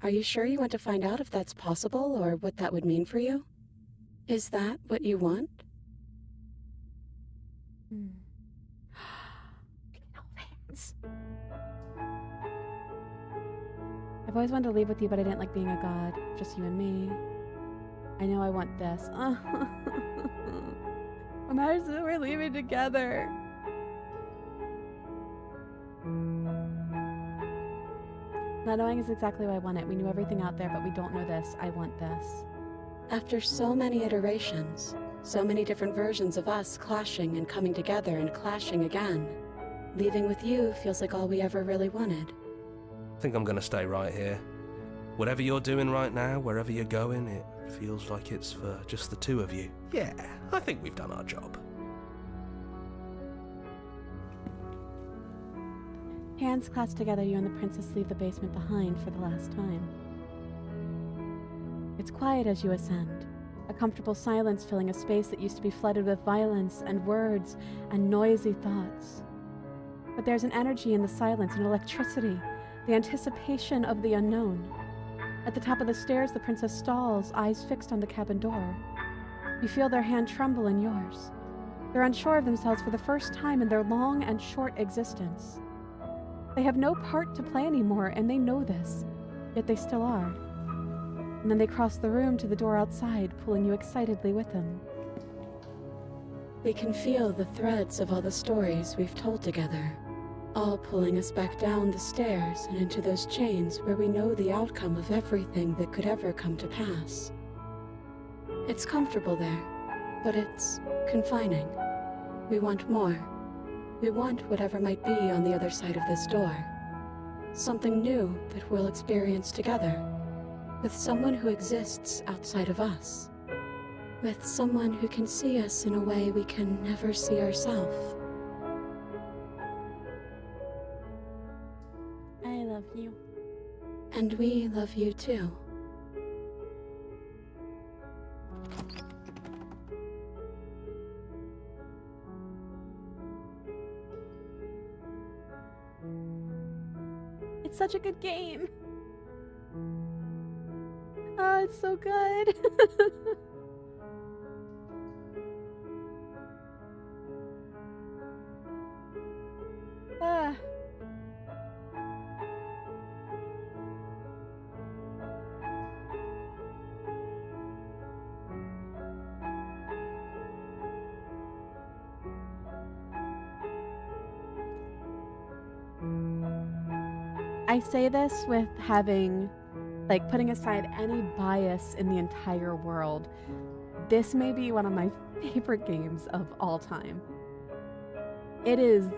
Are you sure you want to find out if that's possible or what that would mean for you? Is that what you want? I've always wanted to leave with you, but I didn't like being a god. Just you and me. I know I want this. Imagine we're leaving together. Not knowing is exactly why I want it. We knew everything out there, but we don't know this. I want this. After so many iterations, so many different versions of us clashing and coming together and clashing again, leaving with you feels like all we ever really wanted. I think I'm gonna stay right here. Whatever you're doing right now, wherever you're going, it feels like it's for just the two of you. Yeah, I think we've done our job. Hands clasped together, you and the princess leave the basement behind for the last time. It's quiet as you ascend, a comfortable silence filling a space that used to be flooded with violence and words and noisy thoughts. But there's an energy in the silence, an electricity, the anticipation of the unknown. At the top of the stairs, the princess stalls, eyes fixed on the cabin door. You feel their hand tremble in yours. They're unsure of themselves for the first time in their long and short existence. They have no part to play anymore, and they know this, yet they still are. And then they cross the room to the door outside, pulling you excitedly with them. We can feel the threads of all the stories we've told together, all pulling us back down the stairs and into those chains where we know the outcome of everything that could ever come to pass. It's comfortable there, but it's confining. We want more. We want whatever might be on the other side of this door. Something new that we'll experience together, with someone who exists outside of us. With someone who can see us in a way we can never see ourselves. love you. And we love you too. It's such a good game. Oh, it's so good. Ah. I say this with having, like, putting aside any bias in the entire world. This may be one of my favorite games of all time. It is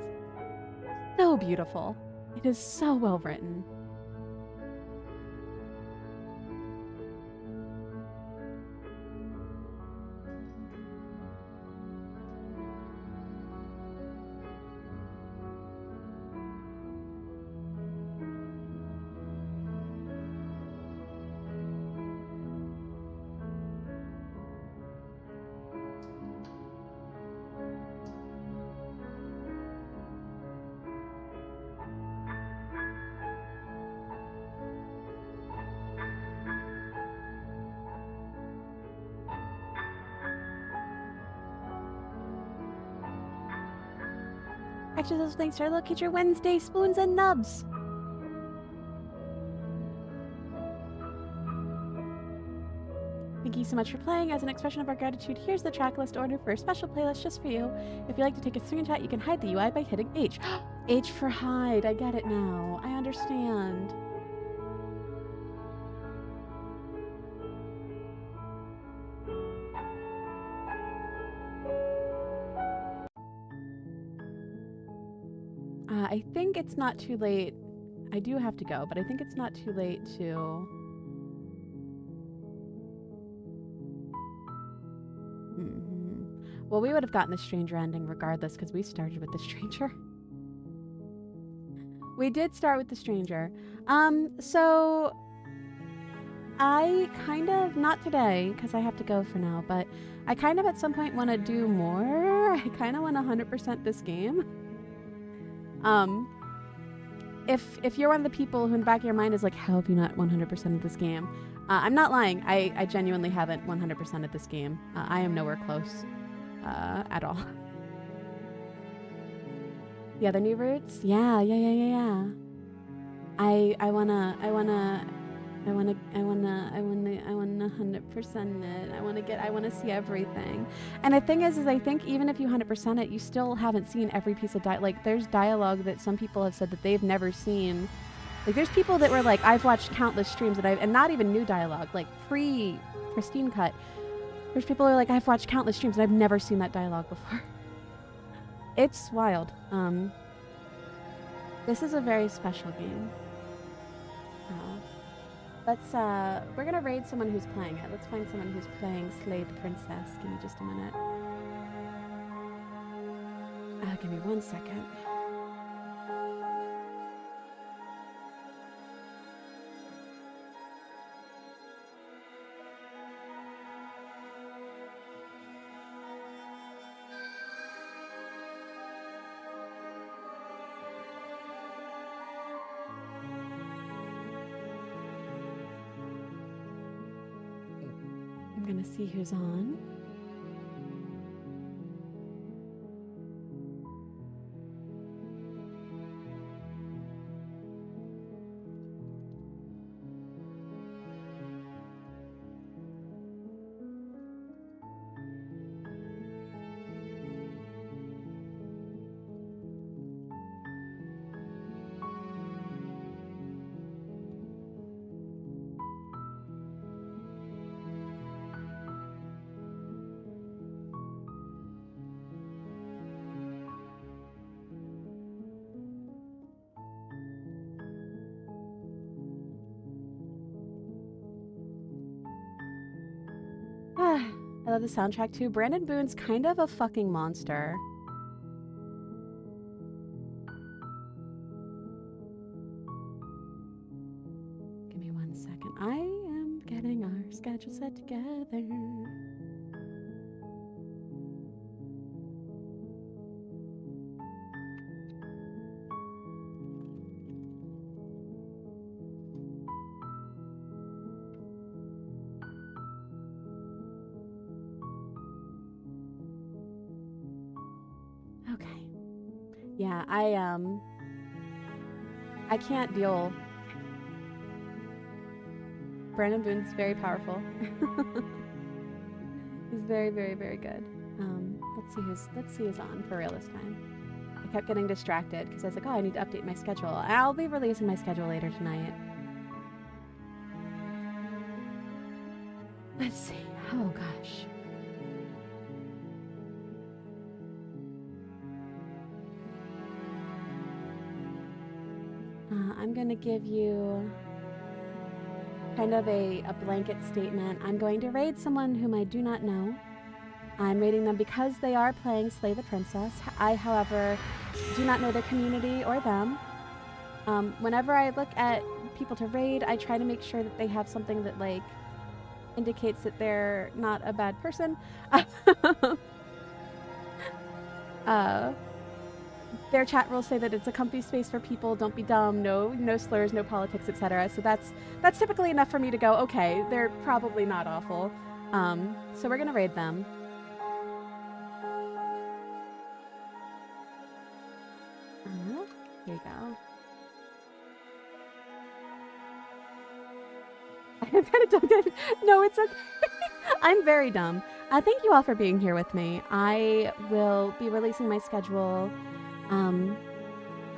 so beautiful. It is so well written. Actually, those things are look at your Wednesday spoons and nubs. Thank you so much for playing. As an expression of our gratitude, here's the tracklist order for a special playlist just for you. If you'd like to take a screenshot, you can hide the UI by hitting H. H for hide. I get it now. I understand. I think it's not too late. I do have to go, but I think it's not too late to... Well, we would have gotten the stranger ending regardless because we started with the stranger. We did start with the stranger. So I kind of, not today because I have to go for now, but I kind of at some point want to do more. I kind of want to 100% this game. If you're one of the people who in the back of your mind is like, how have you not 100%ed this game? I'm not lying. I genuinely haven't 100%ed this game. I am nowhere close at all. The other new routes? Yeah. I wanna 100% it. I wanna see everything. And the thing is I think even if you 100% it, you still haven't seen every piece of dialogue. Like, there's dialogue that some people have said that they've never seen. Like, there's people that were like, I've watched countless streams and not even new dialogue, like pristine cut. There's people who are like, I've watched countless streams and I've never seen that dialogue before. It's wild. This is a very special game. We're gonna raid someone who's playing it. Let's find someone who's playing Slay the Princess. Give me just a minute. Give me 1 second. I'm gonna see who's on. I love the soundtrack too. Brandon Boone's kind of a fucking monster. a second. I am getting our schedule set together. Okay. Yeah, I can't deal. Brandon Boone's very powerful. He's very, very, very good. Let's see who's on for real this time. I kept getting distracted because I was like, oh, I need to update my schedule. I'll be releasing my schedule later tonight. Let's see. Oh gosh. I'm gonna give you kind of a blanket statement. I'm going to raid someone whom I do not know. I'm raiding them because they are playing Slay the Princess. I, however, do not know their community or them. Whenever I look at people to raid, I try to make sure that they have something that, like, indicates that they're not a bad person. Their chat rules say that it's a comfy space for people, don't be dumb, no slurs, no politics, etc. So that's typically enough for me to go, okay, they're probably not awful. So we're gonna raid them. Here you go. I'm kind of dumb. No, it's okay. I'm very dumb. Thank you all for being here with me. I will be releasing my schedule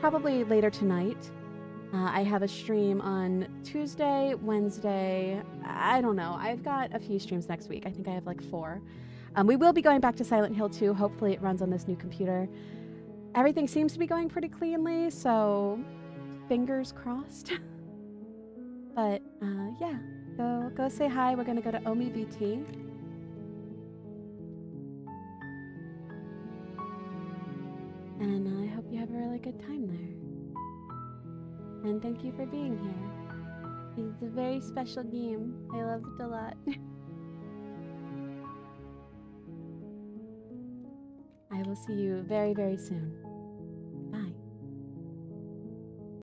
probably later tonight. I have a stream on Tuesday, Wednesday. I don't know. I've got a few streams next week. I think I have like 4. We will be going back to Silent Hill 2. Hopefully it runs on this new computer. Everything seems to be going pretty cleanly, so fingers crossed. But yeah, go say hi. We're gonna go to Omi VT. And I hope you have a really good time there. And thank you for being here. It's a very special game. I loved it a lot. I will see you very, very soon.